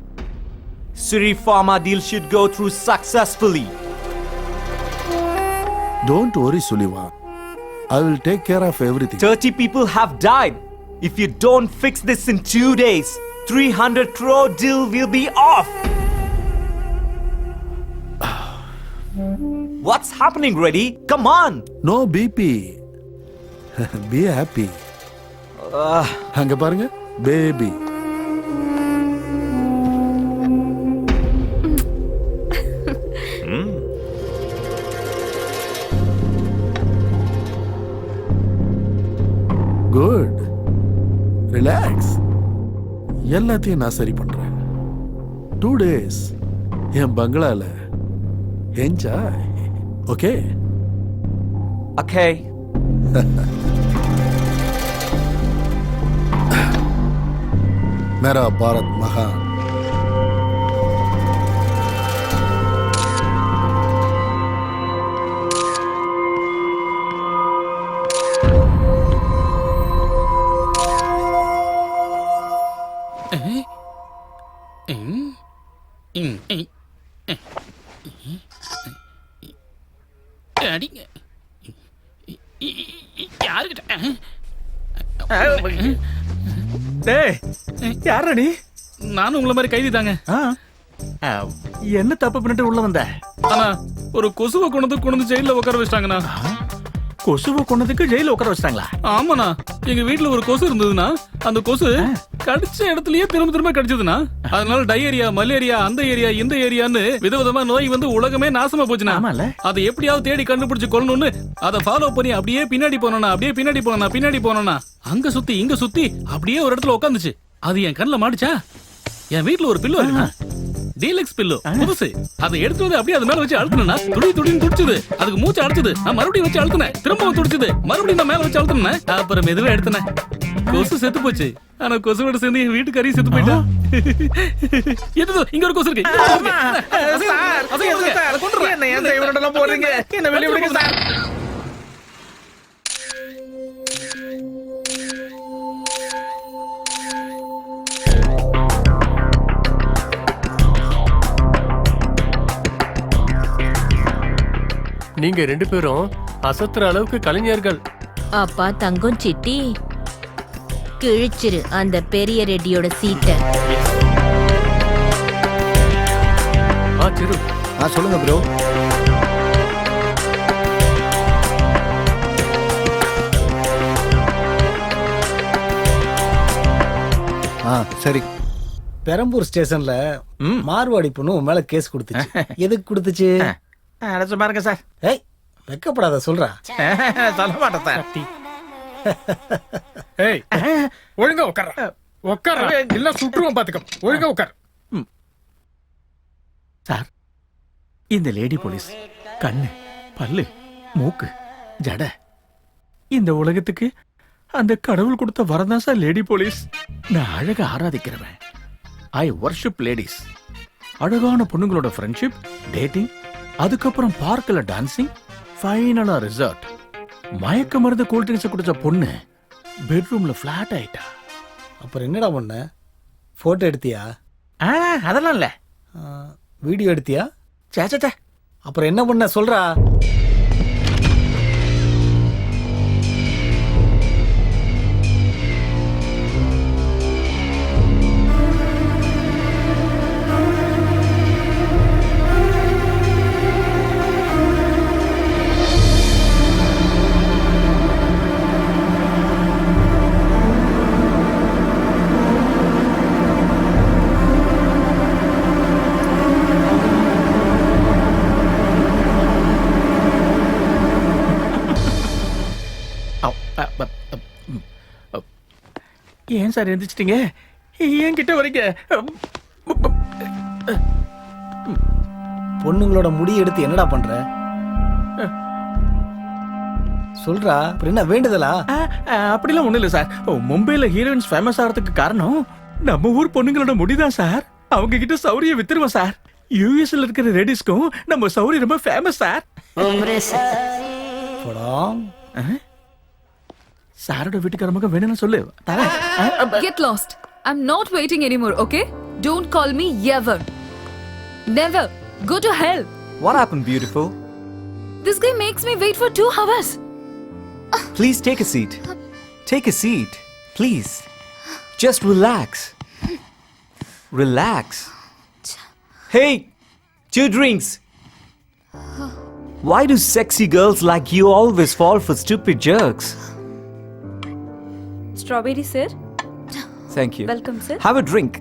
A: Suri Pharma deal should go through successfully.
N: Don't worry, Sullivan. I will take care of everything.
A: 30 people have died. If you don't fix this in 2 days, 300 crore deal will be off. What's happening, Reddy? Come on.
N: No BP. Be happy. அங்க பாருங்க, பேபி. ரிலாக்ஸ், எல்லாத்தையும் நான் சரி பண்றேன். 2 days என் பங்களால என்ஜாய். Okay
A: Okay.
N: मेरा भारत महान.
P: டேய், யாரா நீ?
D: நானும் உங்களை மாதிரி கைதி தாங்க.
P: என்ன தப்பு பண்ணிட்டு உள்ள வந்த?
D: ஆனா ஒரு கொசுவை கொண்டு ஜெயில உட்கார வச்சிட்டாங்கண்ணா.
P: கொசுவை கொண்டதுக்கு ஜெயில உட்கார வச்சிட்டாங்களா?
D: ஆமாண்ணா, எங்க வீட்டுல ஒரு கொசு இருந்ததுன்னா அந்த கொசு கடிச்ச இடத்துலயே திரும்ப கடிச்சதுன்னா அதனால டயரியா, மலேரியா, அந்த ஏரியா இந்த ஏரியான்னு விதவிதமா நோய் வந்து உலகமே நாசமா போச்சுனா அதை எப்படியாவது தேடி கண்டுபிடிச்சு கொள்ளணும்னு அதை ஃபாலோ பண்ணி அப்படியே பின்னாடி போனோம்னா அங்க சுத்தி இங்க சுத்தி அப்படியே ஒரு இடத்துல உட்காந்துச்சு. அது என் கண்ணுல மாடிச்சா. என் வீட்டுல ஒரு பில்லோ இருக்கு, டீலக்ஸ் பில்லோ, புதுசு. அதை எடுத்து வந்து அப்படியே அது மேல வச்சு அழுத்தினா துடின்னு துடிச்சது. அதுக்கு மூச்சு அடைச்சது. நான் மறுபடியும் வச்சு அழுத்தினேன், திரும்பவும் துடிச்சது. மறுபடியும் நான் மேல வச்சு அழுத்தினேன். அப்புறம் மெதுவா எடுத்தேன். கொசு செத்து போச்சு. ஆனா கொசுவோட சேர்ந்து என் வீட்டுக்காரையும் செத்து போயிட்டா. இங்க ஒரு கொசு இருக்கு.
P: போடுறீங்க, என்ன வெளியே விடுங்க சார்.
G: நீங்க 2 பேரும் அசத்துற அளவுக்கு கலைஞர்கள்.
R: அப்பா தங்கம் சிட்டி, கிழிச்சிரு அந்த பெரிய ரெட்டியோட சீட்டை.
G: சிரு.
H: சொல்லுங்க ப்ரோ. சரி.
S: பெரம்பூர் ஸ்டேஷன்ல மார்வாடி பொண்ணு உன் மேல கேஸ் கொடுத்துச்சு. எதுக்கு கொடுத்துச்சு?
P: பாருங்க சார்.
S: ஏய், வெக்கப்படாத, சொல்றா.
P: சொல்ல மாட்டேன் சார்.
O: ஏய், ஒழுங்கா உட்கார இல்ல சுற்றுவோம் பாத்துக்க. ஒழுங்கா உட்கார்.
P: சார், இந்த லேடி போலீஸ் கண்ணு, பல்லு, மூக்கு, ஜட, இந்த உலகத்துக்கு அந்த கடவுள் கொடுத்த வரம் தான் சார் லேடி போலீஸ். நான் அழக ஆராதிக்கிறவன். ஐ வர்ஷிப் லேடிஸ். அழகான பொண்ணுங்களோட ஃப்ரெண்ட்ஷிப், டேட்டிங், அதுக்கப்புறம் பார்க்கல டான்சிங், ஃபைனலா ரிசார்ட். மயக்க மருந்து கூல்ட்ரிங்க்ஸ் குடிச்ச பொண்ணு பெட்ரூம்ல ஃபிளாட் ஆயிட்டா.
S: அப்புறம் என்னடா பண்ண? போட்டோ எடுத்தியா?
P: அதெல்லாம் இல்ல.
S: வீடியோ எடுத்தியா?
P: சேச்சே.
S: அப்புறம் என்ன பண்ண சொல்றா?
P: ஏன் சார் எந்திரிச்சிட்டீங்க? ஏன் கிட்ட வரீங்க?
S: பொண்ணுங்களோட முடி எடுத்து என்னடா பண்ற? சொல்றா. அப்புறம் என்ன வேண்டுதலா?
P: அப்படிலாம் ஒண்ணு இல்ல சார். மும்பைல ஹீரோயின்ஸ் ஃபேமஸ் ஆகிறதுக்கு காரணம் நம்ம ஊர் பொண்ணுங்களோட முடிதான் சார். அவங்க கிட்ட சௌரிய வித்துருவோம் சார். யூஎஸ்ல இருக்கிற லேடிஸ்க்கும் நம்ம சௌரி ரொம்ப ஃபேமஸ் சார். சாரோட வீட்டுக்காரமாக வேணும்னு சொல்லு.
J: Get lost. I'm not waiting anymore, okay? Don't call me ever. Never. Go to hell.
A: What happened, beautiful?
J: This guy makes me wait for 2 hours.
A: Please take a seat. Take a seat. Please. Just relax. Relax. Hey, 2 drinks. Why do sexy girls like you always fall for stupid jerks?
I: Strawberry, sir.
A: Thank you.
I: Welcome, sir.
A: Have a drink.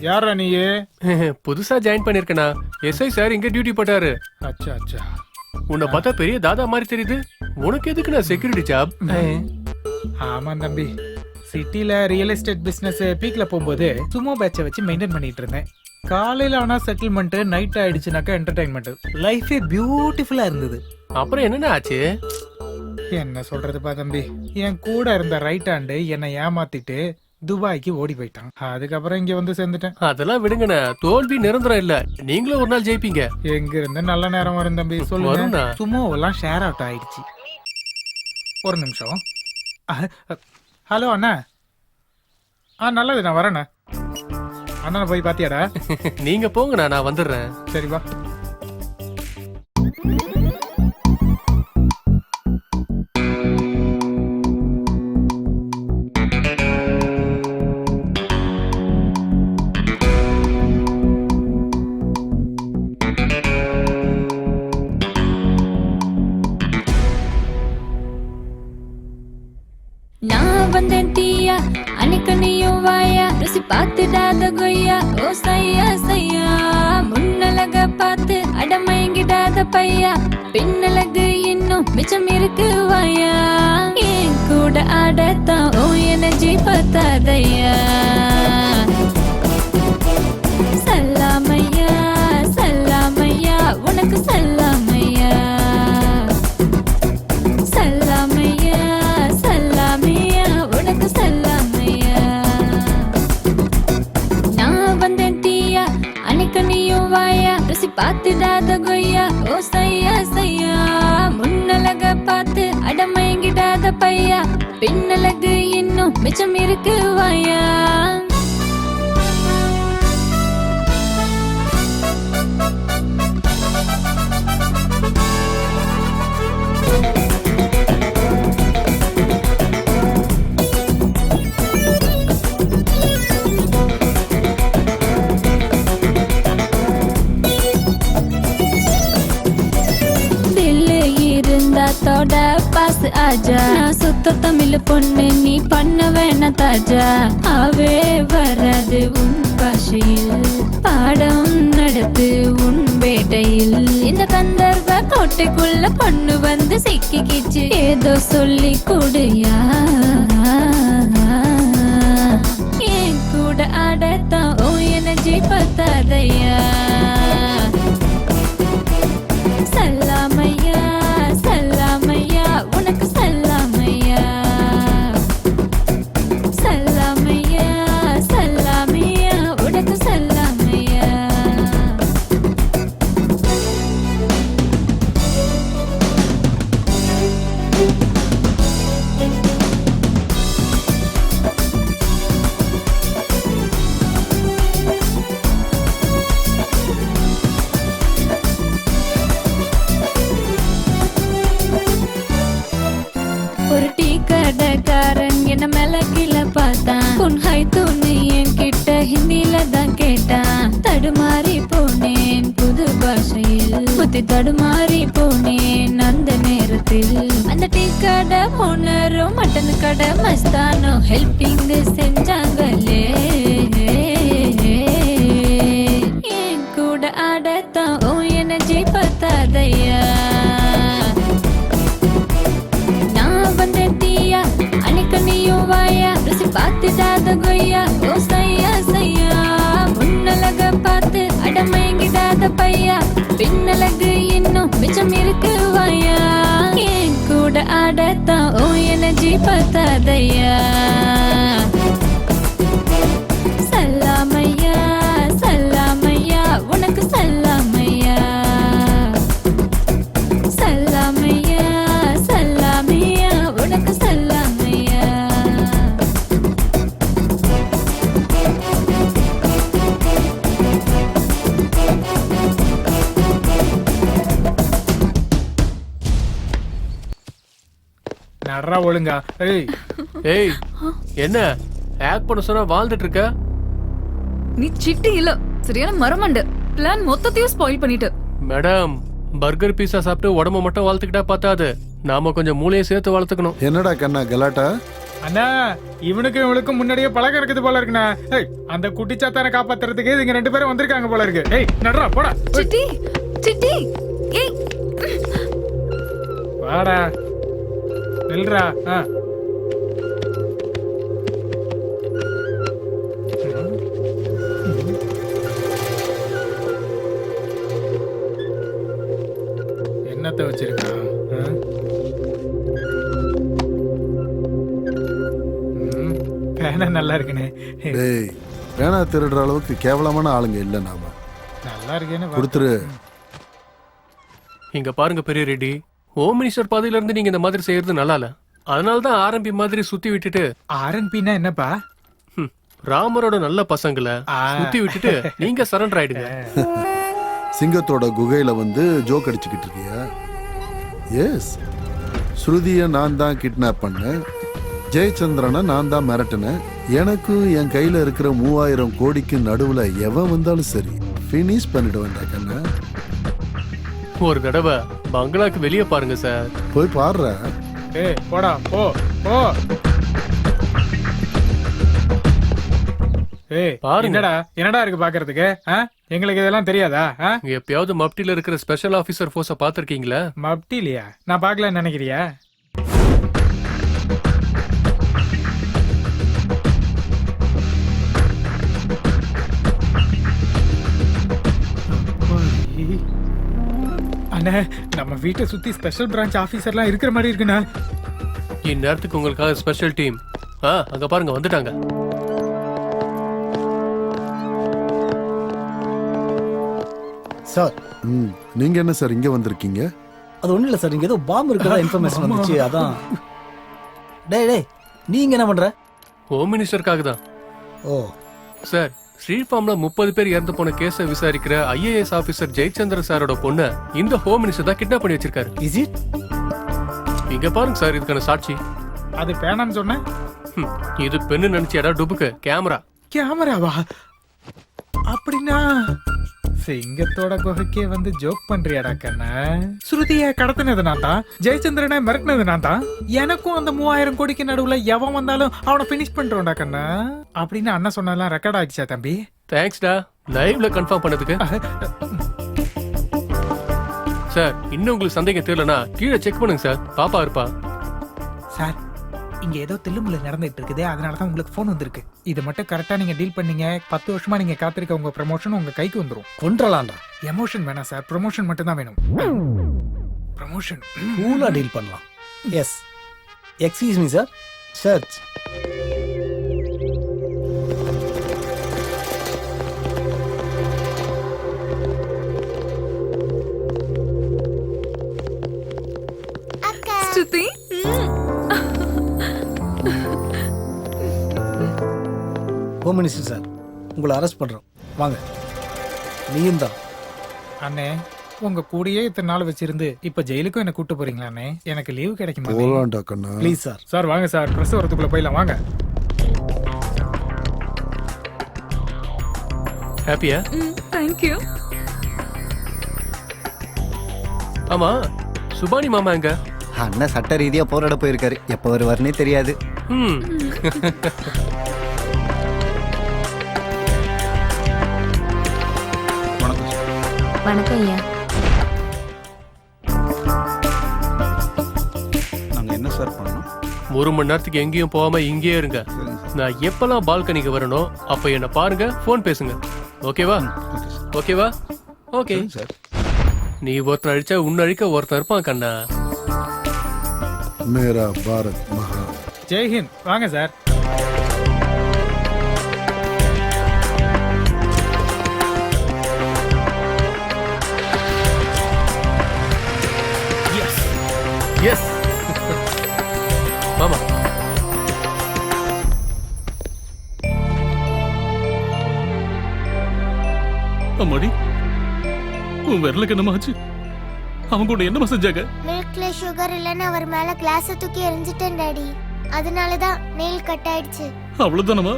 O: யாரா நீயே?
G: புதுசா ஜாயின் பண்ணிருக்கனா. எஸ்ஐ சார் இங்க டியூட்டி போட்டாரு.
O: அச்சா அச்சா.
G: உன்னை பார்த்தா பெரிய தாதா மாதிரி தெரியுது. உனக்கு எதுக்கு நான் செக்யூரிட்டி ஜாப்?
O: ஆமா தம்பி, சிட்டில ரியல் எஸ்டேட் பிசினஸ் பீக்ல போகும்போது சுமோ பேட்சை வச்சு மெயின்டைன் பண்ணிட்டு இருந்தேன். காலையில ஆனா செட்டில்மெண்ட், நைட் ஆயிடுச்சுனாக்கா என்டர்டைன்மெண்ட். லைஃபே பியூட்டிஃபுல்லா இருந்தது.
G: அப்புறம் என்னென்ன ஆச்சு?
O: என்ன சொல்றதுப்பா தம்பி, என் கூட இருந்த ரைட் ஹேண்டு என்னை ஏமாத்திட்டு துபாய்க்கு ஓடி போயிட்டான். அதுக்கப்புறம் இங்க வந்து சேர்ந்துட்டேன்.
G: அதெல்லாம் விடுங்கண்ணா, தோல்வி நிரந்தரம் இல்ல. நீங்களும் ஒரு நாள் ஜெயிப்பீங்க.
O: எங்க இருந்து நல்ல நேரம் வரும் தம்பி, சொல்லுங்க. சுமோவெல்லாம் ஷேர் அவுட் ஆயிடுச்சு. ஒரு நிமிஷம். ஹலோ அண்ணா. நல்லது, நான் வரேண்ணா. அண்ணா போய் பாத்தியாடா?
G: நீங்க போங்கண்ணா, நான் வந்துடுறேன்.
O: சரி வா.
L: நான் வந்தேன் தீயா, அன்னைக்கு நீயும் வாயா, ருசி பார்த்துடாத கொய்யா. ஓ சையா சையா, முன்னழக பார்த்து அடமயங்கிடாத பையா. பின்னழகு இன்னும் மிச்சம் இருக்கு வாயா. என் கூட ஆடத்தான் ஓ எனர்ஜி பத்தாதையா. சல்லாமையா சல்லாமையா, உனக்கு சல்லாமையா. சல்லாமையா சல்லாமையா, உனக்கு சல்லாமையா. நான் வந்தேன் தீயா, அன்னைக்கு நீயும் வாயா, ருசி பார்த்துடாத கொய்யா. ஓ சையா சையா, முன்னழக பார்த்து அடமயங்கிடாத பையா. பின்னழகு இன்னும் மிச்சம் இருக்கு வாயா. தோட பாஸ் ஆஜா, நான் சுத்த தமிழ் பொண்ணு, நீ பண்ண வேணா தாஜா. அவே வராது உன் பாஷையில், பாடம் நடத்து உன் வேட்டையில். இந்த கந்தர்வ கோட்டைக்குள்ள பொண்ணு வந்து சிக்கிக்கிச்சு, ஏதோ சொல்லி கூடுயா. என் கூட ஆடத்தான் ஓ எனர்ஜி பத்தாதையா. சல்லாமையா சல்லாமையா, உனக்கு சல்லாமையா. சல்லாமையா சல்லாமையா, உனக்கு சல்லாமையா. ஒரு டீ கடைக்காரன் என்ன மேல கீழே பார்த்தான். உன் ஹை தூணு என் கிட்ட ஹிந்தில தான் கேட்டான். தடுமாறி போனேன் புது பாஷையில், புத்தி தடுமாறி போனேன் அந்த நேரத்தில். அந்த டீ கடை ஓனரும் மட்டன் கடை மஸ்தானோ ஹெல்பிங் செஞ்சாங்களே. என் கூட ஆடத்தான் ஓ எனர்ஜி பத்தாதையா. வந்தேன் தீயா, அன்னைக்கு நீயும் வாயா, ருசி பார்த்துடாத கொய்யா. ஓ சையா சையா, முன்னழக பார்த்து அடமயங்கிடாத பையா. பின்னழகு இன்னும் மிச்சம் இருக்கு வாயா. என் கூட ஆடத்தான் ஓ எனர்ஜி பத்தாதையா. சல்லாமையா சல்லாமையா, உனக்கு சல்லாமையா. சல்லாமையா சல்லாமையா, உனக்கு சல்லாமையா.
O: நடுறா ஒழுங்கா. ஏய்
G: ஏய், என்ன ஆக்ட் பண்ண சொன்னா வாழ்ந்துட்டு இருக்க?
J: நீ சிட்டி இல்ல, சரியான மரமண்டு. பிளான் மொத்தத்தையும் ஸ்பாயில் பண்ணிட்டு.
G: மேடம், பர்கர் பீஸா சாப்பிட்டு உடம்ப மட்டும் வளர்த்துக்கிட்டா பார்த்தாது, நாம கொஞ்சம் மூளையை சேர்த்து வளர்த்துக்கணும்.
N: என்னடா கண்ணா கலாட்டா?
O: அண்ணா இவனுக்கும் முன்னாடியே பழக்கம் இருக்குது போல இருக்குண்ணா. ஏய், அந்த குட்டிச்சாத்தான காப்பாத்துறதுக்கு இவங்க 2 பேரும் வந்திருக்காங்க போல இருக்கு. ஏய் நடுறா போடா.
J: சிட்டி சிட்டி ஏய்
O: வாடா நில்றா. என்னத்த வச்சிருக்கான்? பேனா நல்லா இருக்குண்ணே.
N: டேய் பேனா திருடுற அளவுக்கு கேவலமான ஆளுங்க இல்ல நாம.
O: நல்லா இருக்கேன்னு
N: கொடுத்துரு.
G: இங்க பாருங்க பெரிய ரெட்டி, ஹோம் மினிஸ்டர் பதவியில இருந்து நீங்க இந்த மாதிரி செய்யறது நல்லா இல்ல. அதனாலதான் ஆர்எம்பி மாதிரி சுத்தி விட்டுட்டு.
O: ஆர்எம்பின்னா என்னப்பா?
G: ராமரோட நல்ல பசங்களை சுத்தி விட்டுட்டு நீங்க சரண்டர் ஆயிடுங்க.
N: சிங்கத்தோட குகையில வந்து ஜோக் அடிச்சுக்கிட்டு இருக்கியா? எஸ், ஸ்ருதியை நான் தான் கிட்னாப் பண்ணேன், ஜெயச்சந்திரனை நான் தான் மிரட்டினேன். எனக்கும் என் கையில இருக்கிற 3000 கோடிக்கு நடுவுல எவன் வந்தாலும் சரி ஃபினிஷ் பண்ணிடுவேன்டா கண்ணா.
G: ஒரு தடவை பங்களாக்கு வெளியே பாருங்க சார்.
N: போய் பாடுற.
O: ஏய் போடா போ போ. ஏய் என்னடா என்னடா இருக்கு பாக்குறதுக்கு? எங்களுக்கு இதெல்லாம் தெரியாதா?
G: எப்பயாவது மப்டில இருக்கிற ஸ்பெஷல் ஆபீசர் ஃபோர்ஸ பாத்திருக்கீங்களா?
O: மப்டிலியா? நான் பார்க்கலன்னு நினைக்கிறியா? அண்ணே நம்ம வீட்டை சுத்தி ஸ்பெஷல் பிரான்ச் ஆபீசர்லாம் இருக்கிற மாதிரி இருக்குண்ணா.
G: இந்நேரத்துக்கு உங்களுக்காக ஸ்பெஷல் டீம் அங்க பாருங்க வந்துட்டாங்க.
S: சார்
N: நீங்க என்ன சார் இங்க வந்திருக்கீங்க?
S: அது ஒண்ணும் இல்ல சார், இங்க ஏதோ பாம்பு இருக்கிறதா இன்ஃபர்மேஷன் வந்துச்சு, அதான். டேய் நீங்க என்ன பண்ற?
G: ஹோம் மினிஸ்டருக்காக தான்.
S: ஓ
G: சார், ஸ்ரீஃபார்ம்ல 30 பேர் இறந்து போன கேஸை விசாரிக்கிற IAS ஆபீசர் ஜெயச்சந்திர சாரோட பொண்ணு இந்த ஹோம் மினிஸ்டர் தான் கிட்னாப் பண்ணி வச்சிருக்காரு.
S: Is it?
G: இங்க பாருங்க சார், இதுக்கான சாட்சி.
O: அது பேனான்னு சொன்ன?
G: இது பெண்ணு நினைச்சியாடா? டுபுக்கு கேமரா.
O: கேமராவா? அப்படின்னா சிங்கத்தோட குகைக்கே வந்து ஜோக் பண்றியாடா கண்ணா? ஸ்ருதியை கடத்தினது நான் தான், ஜெயச்சந்திரனை மிரட்டினது நான் தான். எனக்கும் அந்த 3000 கோடிக்கு நடுவுல எவன் வந்தாலும் அவனை பினிஷ் பண்றோம்டா கண்ணா அப்படின்னு அண்ணன் சொன்னதெல்லாம் ரெக்கார்ட் ஆகிச்சா தம்பி?
G: தேங்க்ஸ்டா லைவ்ல கன்ஃபார்ம் பண்ணதுக்கு. சார், இன்னும் உங்களுக்கு சந்தேகம் தெரியலனா கீழே செக் பண்ணுங்க சார், பாப்பா இருப்பா.
O: சார் இங்க ஏதோ தில்லுமுள்ள நடந்துட்டு இருக்குது, அதனாலதான் உங்களுக்கு போன் வந்திருக்கு. இது மட்டும் கரெக்டா நீங்க டீல் பண்ணீங்க, 10 வருஷமா நீங்க காத்திருக்க உங்க ப்ரமோஷன் உங்க கைக்கு வந்துரும்.
S: கொன்றலாம்டா.
O: எமோஷன் வேணாம் சார், ப்ரமோஷன் மட்டும் தான் வேணும். ப்ரமோஷன்
S: கூலா டீல் பண்ணலாம். Yes, excuse me sir, search.
J: Shruti
S: home minister sir, உங்களை அரெஸ்ட் பண்றோம், வாங்க. நீயும் தான்.
O: அண்ணே உங்க கூடயே இத்தனை நாள் வச்சிருந்து இப்ப ஜெயிலுக்கும் என்ன கூட்டு போறீங்களா அண்ணே? எனக்கு லீவு கிடைக்குமா?
N: போலாம்டா கண்ணா.
S: Please sir.
O: சார் வாங்க சார், பிரஸ் வரதுக்குள்ள போயிடலாம் வாங்க.
G: ஹாப்பியா?
J: Thank you.
G: ஆமா, சுபானி மாமா எங்க?
H: அண்ணன் சட்ட ரீதியா போராட போயிருக்காரு, எப்ப வருவாருன்னே தெரியாது.
R: வணக்கம் ஐயா.
M: நாங்க என்ன சார் பண்ணணும்?
G: 1 மணி நேரத்துக்கு எங்கேயும் போகாம இங்கேயே இருங்க. நான் எப்பெல்லாம் பால்கனிக்கு வரணும் அப்ப என்ன பாருங்க, போன் பேசுங்க. ஓகேவா? ஓகேவா? Okay
M: sir.
G: நீ ஒருத்தர் அழிச்சா உன்ன அழிக்க ஒருத்தர் இருப்பான் கண்ணா.
N: மேரா பாரத் மகா.
O: ஜெய்ஹிந்த். வாங்க சார்.
G: எஸ் மாமா.
D: அம்மாடி, உன் விரலுக்கு என்னமாச்சு? அவங்க கூட என்னமா செஞ்சாங்க?
Q: மில்க்ல சுகர் இல்லன்னு அவர் மேல கிளாஸ் தூக்கி எரிஞ்சிட்டேன் டாடி, அதனாலதான் நெயில் கட் ஆயிடுச்சு.
D: அவ்வளவுதானமா?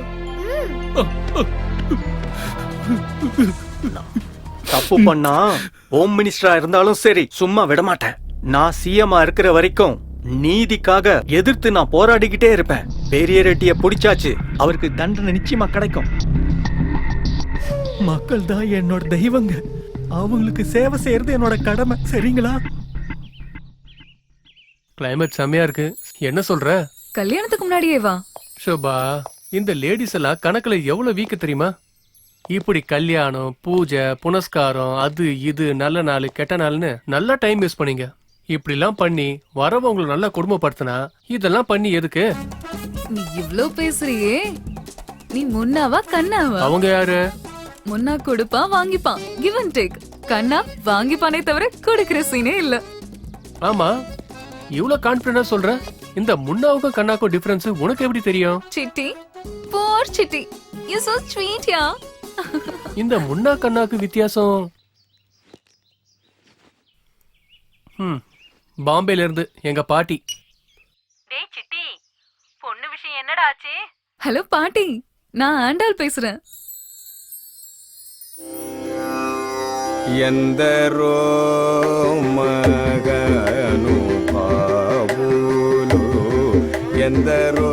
K: தப்பு பண்ணா ஹோம் மினிஸ்டரா இருந்தாலும் சரி சும்மா விட மாட்டேன். நான் சிஎம்மா இருக்கிற வரைக்கும் நீதிக்காக எதிர்த்து நான் போராடிக்கிட்டே இருப்பேன். பெரிய ரெட்டிய பிடிச்சாச்சு, அவருக்கு தண்டனை நிச்சயமா கிடைக்கும். மக்கள் தான் என்னோட தெய்வங்க, அவங்களுக்கு சேவை செய்யறது என்னோட கடமை, சரிங்களா?
G: கிளைமேட் செம்மையா இருக்கு, என்ன சொல்ற?
J: கல்யாணத்துக்கு முன்னாடியே வா.
G: ஷோபா, இந்த லேடிஸ் எல்லாம் கணக்குல எவ்வளவு வீக்க தெரியுமா? இப்படி கல்யாணம், பூஜை, புனஸ்காரம், அது இது, நல்ல நாள் கெட்ட நாள்னு நல்லா டைம் வேஸ்ட் பண்ணீங்க. இப்படி எல்லாம் பண்ணி வரவங்களை நல்லா குடும்பப்படுத்தினா இதெல்லாம் பண்ணி எதுக்கு?
J: நீ இவ்ளோ பேசுறியே, நீ முன்னாவா கண்ணாவா?
G: அவங்க யாரு?
J: முன்னா கொடுப்பான் வாங்கிப்பான், கிவ் அண்ட் டேக். கண்ணா வாங்கிப்பானே தவிர கொடுக்கிற சீனே இல்ல.
G: ஆமா, இவ்வளவு கான்பிடண்டா சொல்ற. இந்த முன்னாவுக்கும் கண்ணாக்கும் டிஃபரன்ஸ் உனக்கு எப்படி தெரியும்?
J: சிட்டி, போர் சிட்டி, யூ சோ ஸ்வீட் யா.
G: இந்த முன்னா கண்ணாக்கு வித்தியாசம் பாம்பேல இருந்து எங்க பாட்டி.
E: டேய் சிட்டி, பொண்ணு விஷயம் என்னடா ஆச்சு?
J: ஹலோ பாட்டி, நான் ஆண்டாள் பேசுறேன்.
V: ఎందరో మగను పావులు, ఎందరో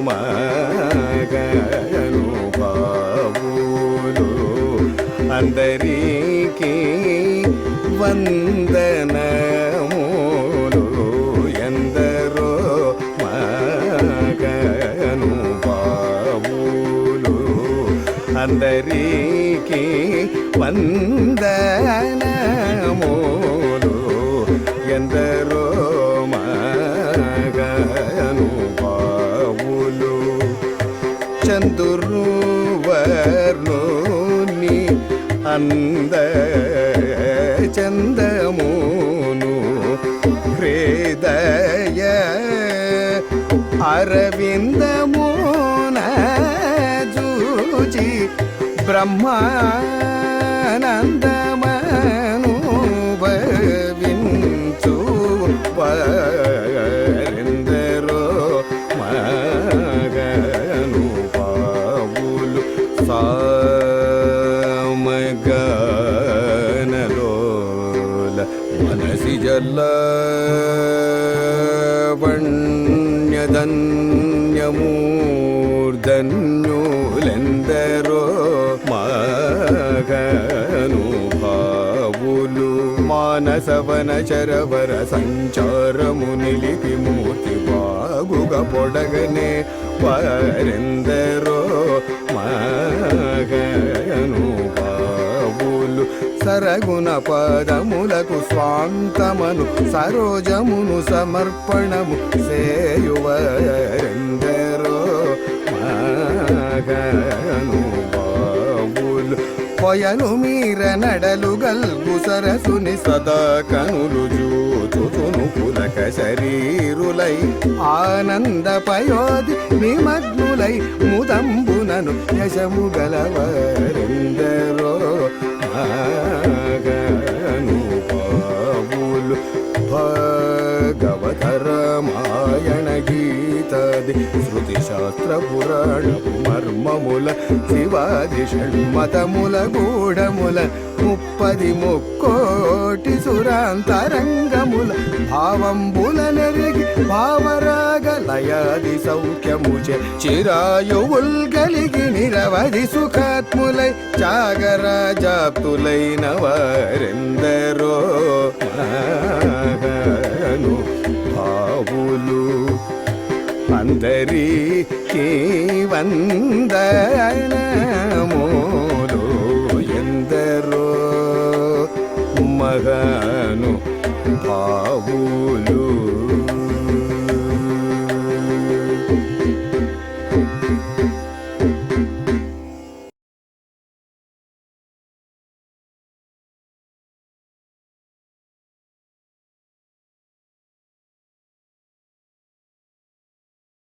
V: మగను పావులు, అందరికీ వందనములు, ఎందరో మగను పావులు, అందరికీ వందనములు, ఎందరో మగను పావులు, చంద్రు వర్ణుని అంద చందమును, హృదయ అరవిందమున జూచి బ్రహ్మానందమను భవించు వరెందరో మగను పావులు, సామగనలోల మనసిజల వణ్యధన్యమూర్ధన్యులెందరో మగను భావులు, మానసవన చరవర సంచారము నిలిపి మూర్తి బాగుగా పొడగనే వరెందరో మగను భావులు, సరగుణ పదములకు స్వాంతమను సరోజమును సమర్పణము సేయువరెందరో మగను భావులు, పొయలు మీర నడలు గల్గు సరసుని సదా కనులు జూతును పులక శరీరులై ఆనంద పయోధి నిమగ్నులై ముదంబునను యశము గలవరెందరో మగను పావులు, భగవతరమాయణ గీతాది శృతి శాస్త్ర పురాణపు మర్మముల శివాది షణ్మతముల గూఢముల 30 ముక్కోటి సురాంతరంగముల భావంబుల నెరిగి భావరాగ లయాది సౌఖ్యముచే చిరాయువుల్ గలిగి నిరవధి సుఖాత్ములై జాగరాజాప్తులైన వారెందరో మగను భావులు, అందరికీ వందనము.